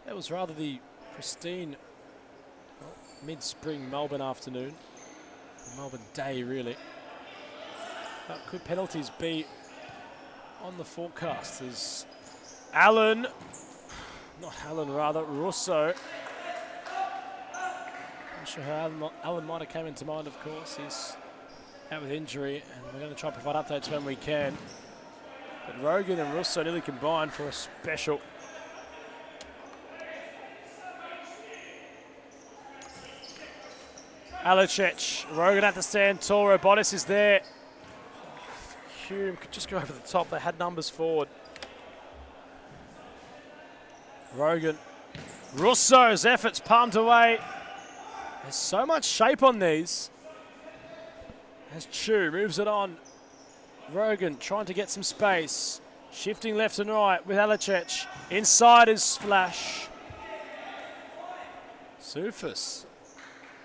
It was rather the pristine mid-spring Melbourne afternoon. Melbourne day, really. But could penalties be on the forecast? Is Aren, not Allen rather, Russo. Not sure how Aren might have came into mind, of course. He's out with injury, and we're going to try to provide updates when we can. But Rogan and Russo nearly combined for a special. Alicech, Rogan at the stand tall, Robotis is there. Hume could just go over the top. They had numbers forward. Rogan. Russo's efforts palmed away. There's so much shape on these. as Chu moves it on. Rogan trying to get some space. Shifting left and right with Alicech. Inside is Splash. Sufis.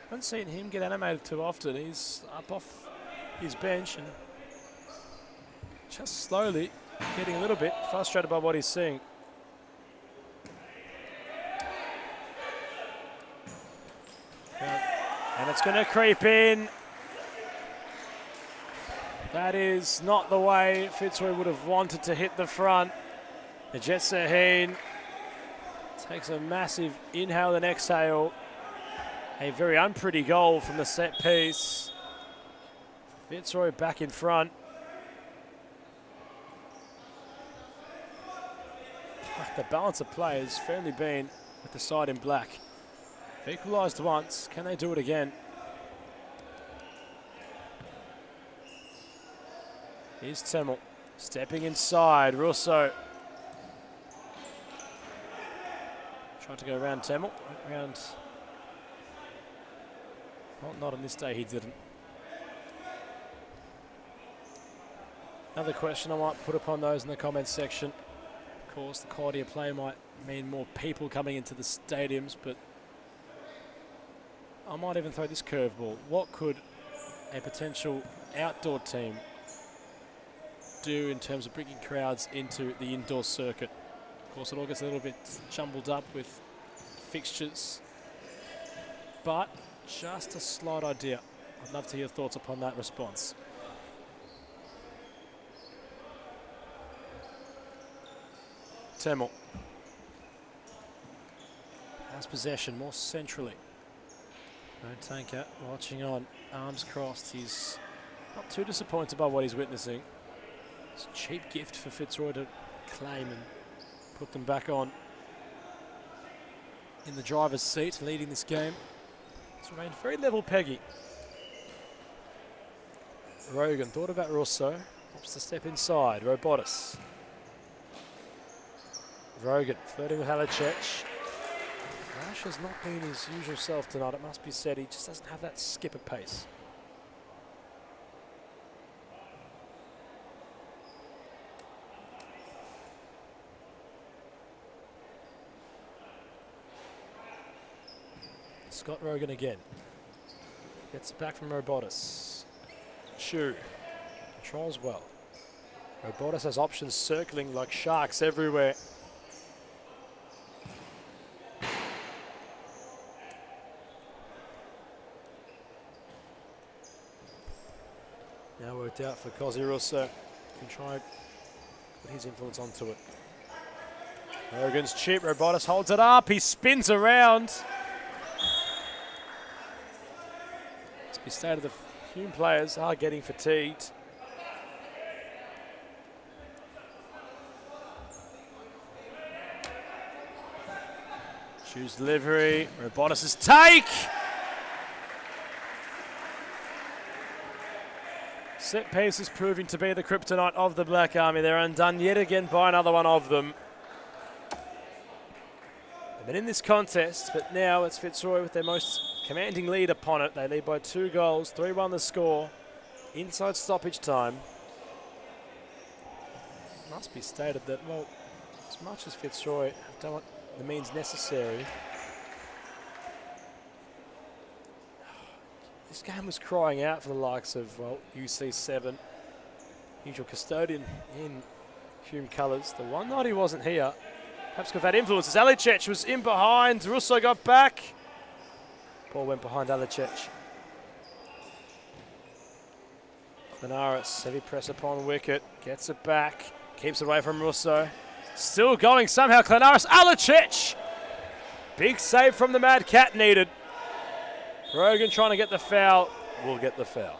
Haven't seen him get animated too often. He's up off his bench and just slowly getting a little bit frustrated by what he's seeing. And it's going to creep in. That is not the way Fitzroy would have wanted to hit the front. The Jet Saheen takes a massive inhale and exhale. A very unpretty goal from the set piece. Fitzroy back in front. The balance of play has fairly been with the side in black. They've equalised once. Can they do it again? Here's Temmel stepping inside. Russo tried to go around Temmel. Around. Well, not on this day, he didn't. Another question I might put upon those in the comments section. Of course, the quality of play might mean more people coming into the stadiums, but I might even throw this curveball. What could a potential outdoor team do in terms of bringing crowds into the indoor circuit? Of course, it all gets a little bit jumbled up with fixtures, but just a slight idea. I'd love to hear your thoughts upon that response. Temmel has possession more centrally. No Tanker watching on, arms crossed. He's not too disappointed by what he's witnessing. It's a cheap gift for Fitzroy to claim and put them back on in the driver's seat, leading this game. It's remained very level peggy. Rogan thought about Russo. Wants to step inside. Robotis. Rogan flirting with Halicech. Flash has not been his usual self tonight, it must be said. He just doesn't have that skipper pace. Scott Rogan again. Gets it back from Robotis. Chu controls well. Robotis has options circling like sharks everywhere. Now worked out for Cosy Russo. Can try and put his influence onto it. Rogan's cheap. Robotis holds it up. He spins around. Must be stated the Hume players are getting fatigued. Choose delivery. Robotis' take. Set piece is proving to be the kryptonite of the Black Army. They're undone yet again by another one of them. They've been in this contest, but now it's Fitzroy with their most commanding lead upon it. They lead by 2 goals, 3-1 the score, inside stoppage time. It must be stated that, well, as much as Fitzroy have done what the means necessary, this game was crying out for the likes of, well, UC7, usual custodian in Hume colours. The one night he wasn't here, perhaps got that influence as Alicech was in behind. Russo got back. Ball went behind Alicech. Benares, heavy press upon wicket, gets it back, keeps it away from Russo. Still going somehow, Klenaris. Alicech! Big save from the Mad Cat needed. Rogan trying to get the foul, will get the foul.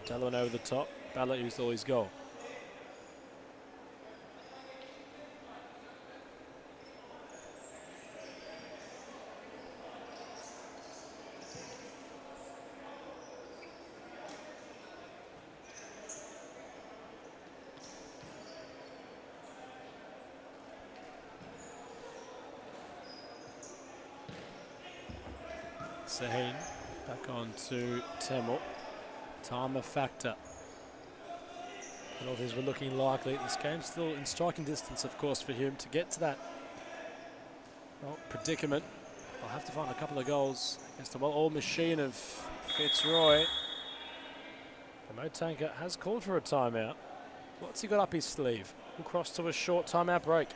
Dalloway over the top, Ballot used all his goal. Saheen back on to Temel. Timer factor. Penalties were looking likely. This game still in striking distance, of course, for Hume to get to that predicament. I'll have to find a couple of goals against the well-oiled machine of Fitzroy. The Motanker has called for a timeout. What's he got up his sleeve? We'll cross to a short timeout break.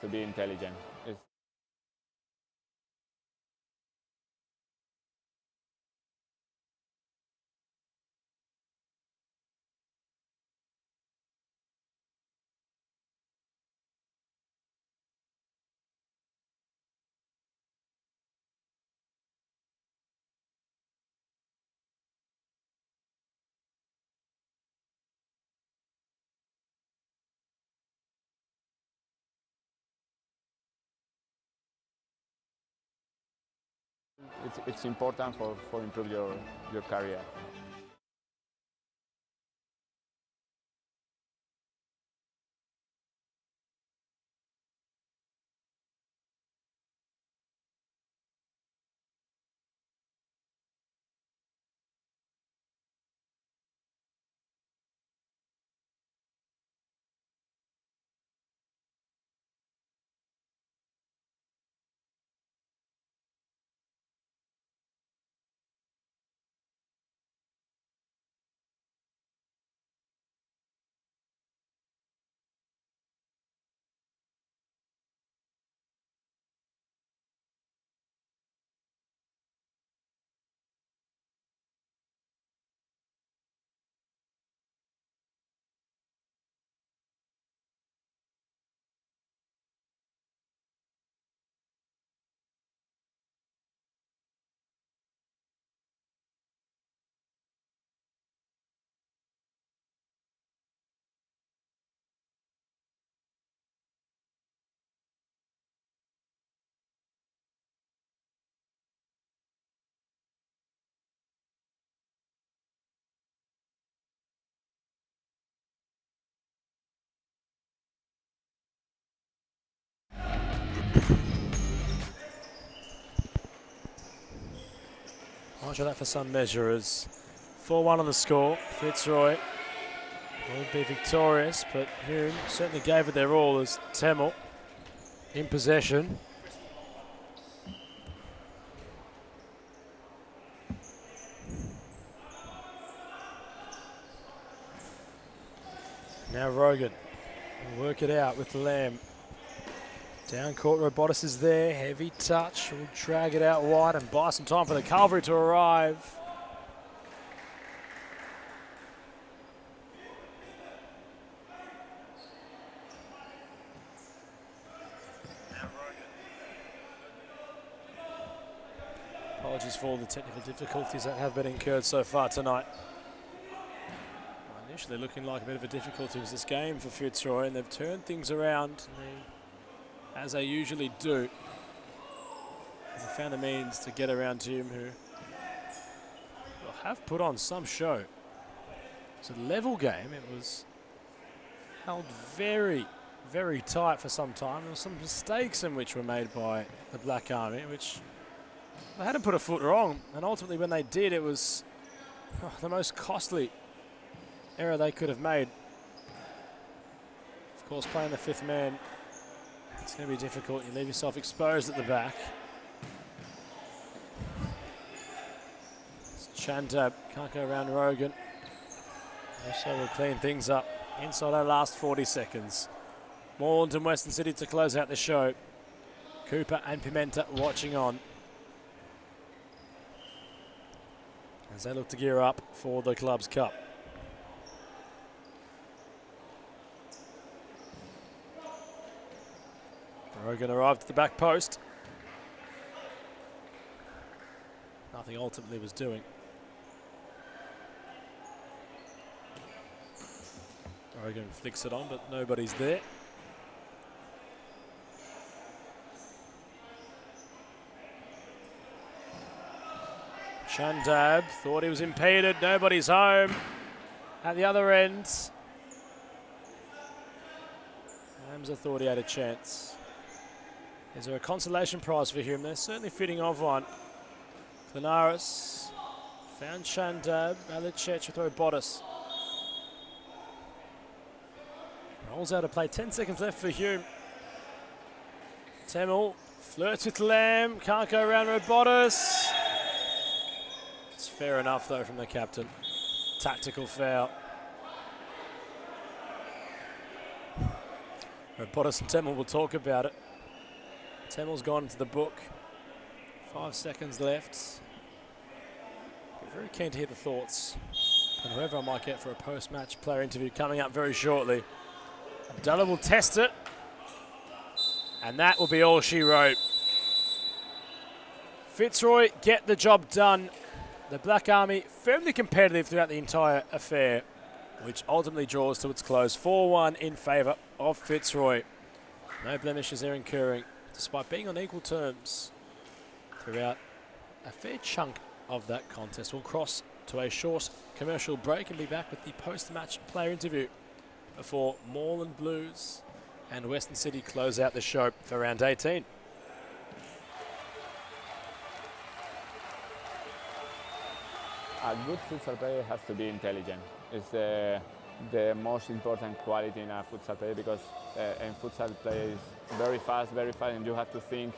To be intelligent. It's it's important for improve your career. Watch that for some measure as 4-1 on the score. Fitzroy will be victorious, but Hume certainly gave it their all as Tamil in possession. Now Rogan will work it out with Lamb. Down court, Robotis is there. Heavy touch. Will drag it out wide and buy some time for the cavalry to arrive. Apologies for all the technical difficulties that have been incurred so far tonight. Initially looking like a bit of a difficulty was this game for Fitzroy, and they've turned things around as they usually do. And they found a means to get around Hume, who have put on some show. It's a level game. It was held very, very tight for some time. There were some mistakes in which were made by the Black Army, which they hadn't put a foot wrong. And ultimately when they did, it was the most costly error they could have made. Of course, playing the fifth man, it's going to be difficult. You leave yourself exposed at the back. Chandab can't go around Rogan. So we'll clean things up inside our last 40 seconds. Moreland and Weston City to close out the show. Cooper and Pimenta watching on as they look to gear up for the Club's Cup. Rogan arrived at the back post. Nothing ultimately was doing. Rogan flicks it on, but nobody's there. Chandab thought he was impeded. Nobody's home at the other end. Hamza thought he had a chance. Is there a consolation prize for him? They're certainly fitting of one. Klanaris found Chandab. Alicech with Robotis. Rolls out of play. 10 seconds left for Hume. Tamil flirts with Lamb. Can't go around Robotis. It's fair enough though from the captain. Tactical foul. Robotis and Tamil will talk about it. Tamil's gone into the book. 5 seconds left. Be very keen to hear the thoughts and whoever I might get for a post-match player interview coming up very shortly. Abdullah will test it, and that will be all she wrote. Fitzroy get the job done. The Black Army firmly competitive throughout the entire affair, which ultimately draws to its close 4-1 in favour of Fitzroy. No blemishes they're incurring, despite being on equal terms throughout a fair chunk of that contest. We'll cross to a short commercial break and be back with the post-match player interview before Moreland Blues and Weston City close out the show for round 18. A good futsal player has to be intelligent. It's the most important quality in a futsal player, because in futsal play is very fast, and you have to think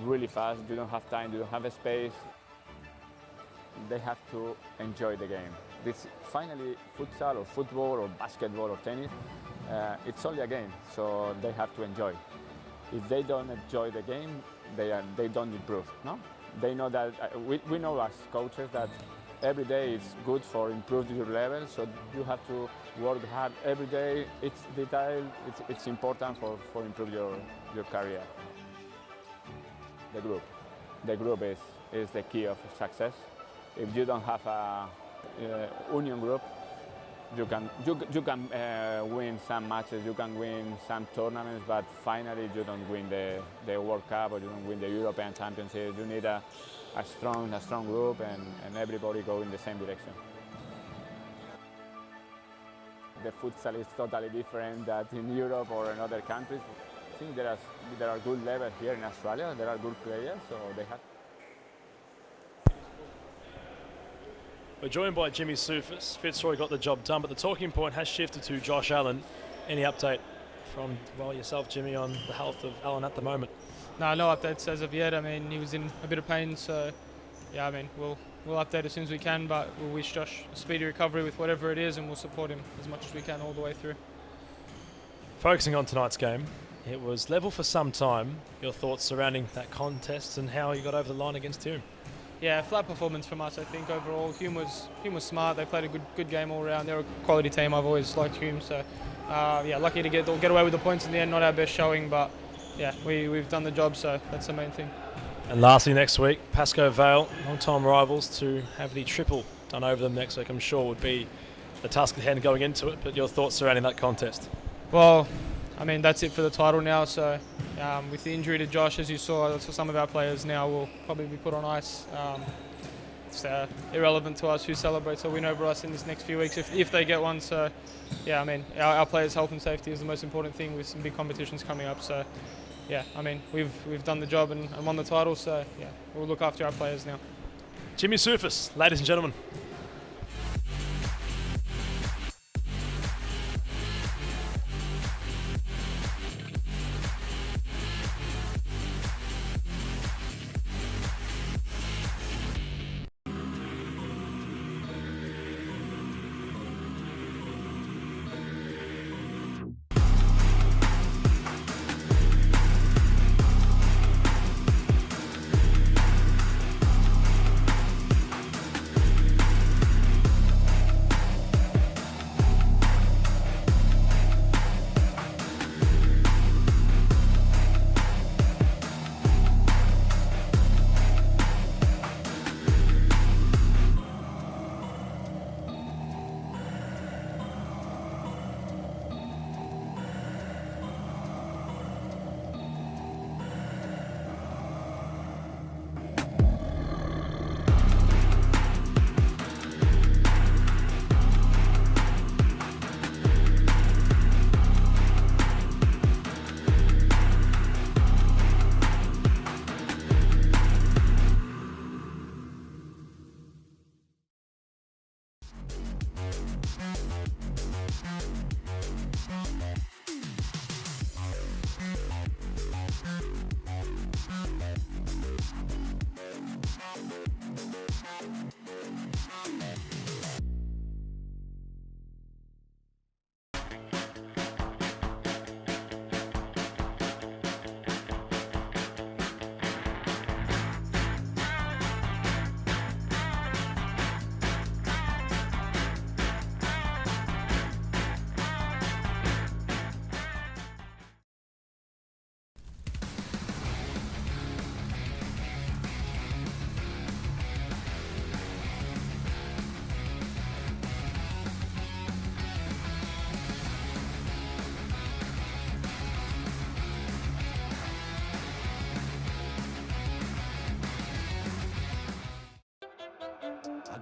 really fast. You don't have time, you don't have a space. They have to enjoy the game. This finally, futsal or football or basketball or tennis, it's only a game, so they have to enjoy. If they don't enjoy the game, they don't improve. No, they know that. We know as coaches that every day is good for improving your level, so you have to work hard every day. It's detail. It's important for improve your career. The group is the key of success. If you don't have a union group, you can win some matches, you can win some tournaments, but finally you don't win the World Cup or you don't win the European Championship. You need a strong group and everybody go in the same direction. The futsal is totally different than in Europe or in other countries. think there are good level here in Australia. There are good players, so they have. We're joined by Jimmy Soufis. Fitzroy got the job done, but the talking point has shifted to Josh Allen. Any update from yourself, Jimmy, on the health of Allen at the moment? No updates as of yet. I mean, he was in a bit of pain, so yeah, I mean, we'll update as soon as we can, but we'll wish Josh a speedy recovery with whatever it is, and we'll support him as much as we can all the way through. Focusing on tonight's game, it was level for some time. Your thoughts surrounding that contest and how you got over the line against Hume? Yeah, flat performance from us, I think, overall. Hume was smart. They played a good game all round. They're a quality team. I've always liked Hume, so yeah, lucky to get away with the points in the end. Not our best showing, but yeah, we've done the job, so that's the main thing. And lastly, next week, Pascoe Vale, long-time rivals, to have the triple done over them next week, I'm sure would be the task at hand going into it. But your thoughts surrounding that contest? Well, I mean, that's it for the title now. So with the injury to Josh, as you saw, some of our players now will probably be put on ice. It's irrelevant to us who celebrates a win over us in this next few weeks if they get one. So yeah, I mean, our players' health and safety is the most important thing with some big competitions coming up. So yeah, I mean, we've done the job and won the title. So yeah, we'll look after our players now. Jimmy Soufis, ladies and gentlemen.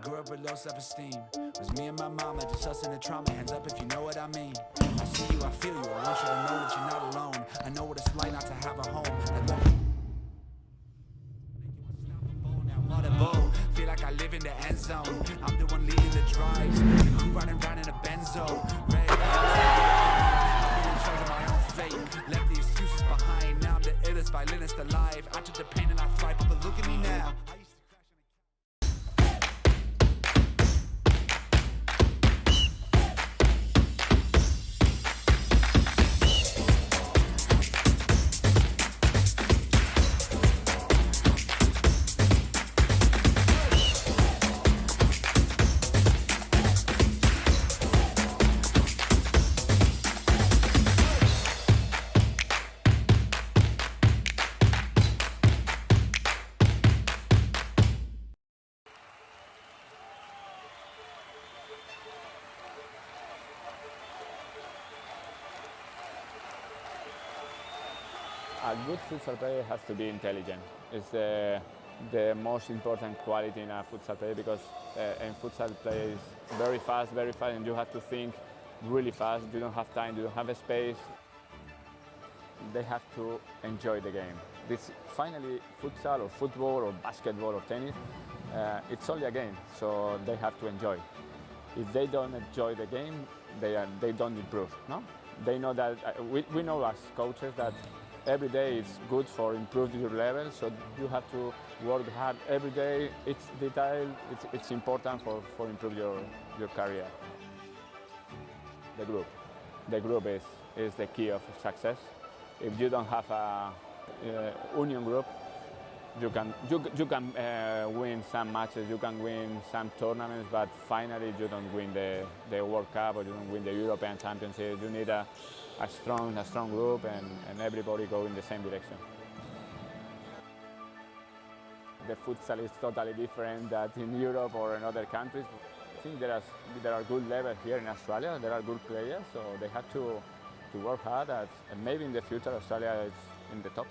Grew up with low self-esteem. Was me and my mama, just us in the trauma. Hands up if you know what I mean. I see you, I feel you. I want you to know that you're not alone. I know what it's like not to have a home. Now what a bowl. Feel like I live in the end zone. I'm the one leading the drives. The crew riding round in a Benzo. Red I'm in charge of my own fate. Left the excuses behind. Now I'm the illest violinist alive. I took the pain and I thrive, but look at me now. A good futsal player has to be intelligent. It's the most important quality in a futsal player because in futsal play is very fast, and you have to think really fast. You don't have time, you don't have a space. they have to enjoy the game. This finally futsal or football or basketball or tennis, it's only a game, so they have to enjoy. If they don't enjoy the game, they don't improve. No, they know that we know as coaches that every day is good for improving your level. So you have to work hard every day. It's detail. It's important for improve your career. The group is the key of success. If you don't have a union group, you can win some matches, you can win some tournaments, but finally you don't win the World Cup or you don't win the European Championship. You need a strong group and everybody go in the same direction. The futsal is totally different than in Europe or in other countries. I think there are good levels here in Australia. There are good players, so they have to work hard. And maybe in the future Australia is in the top.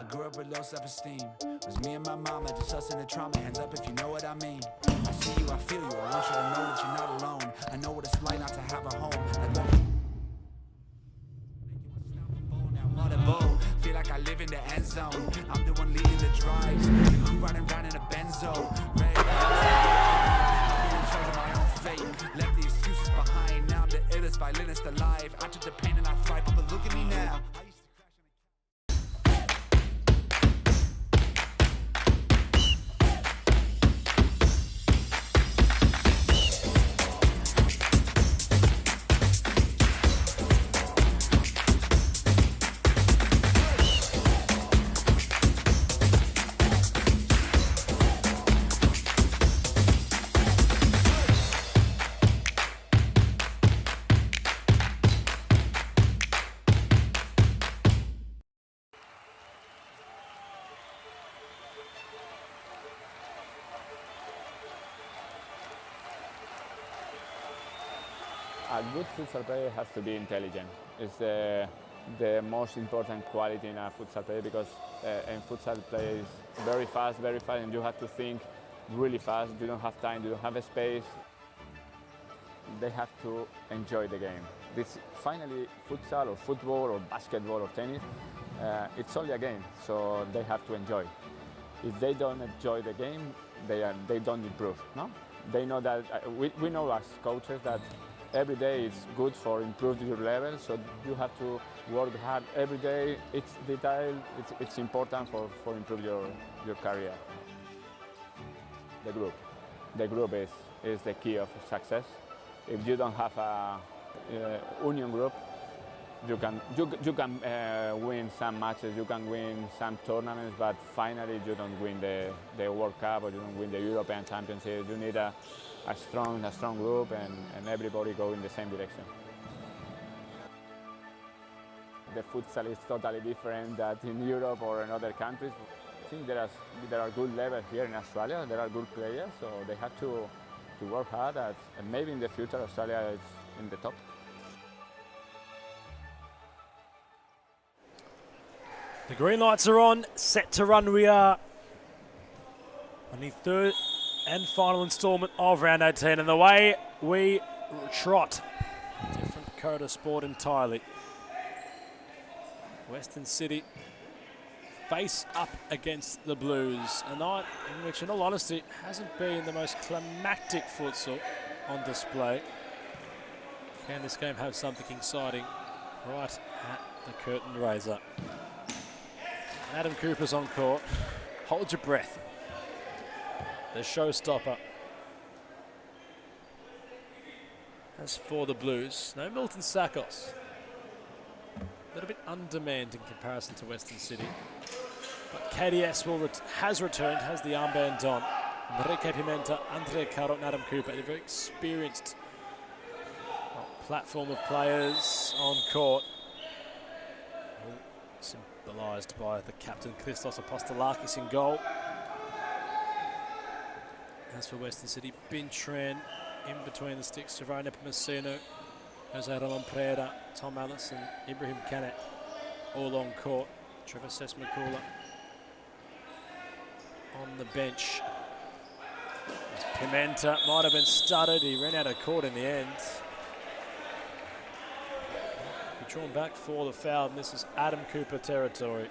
Grew up with low self-esteem. It was me and my mama, just us in the trauma. Hands up if you know what I mean. I see you, I feel you. I want you to know that you're not alone. I know what it's like not to have a home. Feel like I live in the end zone. I'm the one leading the drives. The crew riding round in a Benzo. Ready to I'm in charge of my own fate. Left the excuses behind. Now I'm the illest violinist alive. I took the pain and I thrive, but look at me now. A good futsal player has to be intelligent. It's the most important quality in a futsal player because in futsal play is very fast, and you have to think really fast. You don't have time, you don't have a space. They have to enjoy the game. This finally futsal or football or basketball or tennis, it's only a game, so they have to enjoy. If they don't enjoy the game, they don't improve. No, they know that we know as coaches that every day is good for improving your level. So you have to work hard every day. It's detail. It's important for improve your career. The group is the key of success. If you don't have a union group, you can win some matches, you can win some tournaments, but finally you don't win the World Cup or you don't win the European Championship. You need a strong group and everybody go in the same direction. The futsal is totally different than in Europe or in other countries. I think there are good levels here in Australia. There are good players, so they have to work hard. And maybe in the future Australia is in the top. The green lights are on, set to run. We are on the third and final instalment of round 18, and the way we trot. Different code of sport entirely. Western City face up against the Blues. A night in which, in all honesty, hasn't been the most climactic futsal on display. Can this game have something exciting right at the curtain raiser? Adam Cooper's on court. Hold your breath. The showstopper. As for the Blues, no Milton Sakos. A little bit undermanned in comparison to Western City. But KDS has returned, has the armband on. Enrique Pimenta, Andrea Caro and Adam Cooper. A very experienced platform of players on court. Symbolised by the captain Christos Apostolakis in goal. As for Western City, Bintran in between the sticks, Javaro Nepomuceno, Jose Ramon Pereira, Tom Ellis and Ibrahim Canet all on court. Trevor Sesmakula on the bench. Pimenta might have been stuttered, he ran out of court in the end. Drawn back for the foul, and this is Adam Cooper territory.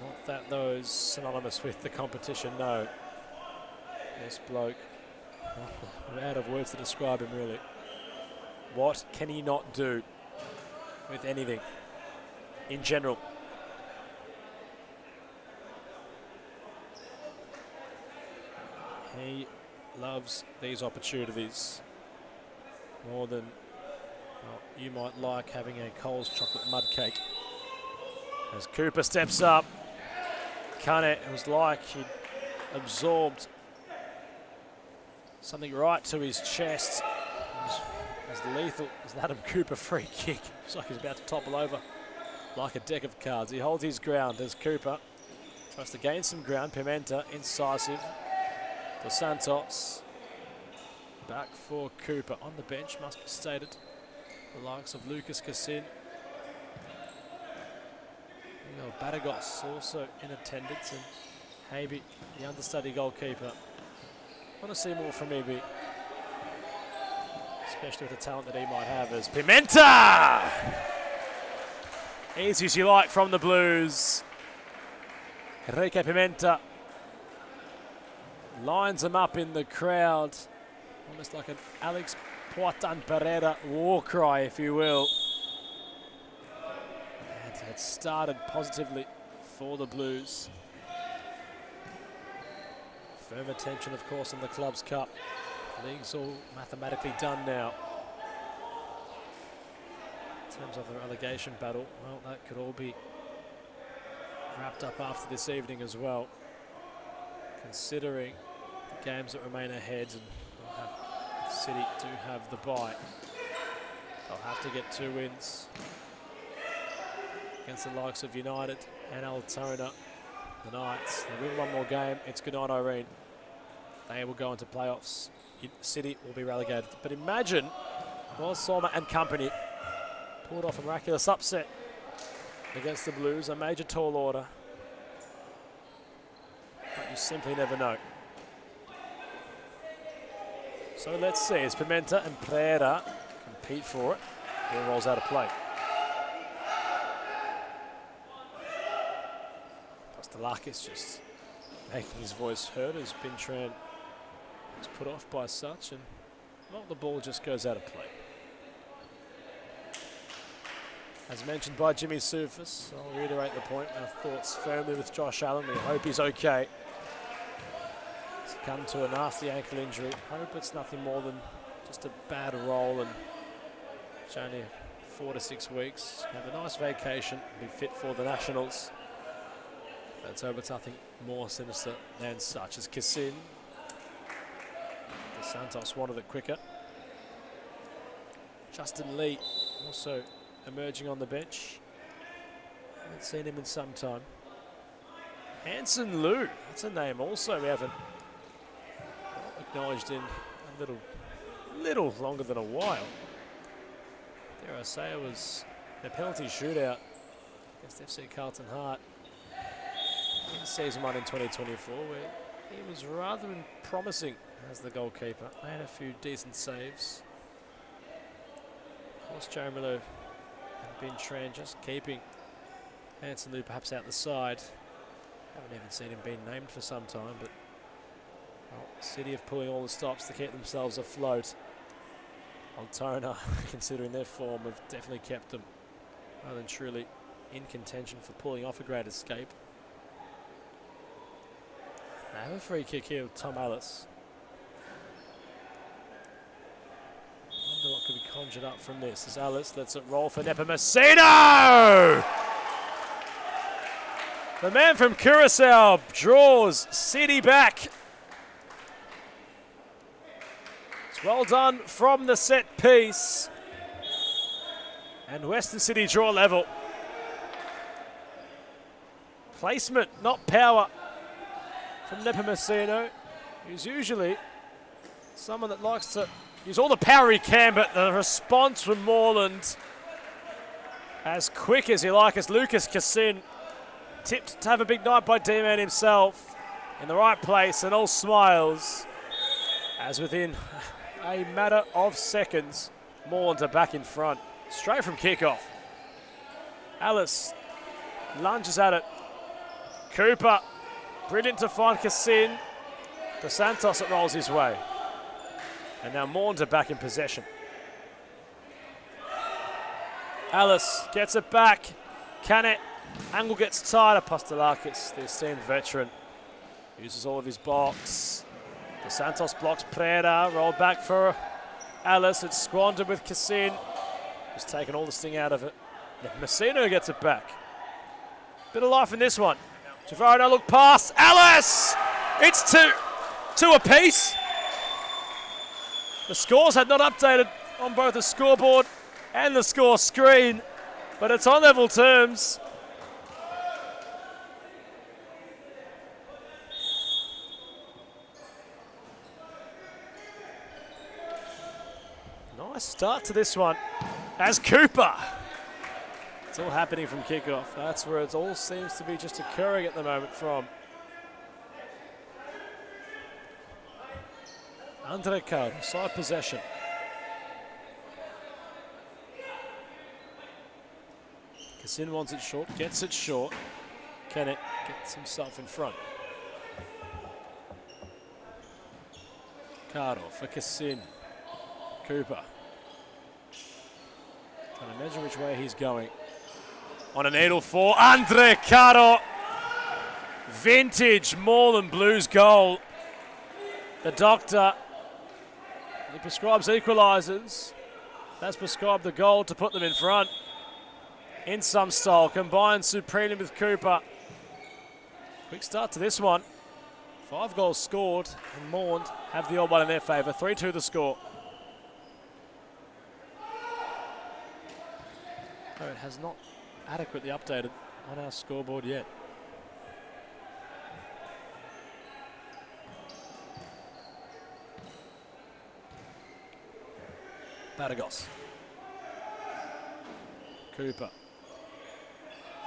Not that those synonymous with the competition, no. This bloke, I'm out of words to describe him really. What can he not do with anything in general? He loves these opportunities more than you might like having a Coles chocolate mud cake. As Cooper steps up, Kane, it was like he'd absorbed something right to his chest. As lethal as the Adam Cooper free kick. It's like he's about to topple over like a deck of cards. He holds his ground as Cooper tries to gain some ground. Pimenta, incisive. Dos Santos, back for Cooper. On the bench, must be stated. The likes of Lucas Cassin. Badagos also in attendance, and Habe, the understudy goalkeeper. Want to see more from Habe, especially with the talent that he might have as Pimenta! Easy as you like from the Blues. Enrique Pimenta lines him up in the crowd, almost like an Alex Poitin Pereira war cry, if you will. And it started positively for the Blues. Firm attention, of course, in the Clubs Cup. League's all mathematically done now. In terms of the relegation battle, well, that could all be wrapped up after this evening as well, considering the games that remain ahead, and City do have the bye. They'll have to get 2 wins against the likes of United and Altona. The Knights, they win one more game, it's good night, Irene. They will go into playoffs. City will be relegated. But imagine Well, Sorma and company pulled off a miraculous upset against the Blues, a major tall order. But you simply never know. So let's see, as Pimenta and Pereira compete for it, ball rolls out of play. Pastelakis just making his voice heard as Bintran is put off by such, and well, the ball just goes out of play. As mentioned by Jimmy Soufis, I'll reiterate the point, our thoughts firmly with Josh Allen. We hope he's okay. He's come to a nasty ankle injury. Hope it's nothing more than just a bad roll, and it's only 4 to 6 weeks. Have a nice vacation, be fit for the Nationals. Let's hope it's nothing more sinister than such. As Kassin, the Santos wanted it quicker. Justin Lee also emerging on the bench. Haven't seen him in some time. Hanson Liu, that's a name also we haven't acknowledged in a little longer than a while. Dare I say it was a penalty shootout against FC Carlton Heart in season 1 in 2024, where he was rather promising as the goalkeeper. Made a few decent saves. Of course, Joe Milo and Bintran just keeping Hanson Liu perhaps out the side. Haven't even seen him being named for some time, but well, City have pulling all the stops to keep themselves afloat. Altona, considering their form, have definitely kept them rather than truly in contention for pulling off a great escape. They have a free kick here with Tom Ellis. Wonder what could be conjured up from this as Ellis lets it roll for Nepomuceno! The man from Curaçao draws City back. It's well done from the set piece. And Western City draw level. Placement, not power, from Nepomuceno, who's usually someone that likes to use all the power he can, but the response from Moreland, as quick as you like, as Lucas Kassin tipped to have a big night by D-Man himself, in the right place and all smiles, as within a matter of seconds, Moreland are back in front, straight from kickoff. Alice lunges at it. Cooper, brilliant to find Kassin. The Santos, it rolls his way. And now Moreland are back in possession. Alice gets it back. Can it? Angle gets tighter. Pastelakis, the esteemed veteran, uses all of his box. The Santos blocks Pereira. Rolled back for Alice. It's squandered with Kassin, who's taken all the sting out of it. Messino gets it back. Bit of life in this one. Javaro, no look pass. Alice! It's two apiece. The scores had not updated on both the scoreboard and the score screen, but it's on level terms. Nice start to this one as Cooper. It's all happening from kickoff. That's where it all seems to be just occurring at the moment from Andre Caro, side possession. Kassin wants it short, gets it short. Kennett gets himself in front. Caro for Kassin. Cooper. Trying to measure which way he's going. On a needle for Andre Caro. Vintage Moreland Blues goal. The doctor, he prescribes equalisers. That's prescribed the goal to put them in front. In some style, combined supremely with Cooper. Quick start to this one. 5 goals scored, and Moreland have the odd one in their favour. 3-2 the score. No, it has not adequately updated on our scoreboard yet. Baragos. Cooper.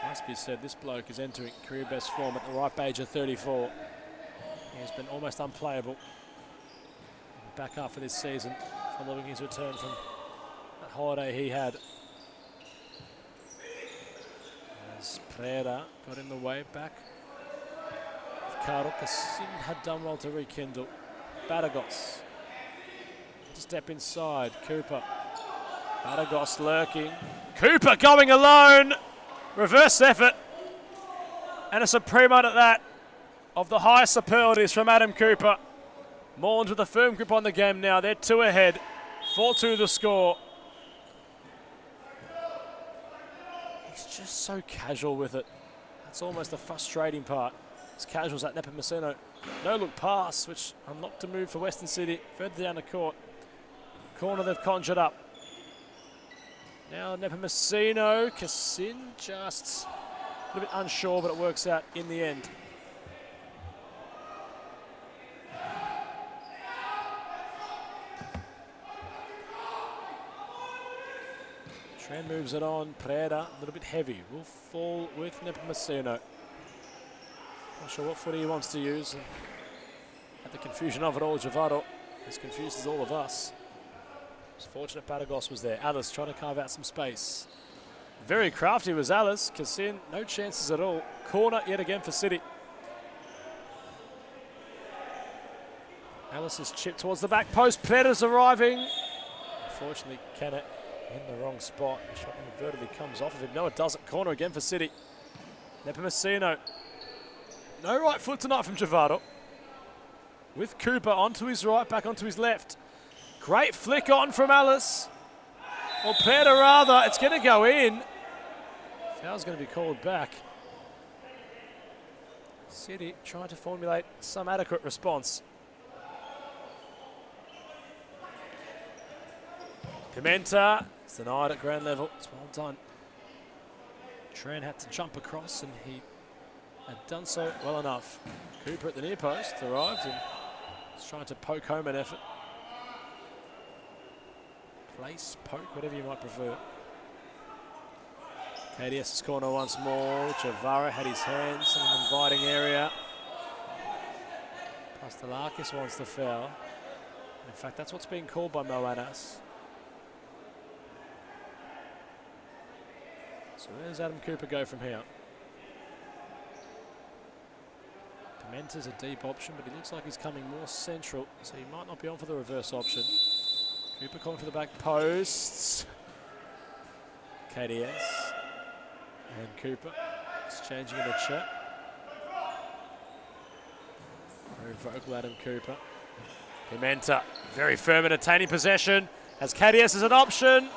Must be said, this bloke is entering career best form at the ripe age of 34. He has been almost unplayable in the back half of this season following his return from that holiday he had. As Pereira got in the way back. Ricardo Cassin had done well to rekindle. Baragos. To step inside. Cooper. Baragos lurking. Cooper going alone. Reverse effort. And a supreme at that of the highest superlatives from Adam Cooper. Moreland with a firm grip on the game now. They're 2 ahead. 4-2 the score. He's just so casual with it. That's almost the frustrating part. As casual as that Nepomuceno. No look pass, which unlocked a move for Western City. Further down the court. Corner they've conjured up. Now Nepomuceno. Cassin just a little bit unsure, but it works out in the end. Tren moves it on. Pereira, a little bit heavy. Will fall with Nepomuceno. Not sure what footy he wants to use. And at the confusion of it all, Javaro as confused as all of us. It's fortunate Baragos was there. Alice trying to carve out some space. Very crafty was Alice. Cassin, no chances at all. Corner yet again for City. Alice is chipped towards the back post. Pereira's arriving. Unfortunately, Kennett in the wrong spot. The shot inadvertently comes off of him. No, it doesn't. Corner again for City. Nepomuceno. No right foot tonight from Javaro. With Cooper onto his right, back onto his left. Great flick on from Alice. Or Pereira rather. It's going to go in. Foul's going to be called back. City trying to formulate some adequate response. Pimenta. It's denied at ground level. It's well done. Tran had to jump across and he had done so well enough. Cooper at the near post arrived and is trying to poke home an effort. Place, poke, whatever you might prefer. KDS's corner once more. Javara had his hands in an inviting area. Pastelakis wants the foul. In fact, that's what's being called by Moanas. So where does Adam Cooper go from here? Pimenta's a deep option, but he looks like he's coming more central, so he might not be on for the reverse option. Cooper calling for the back posts. KDS and Cooper exchanging in the chat. Very vocal Adam Cooper. Pimenta very firm in attaining possession. As KDS as an option.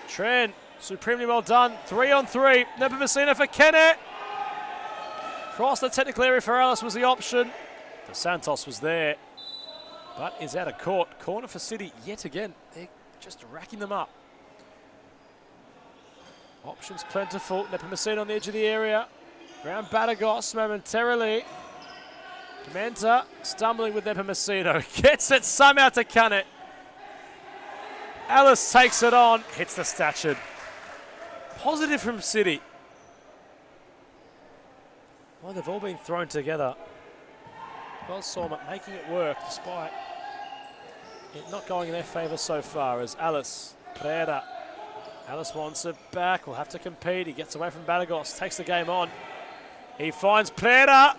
Tren, supremely well done. 3-on-3. Nepomuceno for Kennett. Cross the technical area for Alice was the option. The Santos was there, but is out of court. Corner for City yet again. They're just racking them up. Options plentiful. Nepomuceno on the edge of the area. Round Baragos momentarily. Pimenta stumbling with Nepomuceno. Gets it somehow to Kennett. Alice takes it on. Hits the statue. Positive from City. Well, they've all been thrown together. Well, Sorma making it work despite it not going in their favour so far as Alice, Pereira. Alice wants it back, will have to compete. He gets away from Baragos, takes the game on. He finds Pereira.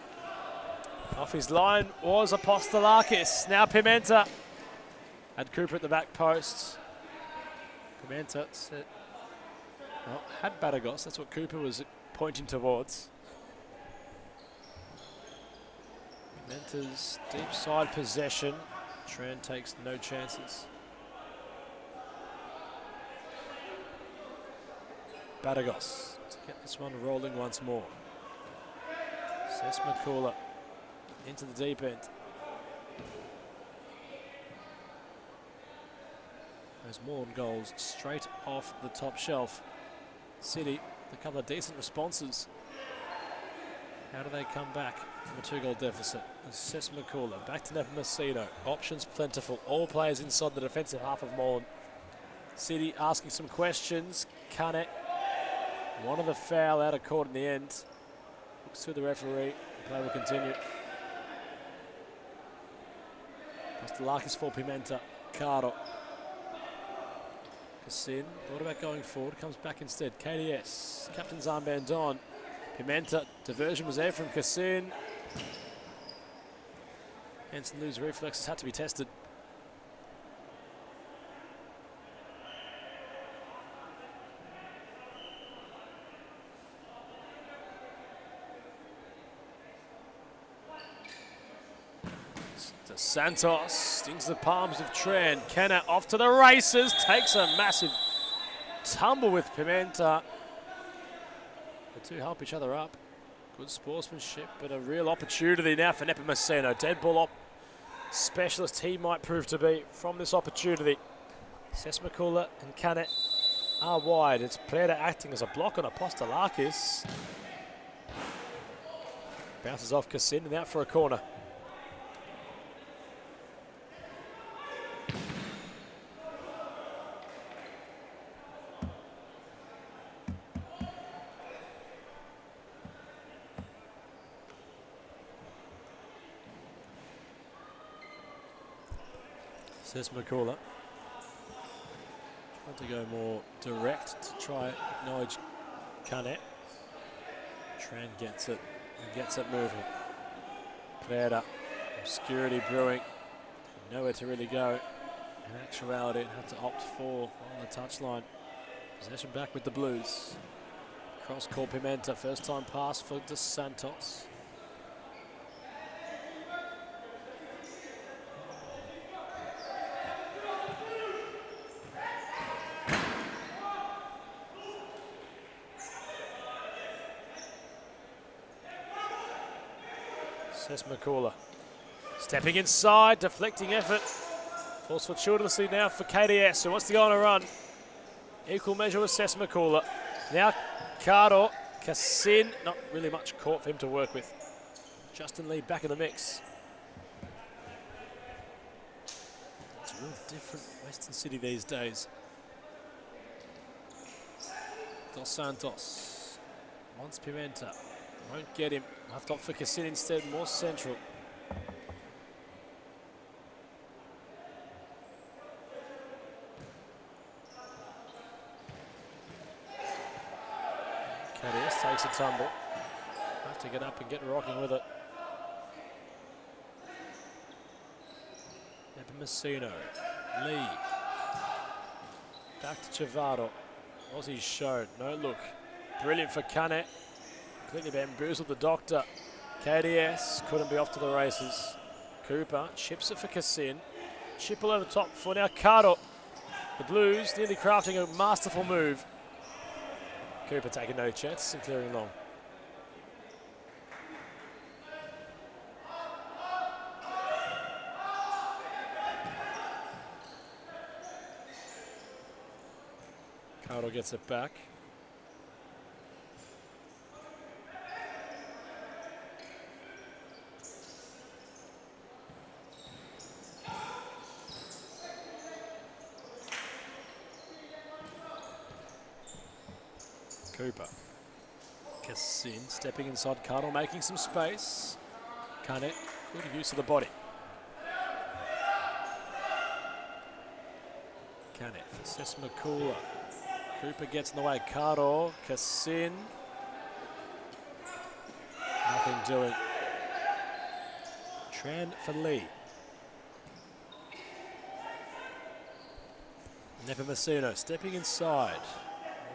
Off his line was Apostolakis. Now Pimenta. Had Cooper at the back post. Pimenta set. Well, had Baragos, that's what Cooper was pointing towards. Pimenta's deep side possession. Tran takes no chances. Baragos to get this one rolling once more. Sesmakula into the deep end. Those Moreland goals straight off the top shelf. City with a couple of decent responses. How do they come back from a 2-goal deficit? Sesmakula back to Nepomuceno. Options plentiful. All players inside the defensive half of Moreland. City asking some questions. Canet wanted the foul out of court in the end. Looks to the referee. Play will continue. Pastelakis for Pimenta. Caro. Cassin, thought about going forward, comes back instead. KDS, captain's armband on. Pimenta, diversion was there from Cassin. Hanson lose reflexes, had to be tested. Santos stings the palms of Tran. Kenna off to the races, takes a massive tumble with Pimenta. The two help each other up. Good sportsmanship, but a real opportunity now for Nepomuceno. Dead ball specialist he might prove to be from this opportunity. Sesmakula and Canet are wide. It's Preda acting as a block on Apostolakis. Bounces off Cassin and out for a corner. Says McCullough. Trying to go more direct to try acknowledge Canet. Tran gets it and gets it moving. Preda, obscurity brewing. Nowhere to really go. In actuality, it had to opt for on the touchline. Possession back with the Blues. Cross court Pimenta, first time pass for Dos Santos. Sesmakula stepping inside, deflecting effort. Falls fortuitously now for KDS, who wants to go on a run. Equal measure with Sesmakula. Now Cardo, Cassin, not really much court for him to work with. Justin Lee back in the mix. It's a real different Western City these days. Dos Santos wants Pimenta. Won't get him. Left off for Cassin instead, more central. KDS takes a tumble. Have to get up and get rocking with it. Nepomuceno. Lee. Back to Chavado. Was he shown? No look. Brilliant for Canet. Completely bamboozled the doctor. KDS couldn't be off to the races. Cooper chips it for Cassin. Chip all over the top for now Cardo. The Blues nearly crafting a masterful move. Cooper taking no chances and clearing long. Cardo gets it back. Cooper. Cassin stepping inside Cardo, making some space. Canet, good use of the body. Canet for Sesmakula. Cooper gets in the way. Cardo, Cassin. Nothing doing. Tran for Lee. Nepomuceno stepping inside.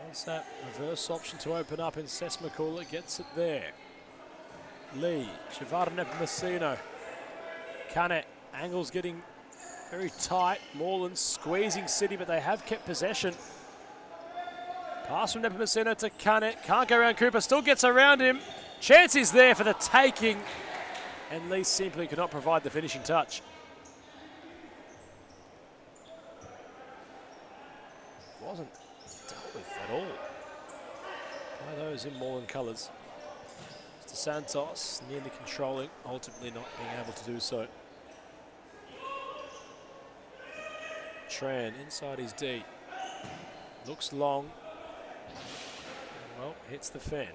Wants that reverse option to open up in Sesmakula, gets it there. Lee, Chivada Nepomuceno. Canet, angles getting very tight. Moreland squeezing City, but they have kept possession. Pass from Nepomuceno to Canet, can't go around Cooper, still gets around him. Chance is there for the taking, and Lee simply could not provide the finishing touch. Wasn't dealt with at all by those in Moreland colours. Mr. Santos nearly controlling, ultimately not being able to do so. Tran inside his D. Looks long. Well, hits the fan.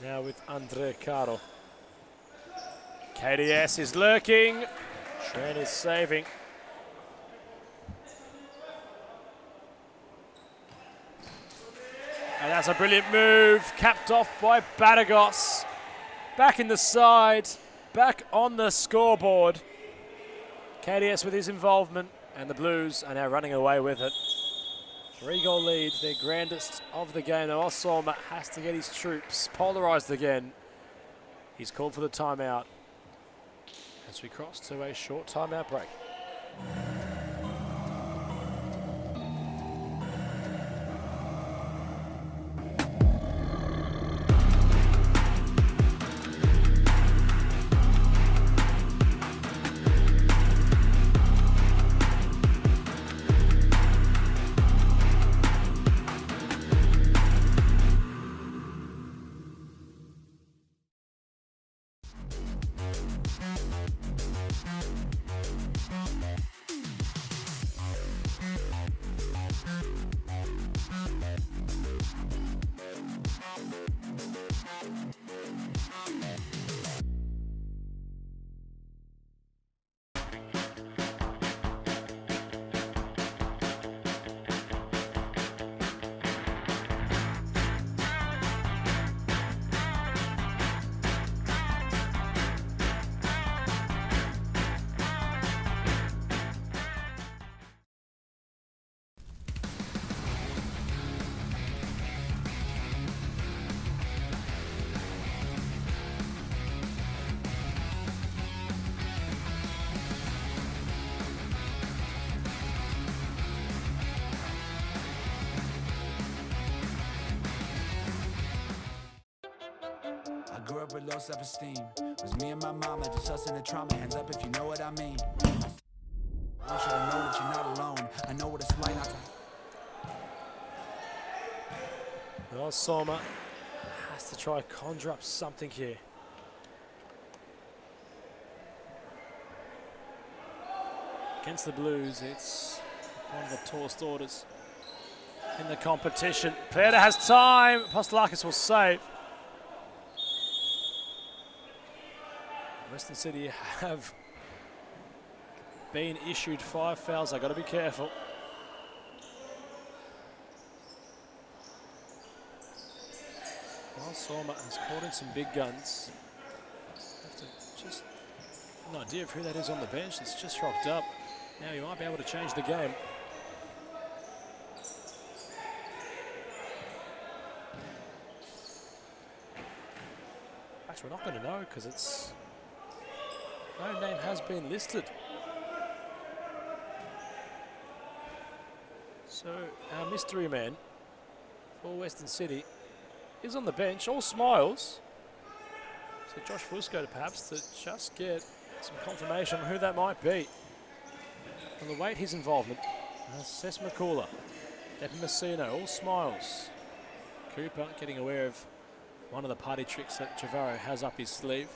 Now with Andre Caro. KDS is lurking. Tren is saving. And that's a brilliant move, capped off by Badagos. Back in the side, back on the scoreboard. KDS with his involvement, and the Blues are now running away with it. 3-goal lead, their grandest of the game. Now Osama has to get his troops polarised again. He's called for the timeout as we cross to a short timeout break. Grew up with low self-esteem. Was me and my mama, just us in the trauma. Hands up if you know what I mean. I want you to know that you're not alone. I know what it's like not to. Well, Soma has to try conjure up something here. Against the Blues, it's one of the tallest orders in the competition. Pereira has time. Postolakis will save. Weston City have been issued 5 fouls. I've got to be careful. While Soma has caught in some big guns. Have to just have an idea of who that is on the bench. It's just rocked up. Now you might be able to change the game. Actually, we're not going to know because it's... no name has been listed. So our mystery man for Weston City is on the bench, all smiles. So Josh Fusco perhaps to just get some confirmation on who that might be. And the weight his involvement. Ses McCullough, Deppin Messino, all smiles. Cooper getting aware of one of the party tricks that Javaro has up his sleeve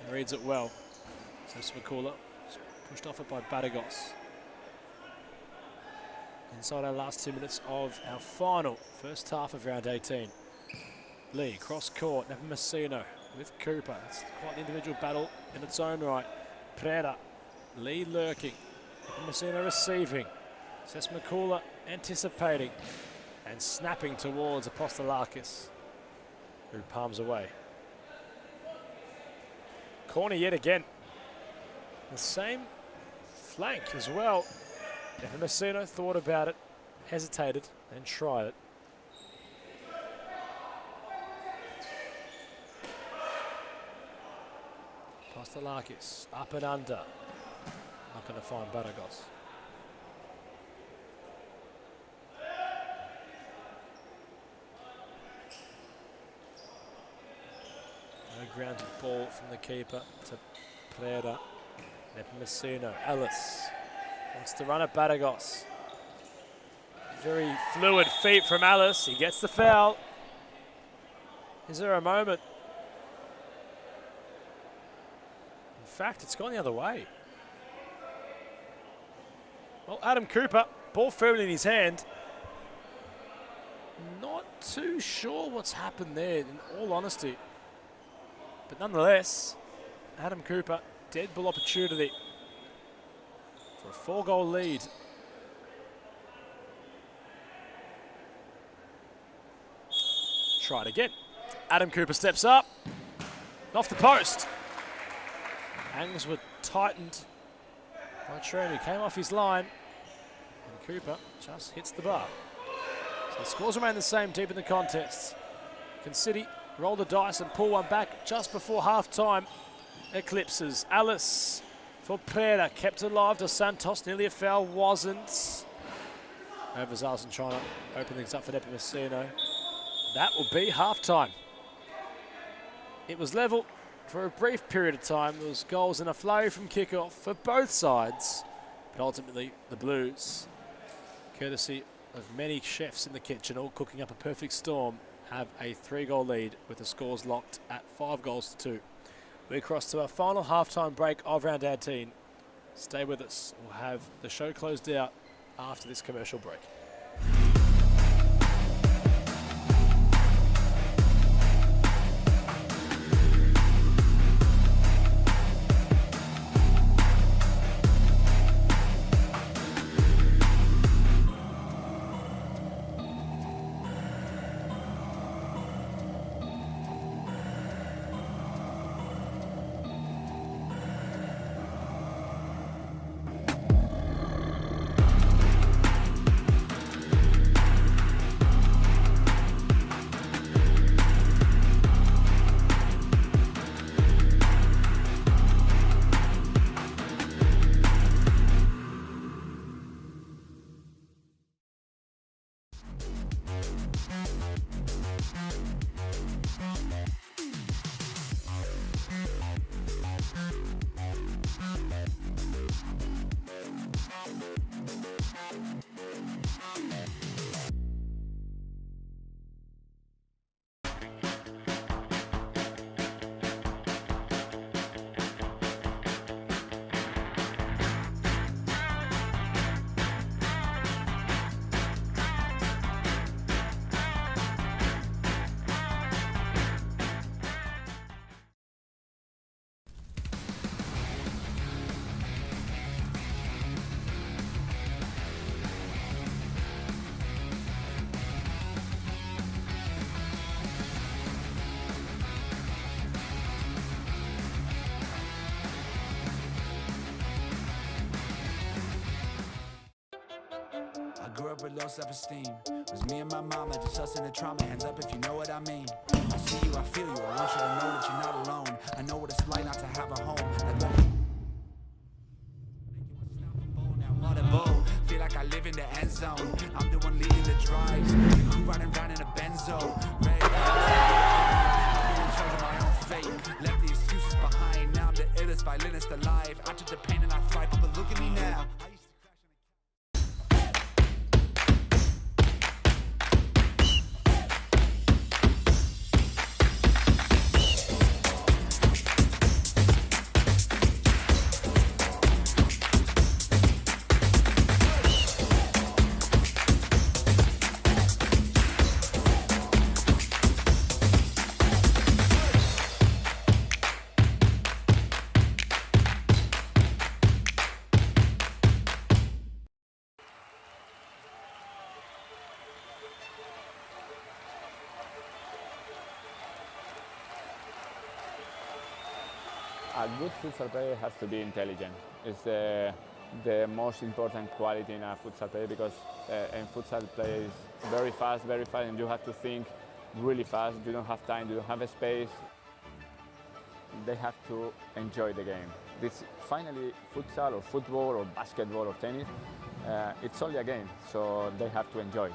and reads it well. So Smikula pushed off it by Badagos. Inside our last 2 minutes of our final first half of round 18. Lee, cross court, Deppin Messino with Cooper. It's quite an individual battle in its own right. Pereira, Lee lurking. Messina receiving. Sesmakula anticipating and snapping towards Apostolakis, who palms away. Corner yet again. The same flank as well. If Messina thought about it, hesitated, and tried it. Apostolakis up and under. Not going to find Badagos. No grounded ball from the keeper to Pereira. Messino. Ellis wants to run at Badagos. Very fluid feet from Alice. He gets the foul. Is there a moment? In fact, it's gone the other way. Well, Adam Cooper, ball firmly in his hand. Not too sure what's happened there, in all honesty. But nonetheless, Adam Cooper, dead ball opportunity for a 4-goal lead. Try it again. Adam Cooper steps up. Off the post. Angles were tightened by Trent, who came off his line. And Cooper just hits the bar. So the scores remain the same deep in the contest. Can City roll the dice and pull one back just before half-time? Eclipses. Alice for Pera. Kept alive. Dos Santos, nearly a foul. Wasn't. Overzalson trying to open things up for Nepomuceno. That will be half-time. It was level for a brief period of time. There was goals in a flurry from kickoff for both sides. But ultimately, the Blues, courtesy of many chefs in the kitchen, all cooking up a perfect storm, have a 3-goal lead with the scores locked at 5-2. We cross to our final half-time break of round 18. Stay with us. We'll have the show closed out after this commercial break. I grew up with low self-esteem. It was me and my mama, just us in the trauma. Hands up if you know what I mean. I see you, I feel you. I want you to know that you're not alone. I know what it's like not to have a home. Feel like I live in the end zone. I'm the one leading the drives. The crew riding around in a Benzo. Red I'm in charge of my own fate. Left the excuses behind. Now I'm the illest violinist alive. I took the pain and I thrive, but look at me now. A good futsal player has to be intelligent. It's the most important quality in a futsal player because in futsal play is very fast, and you have to think really fast. You don't have time, you don't have a space. They have to enjoy the game. This finally futsal or football or basketball or tennis, it's only a game, so they have to enjoy.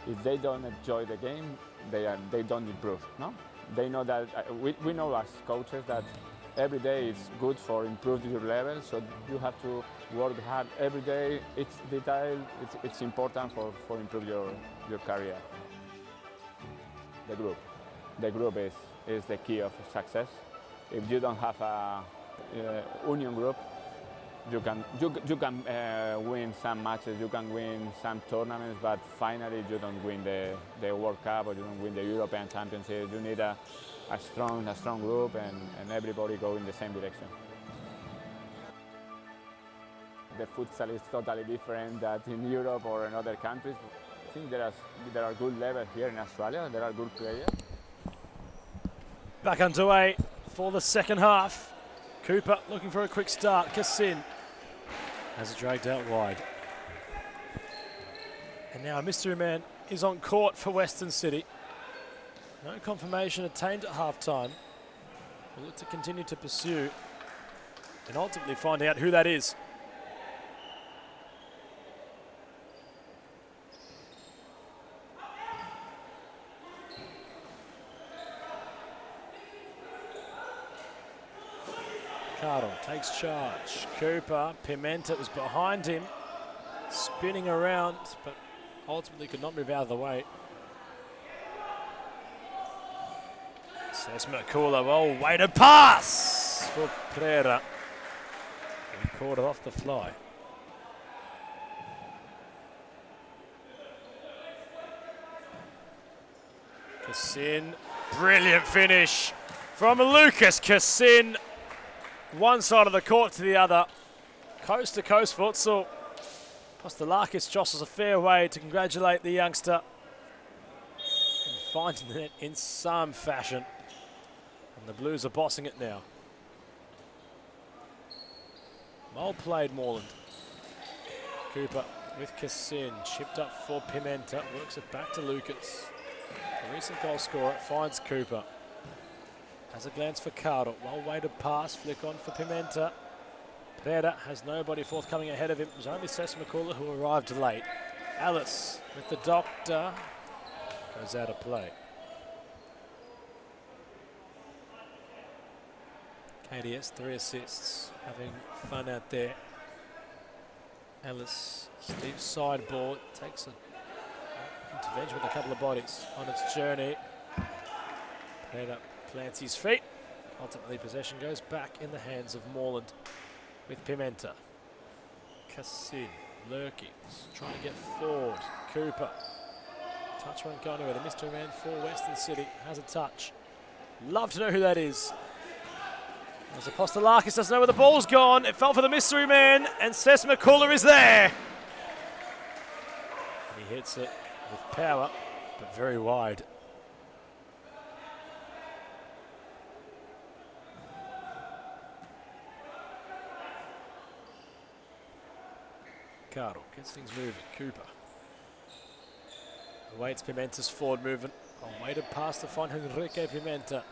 If they don't enjoy the game, they don't improve. No, they know that we know as coaches that every day is good for improving your level, so you have to work hard every day. Each detail, it's important for improve your career. The group is the key of success. If you don't have a union group, you can win some matches, you can win some tournaments, but finally you don't win the World Cup or you don't win the European Championship. You need a strong group and everybody go in the same direction. The futsal is totally different than in Europe or in other countries. I think there are good levels here in Australia. There are good players. Back underway for the second half. Cooper looking for a quick start. Cassin has it dragged out wide. And now Mystery Man is on court for Western City. No confirmation attained at half-time. We'll look to continue to pursue and ultimately find out who that is. Cardle takes charge. Cooper, Pimenta was behind him, spinning around, but ultimately could not move out of the way. Sesmakula, well weighted pass for Pereira. He caught it off the fly. Cassin, brilliant finish from Lucas Cassin. One side of the court to the other. Coast to coast futsal. Postelakis jostles a fair way to congratulate the youngster. And finding the net in some fashion. And the Blues are bossing it now. Well played, Moreland. Cooper with Cassin. Chipped up for Pimenta. Works it back to Lucas. The recent goal scorer finds Cooper. Has a glance for Cardle. Well-weighted pass. Flick on for Pimenta. Pereira has nobody forthcoming ahead of him. It was only Sesmakula who arrived late. Alice with the doctor. Goes out of play. KDS 3 assists. Having fun out there. Alice, steep sideboard. Takes an intervention with a couple of bodies on its journey. Pereira plants his feet. Ultimately, possession goes back in the hands of Moreland with Pimenta. Cassin lurking, trying to get forward. Cooper. Touch won't go anywhere. The mystery man for Western City has a touch. Love to know who that is. As Postelakis doesn't know where the ball's gone. It fell for the mystery man, and Sesmakula is there. And he hits it with power, but very wide. Cardle gets things moving. Cooper awaits Pimenta's forward movement. Weighted pass to find Enrique Pimenta.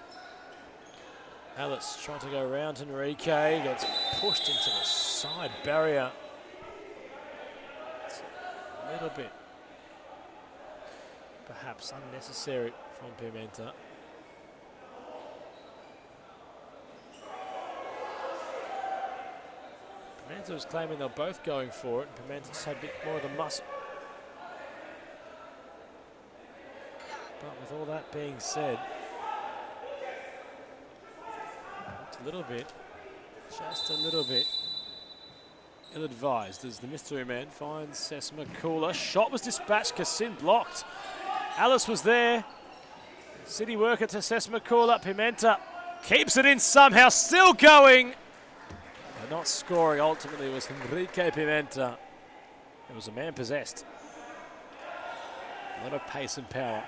Alice trying to go around Enrique. Gets pushed into the side barrier. It's a little bit perhaps unnecessary from Pimenta. Pimenta was claiming they're both going for it, and Pimenta just had a bit more of the muscle. But with all that being said, it's a little bit, just a little bit ill-advised as the mystery man finds Sesmakula. Shot was dispatched, Cassin blocked. Alice was there. City worker to Sesmakula. Pimenta keeps it in somehow, still going. Not scoring ultimately was Enrique Pimenta. It was a man possessed. A lot of pace and power.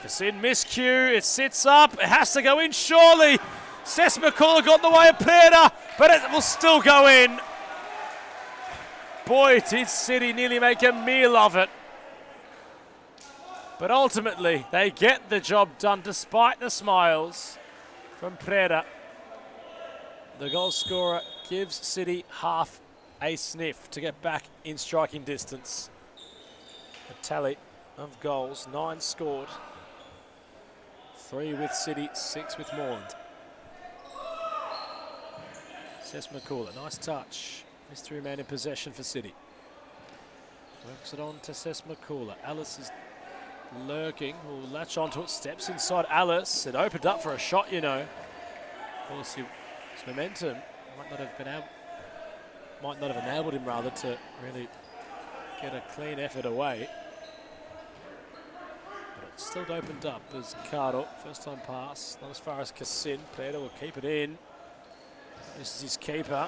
Cassin miscue, it sits up, it has to go in surely. Sesmakula got in the way of Pereira, but it will still go in. Boy, did City nearly make a meal of it. But ultimately, they get the job done despite the smiles from Pereira. The goal scorer gives City half a sniff to get back in striking distance. A tally of goals, 9 scored. 3 with City, 6 with Moreland. Sesmakula, nice touch. Mystery man in possession for City. Works it on to Sesmakula. Alice is lurking, will latch onto it, steps inside Alice. It opened up for a shot, you know. Of course, his momentum might not have enabled him rather to really get a clean effort away. But it still opened up as Cardo, first time pass, not as far as Cassin. Peter will keep it in. This is his keeper.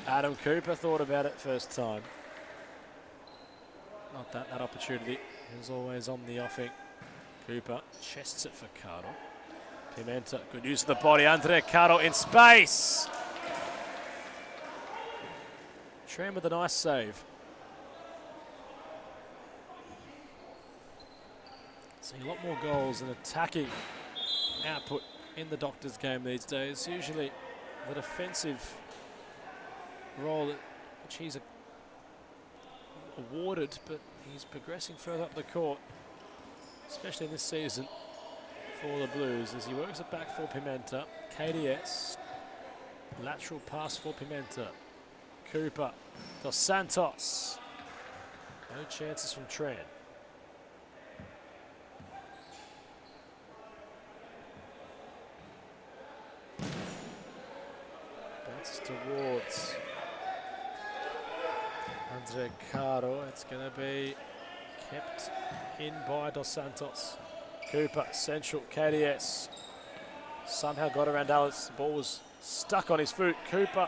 Adam Cooper thought about it first time. Not that opportunity is always on the offing. Cooper chests it for Cardo. Pimenta, good use of the body. Andre Cardo in space. Tram with a nice save. Seeing a lot more goals and attacking output in the Doctors game these days. Usually the defensive role which he's awarded, but he's progressing further up the court, especially this season for the Blues as he works it back for Pimenta. KDS, lateral pass for Pimenta. Cooper, Dos Santos. No chances from Tran. That's towards Andre Caro. It's going to be kept in by Dos Santos. Cooper, central, KDS. Somehow got around Alice. The ball was stuck on his foot. Cooper,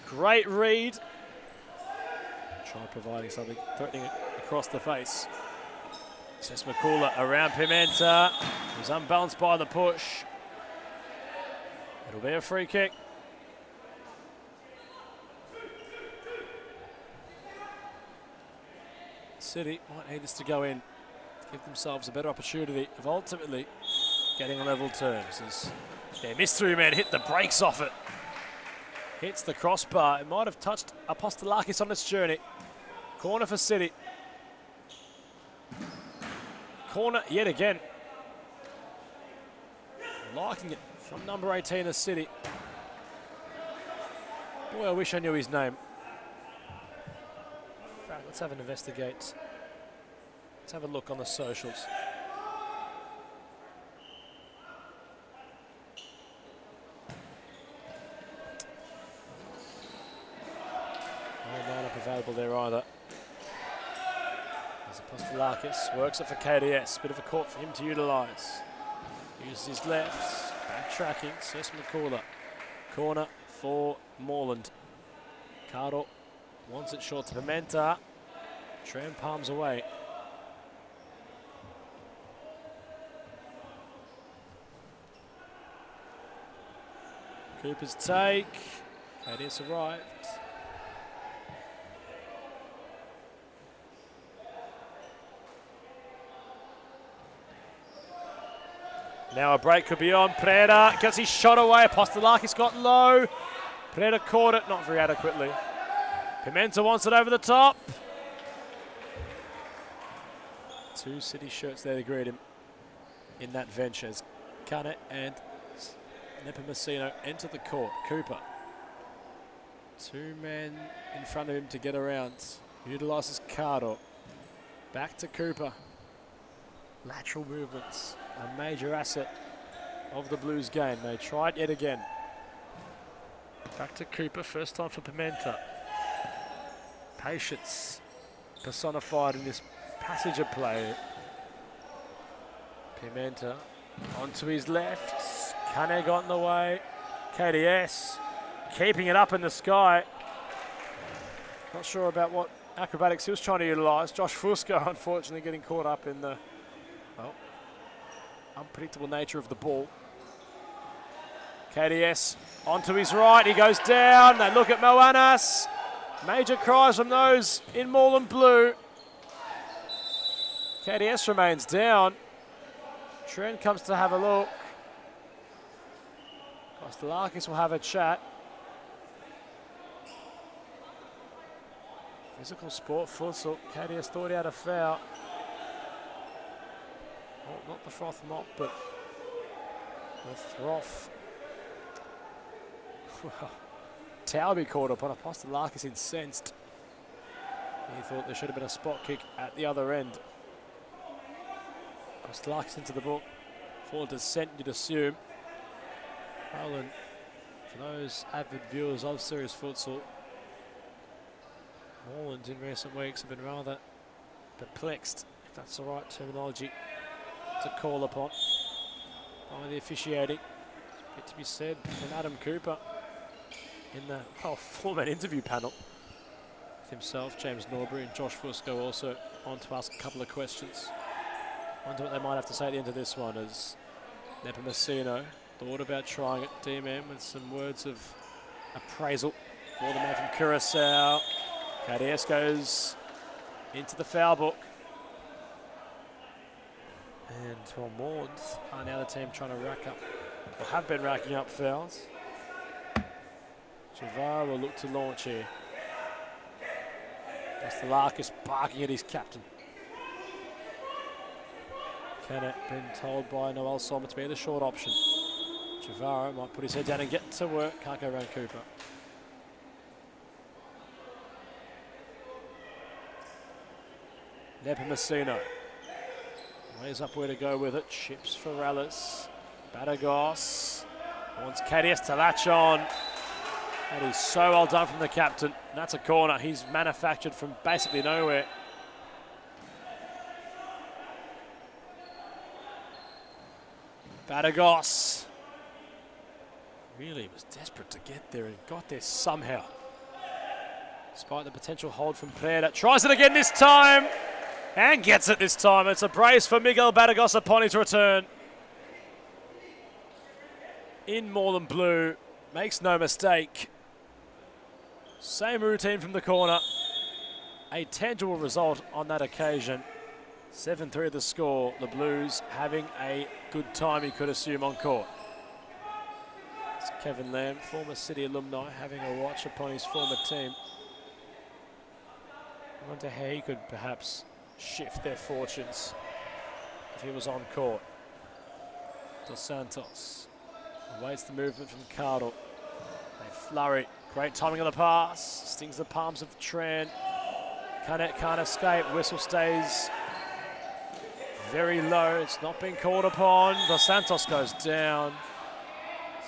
great read. Try providing something threatening across the face. Sesmakula around Pimenta. He was unbalanced by the push. It'll be a free kick. City might need this to go in to give themselves a better opportunity of ultimately getting level terms. As their mystery man hit the brakes off it. Hits the crossbar. It might have touched Apostolakis on its journey. Corner for City. Corner yet again. Liking it from number 18 of City. Boy, I wish I knew his name. In fact, let's have an investigate. Let's have a look on the socials. No lineup available there either. There's Apostolakis, works it for KDS. Bit of a court for him to utilise. Uses his left, backtracking, Sesmakula. Corner for Moreland. Cardo wants it short to Pimenta. Tram palms away. Cooper's take. KDS arrived. Now a break could be on. Preda gets his shot away. Apostolakis got low. Preda caught it, not very adequately. Pimenta wants it over the top. Two City shirts there to greet him in that venture as Kane and Nepomuceno enter the court. Cooper. Two men in front of him to get around. Utilises Cardo. Back to Cooper. Lateral movements. A major asset of the Blues game. They tried yet again. Back to Cooper, first time for Pimenta. Patience personified in this passage of play. Pimenta onto his left. Kane got in the way. KDS keeping it up in the sky. Not sure about what acrobatics he was trying to utilise. Josh Fusco unfortunately getting caught up in the unpredictable nature of the ball. KDS onto his right, he goes down. They look at Moanas. Major cries from those in Moreland blue. KDS remains down. Trent comes to have a look. Apostolakis will have a chat. Physical sport, futsal. KDS thought he had a foul. Oh, not the froth mop, but the froth. Well, Tauby called upon. Apostolakis incensed. He thought there should have been a spot kick at the other end. Apostolakis into the book. For dissent, you'd assume. Moreland, for those avid viewers of serious futsal, Moreland in recent weeks have been rather perplexed, if that's the right terminology to call upon, by the officiating. It's bit to be said from Adam Cooper in the four-man interview panel with himself, James Norbury and Josh Fusco also on to ask a couple of questions. Wonder what they might have to say at the end of this one, as Nepomuceno thought about trying it. DMM with some words of appraisal for the man from Curaçao. Cadies goes into the foul book. And Moreland are now the team trying to rack up, or have been racking up fouls. Javara will look to launch here. Pascoe barking at his captain. Kennett been told by Noel Solomon to be the short option. Javara might put his head down and get to work. Can't go around Cooper. Nepomuceno weighs up where to go with it. Chips for Rallis. Badagos wants Cadius to latch on. And he's so well done from the captain. And that's a corner he's manufactured from basically nowhere. Badagos really was desperate to get there and got there somehow. Despite the potential hold from Pereira. Tries it again this time and gets it this time. It's a brace for Miguel Badagos upon his return. In Moreland blue, makes no mistake. Same routine from the corner. A tangible result on that occasion. 7-3 the score. The Blues having a good time, you could assume, on court. It's Kevin Lamb, former City alumni, having a watch upon his former team. I wonder how he could perhaps shift their fortunes if he was on court. Dos Santos awaits the movement from Cardle. They flurry. Great timing of the pass. Stings the palms of Tran. Canet can't escape. Whistle stays very low. It's not being called upon. Dos Santos goes down.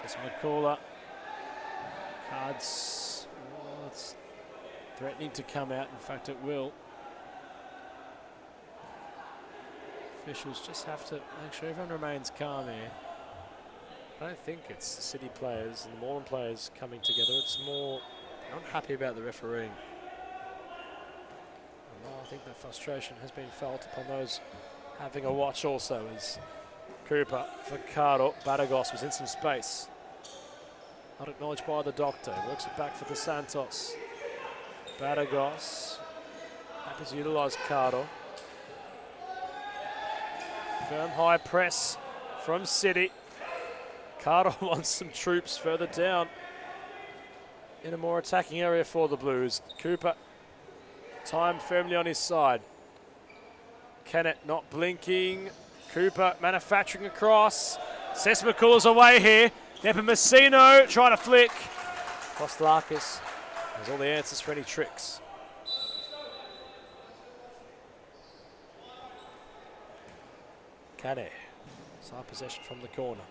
Says McCullough. Cards. Well, it's threatening to come out. In fact, it will. Officials just have to make sure everyone remains calm here. I don't think it's the City players and the Moreland players coming together. It's more, I'm not happy about the refereeing. And I think that frustration has been felt upon those having a watch also, as Cooper for Cardo. Badagos was in some space. Not acknowledged by the doctor. Works it back for Dos Santos. Badagos happy to utilise Cardo. Firm high press from City. Carter wants some troops further down in a more attacking area for the Blues. Cooper, time firmly on his side. Kennett not blinking. Cooper manufacturing across. Cesc McCullough's away here. Nepomuceno trying to flick. Kostelakis has all the answers for any tricks. Kane, side possession from the corner.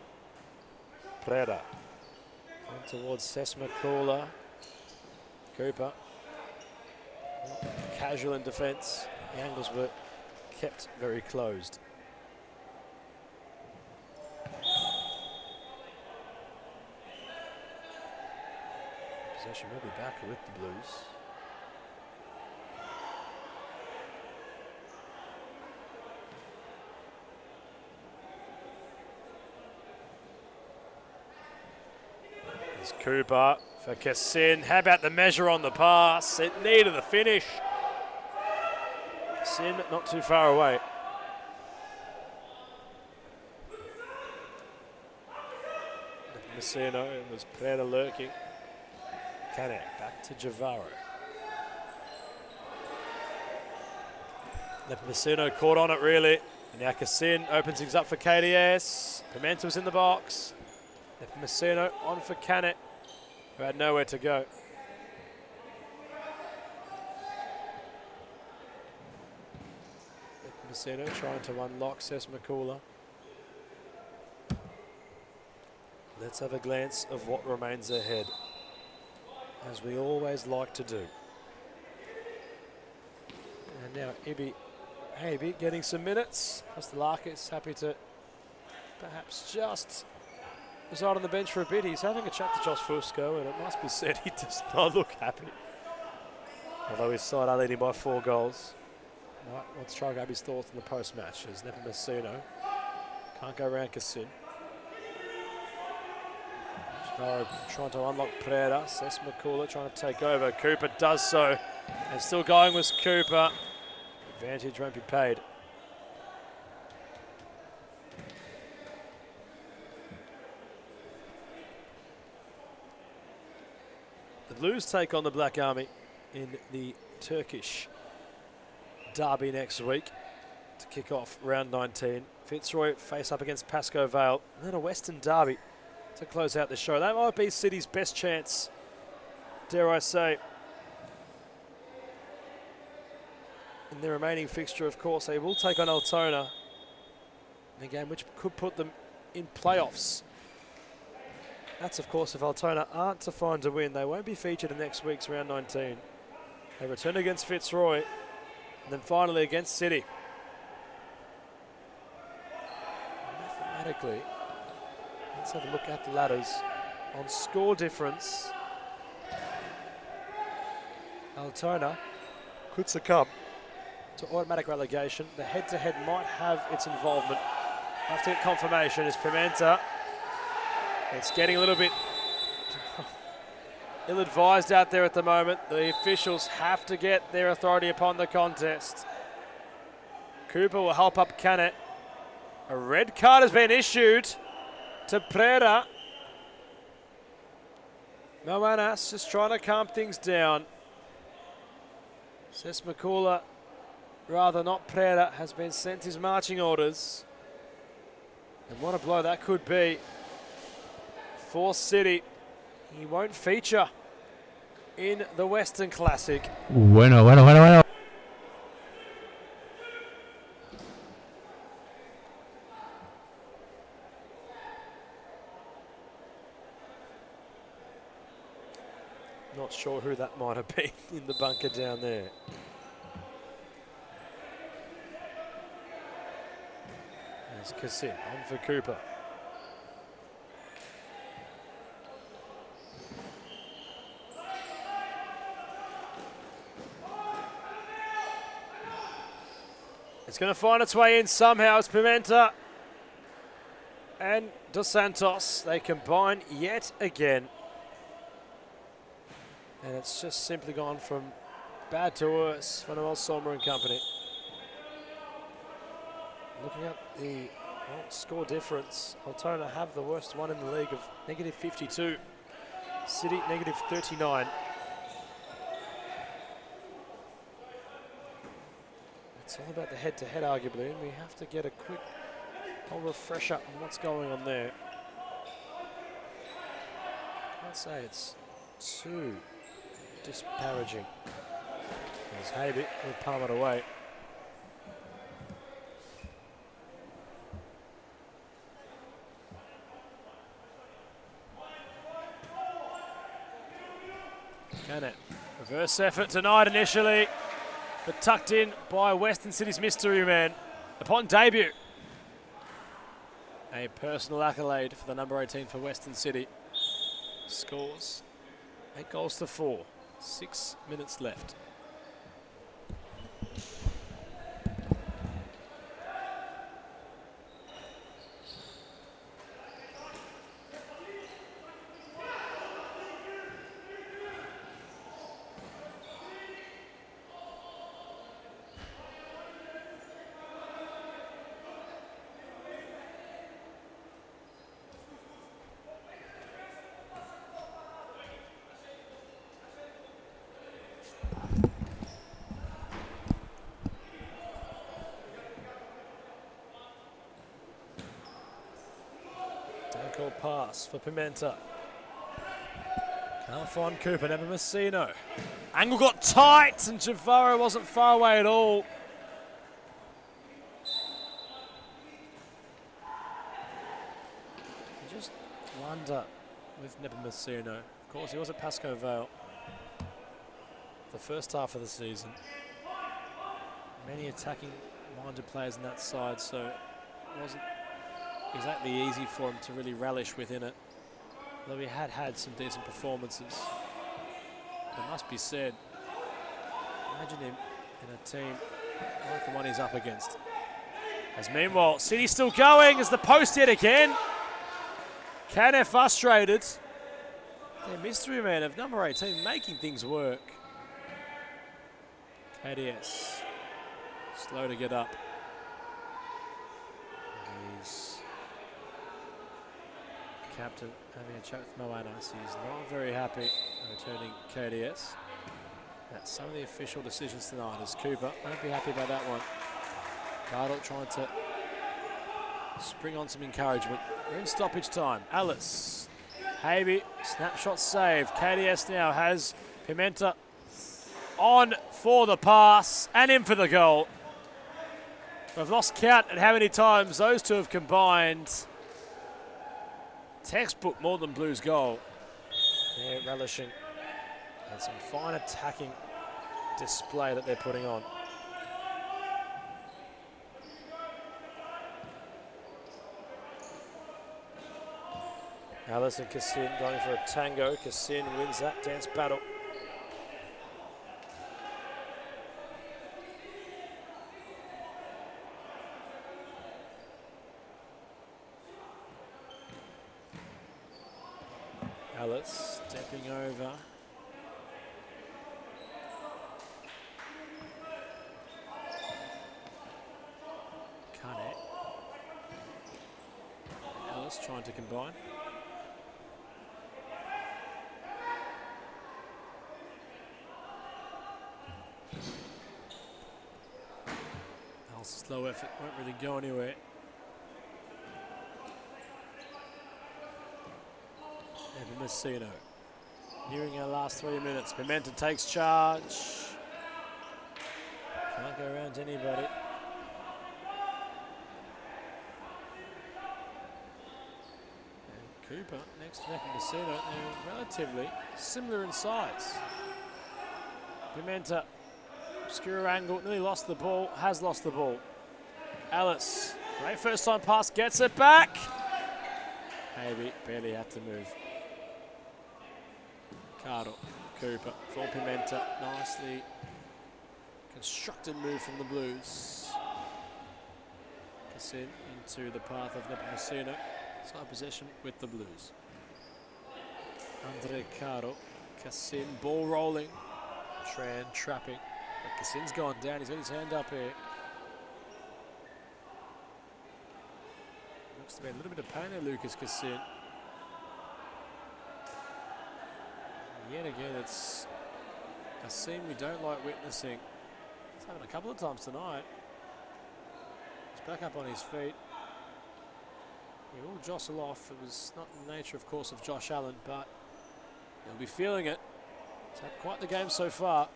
Pereira on towards Cesc McCullough. Cooper casual in defence. The angles were kept very closed. Possession will be back with the Blues. Cooper for Cassin. How about the measure on the pass? It needed the finish. Cassin not too far away. Messino was Pereira lurking. Kane back to Javaro. Nepomuceno caught on it really. And now Cassin opens things up for KDS. Pimentel's in the box. Nepomuceno on for Canet. who had nowhere to go. Messina trying to unlock Cess McCullough. Let's have a glance of what remains ahead, as we always like to do. And now Ibi getting some minutes. Kostelakis happy to perhaps just reside on the bench for a bit. He's having a chat to Josh Fusco, and it must be said he does not look happy. Although his side are leading by 4 goals. Right, let's try and grab his thoughts in the post-match as Nepomuceno can't go around Kassin. Gennaro trying to unlock Pereira. Cess McCullough trying to take over. Cooper does so. And still going with Cooper. Advantage won't be paid. The Blues take on the Black Army in the Turkish derby next week to kick off round 19. Fitzroy face up against Pascoe Vale, and then a Weston derby to close out the show. That might be City's best chance, dare I say. In the remaining fixture, of course, they will take on Altona in a game which could put them in playoffs. That's, of course, if Altona aren't to find a win. They won't be featured in next week's round 19. They return against Fitzroy, and then finally against City. Mathematically, let's have a look at the ladders. On score difference, Altona could succumb to automatic relegation. The head-to-head might have its involvement. Have to get confirmation as Pimenta. It's getting a little bit ill-advised out there at the moment. The officials have to get their authority upon the contest. Cooper will help up Canet. A red card has been issued to Pereira. Moanas just trying to calm things down. Cess McCullough, rather not Pereira, has been sent his marching orders. And what a blow that could be for City. He won't feature in the Western Classic. Bueno. Not sure who that might have been in the bunker down there. There's Kassin on for Cooper. It's going to find its way in somehow. It's Pimenta and Dos Santos. They combine yet again. And it's just simply gone from bad to worse for Noel Sommer and company. Looking at the score difference, Altona have the worst one in the league of negative 52. City negative 39. It's all about the head-to-head, arguably, and we have to get a quick refresher on what's going on there. I'd say it's too disparaging. There's Habe, will palm it away. Canet, reverse effort denied initially, but tucked in by Western City's mystery man upon debut. A personal accolade for the number 18 for Western City. Scores 8 goals to 4. 6 minutes left. Pass for Pimenta. Alphon Cooper, Never Messino. Angle got tight and Javaro wasn't far away at all. You just wonder with Nepomuceno. Of course, he was at Pascoe Vale the first half of the season. Many attacking-minded players in that side, so it wasn't exactly easy for him to really relish within it. Though he had some decent performances. It must be said, imagine him in a team like the one he's up against. As meanwhile, City's still going as the post hit again. Kane frustrated. The mystery man of number 18 making things work. KDS, slow to get up. He's captain having a chat with Moana. He's not very happy returning KDS. That's some of the official decisions tonight as Cooper won't be happy about that one. Cardle trying to spring on some encouragement. We're in stoppage time. Alice, Havey, snapshot save. KDS now has Pimenta on for the pass and in for the goal. We've lost count at how many times those two have combined. Textbook Moreland Blues goal. They're relishing and some fine attacking display that they're putting on. Alice and Cassin going for a tango. Cassin wins that dance battle. Alice stepping over. Kane. Alice trying to combine. Alice's low effort won't really go anywhere. Messino. Nearing our last 3 minutes. Pimenta takes charge. Can't go around anybody. And Cooper next to Messino. They're relatively similar in size. Pimenta, obscure angle, nearly lost the ball, has lost the ball. Alice, great first time pass, gets it back. Maybe barely had to move. Cardle, Cooper, for Pimenta, nicely constructed move from the Blues. Cassin into the path of Nepomuceno, side possession with the Blues. Andre Caro, Cassin, ball rolling, Tran trapping. But Cassin's gone down, he's got his hand up here. Looks to be a little bit of pain there, Lucas Cassin. Yet again, it's a scene we don't like witnessing. It's happened a couple of times tonight. He's back up on his feet. He will jostle off. It was not in the nature, of course, of Josh Allen, but he'll be feeling it. He's had quite the game so far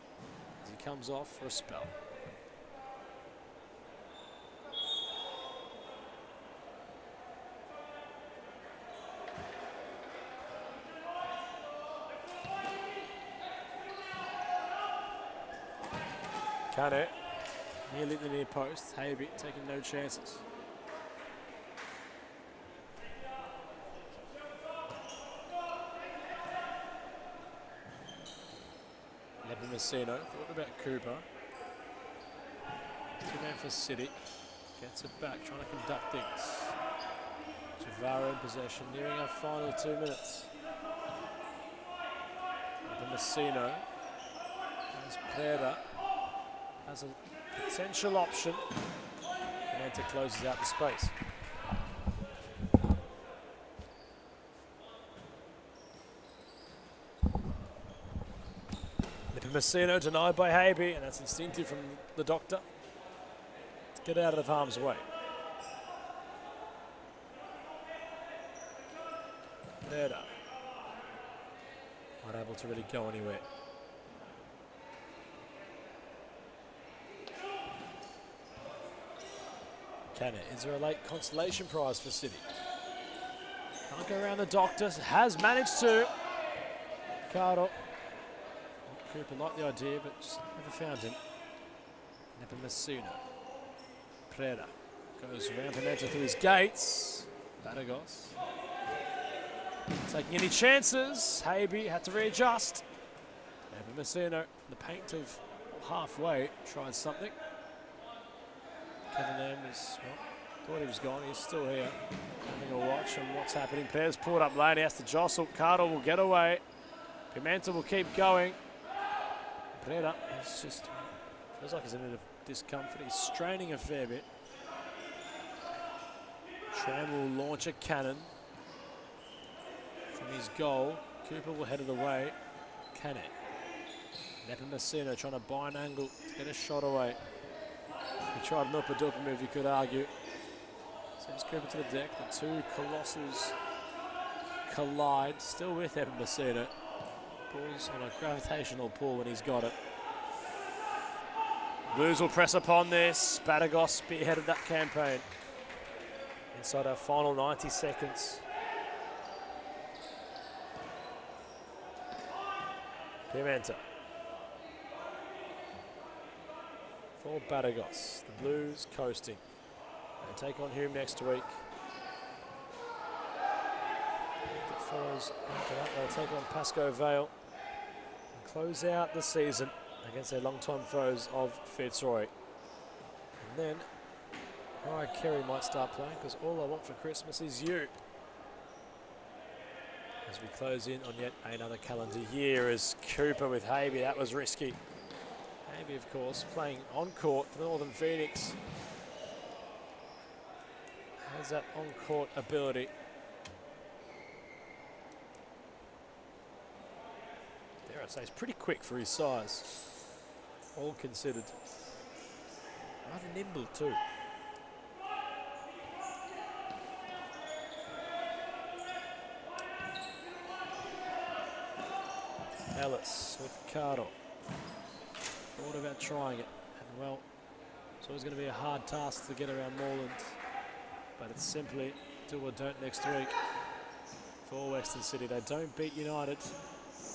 as he comes off for a spell. Kane, nearly the near post. Havey taking no chances. Nepomuceno, thought about Cooper. Two-man for City. Gets it back, trying to conduct things. Javaro in possession, nearing our final 2 minutes. Nepomuceno has paired up. Has a potential option. Pimenta closes out the space. Nepomuceno denied by Havey, and that's instinctive from the doctor. Let's get out of harm's way. Nerda. unable to really go anywhere. Can it? Is there a late consolation prize for City? Can't go around the doctor. Has managed to. Cardo. Cooper liked the idea, but just never found him. Nepomuceno. Preda goes around Pimenta through his gates. Badagos. Taking any chances. Habe had to readjust. Nepomuceno, the paint of halfway, tried something. Kevin Anders, well, thought he was gone. He's still here. Having a watch on what's happening. Pere's pulled up lane. He has to jostle. Cardo will get away. Pimenta will keep going. Preda is just, feels like he's in a bit of discomfort. He's straining a fair bit. Tram will launch a cannon from his goal. Cooper will head it away. Can it? Nepomuceno trying to buy an angle to get a shot away. He tried an up-a-duper move, you could argue. Sends Cooper to the deck. The two colossals collide. Still with Nepomuceno. Ball's on a gravitational pull when he's got it. Blues will press upon this. Badagos spearheaded that campaign. Inside our final 90 seconds. Pimenta. For Badagos. The Blues coasting. They take on Hume next week. That follows after that. They'll take on Pascoe Vale and close out the season against their long-time foes of Fitzroy. And then Mariah Carey might start playing, because all I want for Christmas is you. As we close in on yet another calendar year, as Cooper with Habe, that was risky. Habe, of course, playing on court for Northern Phoenix. Has that on-court ability. Dare I say, he's pretty quick for his size. All considered. Rather nimble too. Ellis with Cardo. Thought about trying it, and well, it's always going to be a hard task to get around Moreland, but it's simply do or don't next week for Weston City. They don't beat United.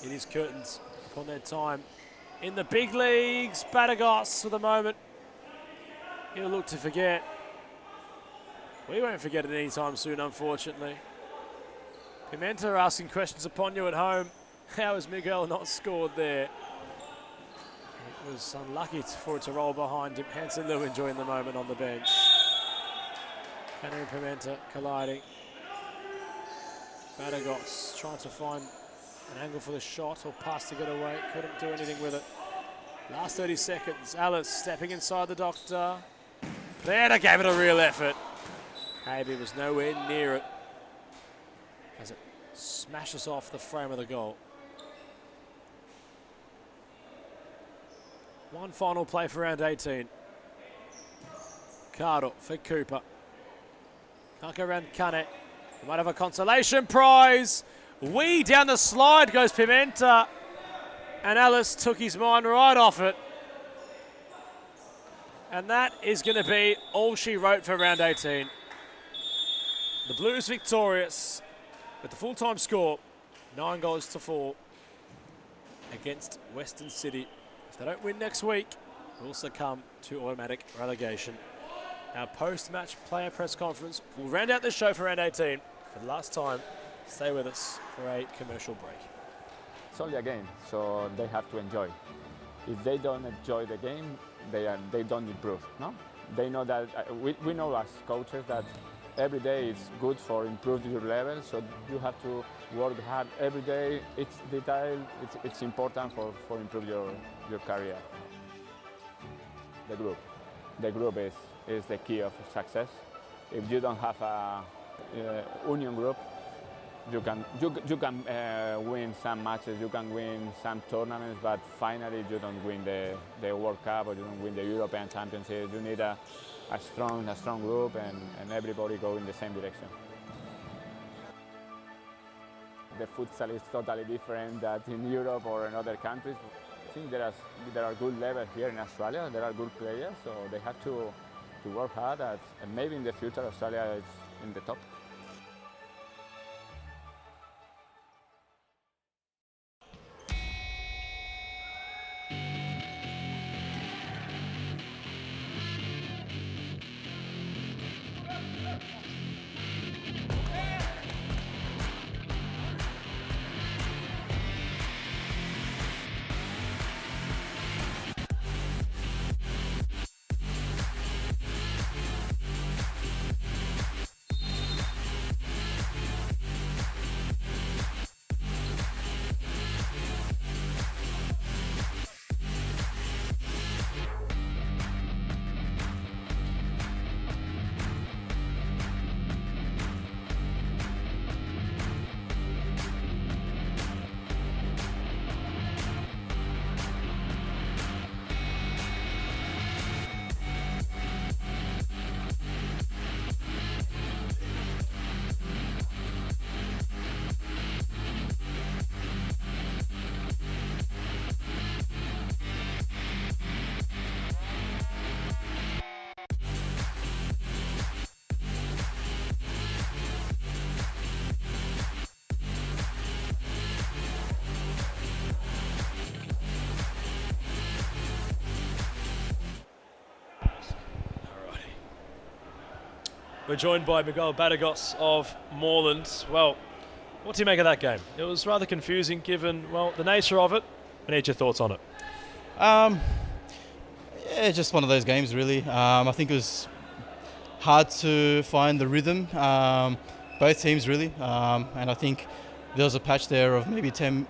It is curtains upon their time in the big leagues. Badagos for the moment. He'll look to forget. We won't forget it anytime soon, unfortunately. Pimenta asking questions upon you at home. How has Miguel not scored there? It was unlucky for it to roll behind him. Hanson Liu enjoying the moment on the bench. Canary and Pimenta colliding. Badagos trying to find an angle for the shot or pass to get away. Couldn't do anything with it. Last 30 seconds. Alice stepping inside the doctor. Preda gave it a real effort. Habe was nowhere near it as it smashes off the frame of the goal. One final play for round 18. Cardo for Cooper. Can't go around Cane. We might have a consolation prize. Wee down the slide goes Pimenta. And Alice took his mind right off it. And that is going to be all she wrote for round 18. The Blues victorious with the full-time score, 9-4 against Weston City. If they don't win next week, we'll succumb to automatic relegation. Our post-match player press conference will round out the show for round 18. For the last time, stay with us for a commercial break. It's only a game, so they have to enjoy. If they don't enjoy the game, they don't improve. No, they know that we know as coaches that every day is good for improving your level. So you have to work hard every day. Each detail it's important for improve your career. The group is the key of success. If you don't have a union group, you can win some matches, you can win some tournaments, but finally you don't win the World Cup or you don't win the European Championship. You need a strong group and everybody go in the same direction. the futsal is totally different than in Europe or in other countries. I think there are good levels here in Australia. There are good players, so they have to work hard. And maybe in the future Australia is in the top. We're joined by Miguel Badagos of Moreland. Well, what do you make of that game? It was rather confusing given, well, the nature of it. I need your thoughts on it. Yeah, just one of those games, really. I think it was hard to find the rhythm, both teams, really. And I think there was a patch there of maybe 10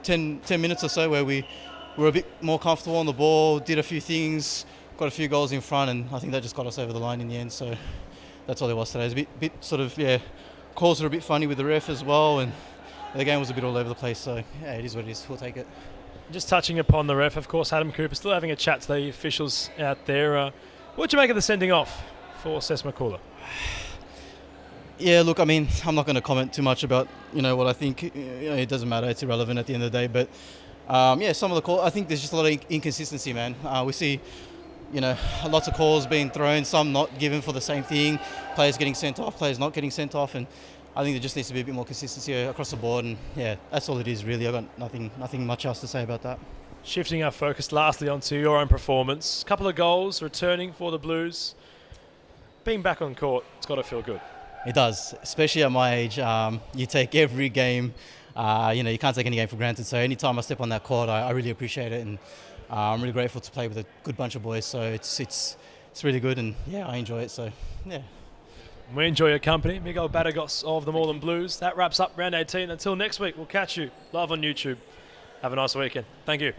minutes or so where we were a bit more comfortable on the ball, did a few things, got a few goals in front, and I think that just got us over the line in the end. So that's all there was today. It was a bit sort of, calls were a bit funny with the ref as well, and the game was a bit all over the place. So, yeah, it is what it is. We'll take it. Just touching upon the ref, of course, Adam Cooper still having a chat to the officials out there. What do you make of the sending off for Sess McCullough? Yeah, look, I mean, I'm not going to comment too much about, what I think. It doesn't matter. It's irrelevant at the end of the day. But, some of the calls, I think there's just a lot of inconsistency, man. We see, lots of calls being thrown, some not given for the same thing, players getting sent off, players not getting sent off, and I think there just needs to be a bit more consistency across the board, and yeah, that's all it is really. I've got nothing much else to say about that. Shifting our focus lastly onto your own performance, a couple of goals returning for the Blues. Being back on court, it's got to feel good. It does, especially at my age. You take every game, you can't take any game for granted, so anytime I step on that court, I really appreciate it, and I'm really grateful to play with a good bunch of boys, so it's really good, and yeah, I enjoy it, so yeah. We enjoy your company. Miguel Badagos of the Moreland Blues. That wraps up round 18. Until next week, we'll catch you live on YouTube. Have a nice weekend. Thank you.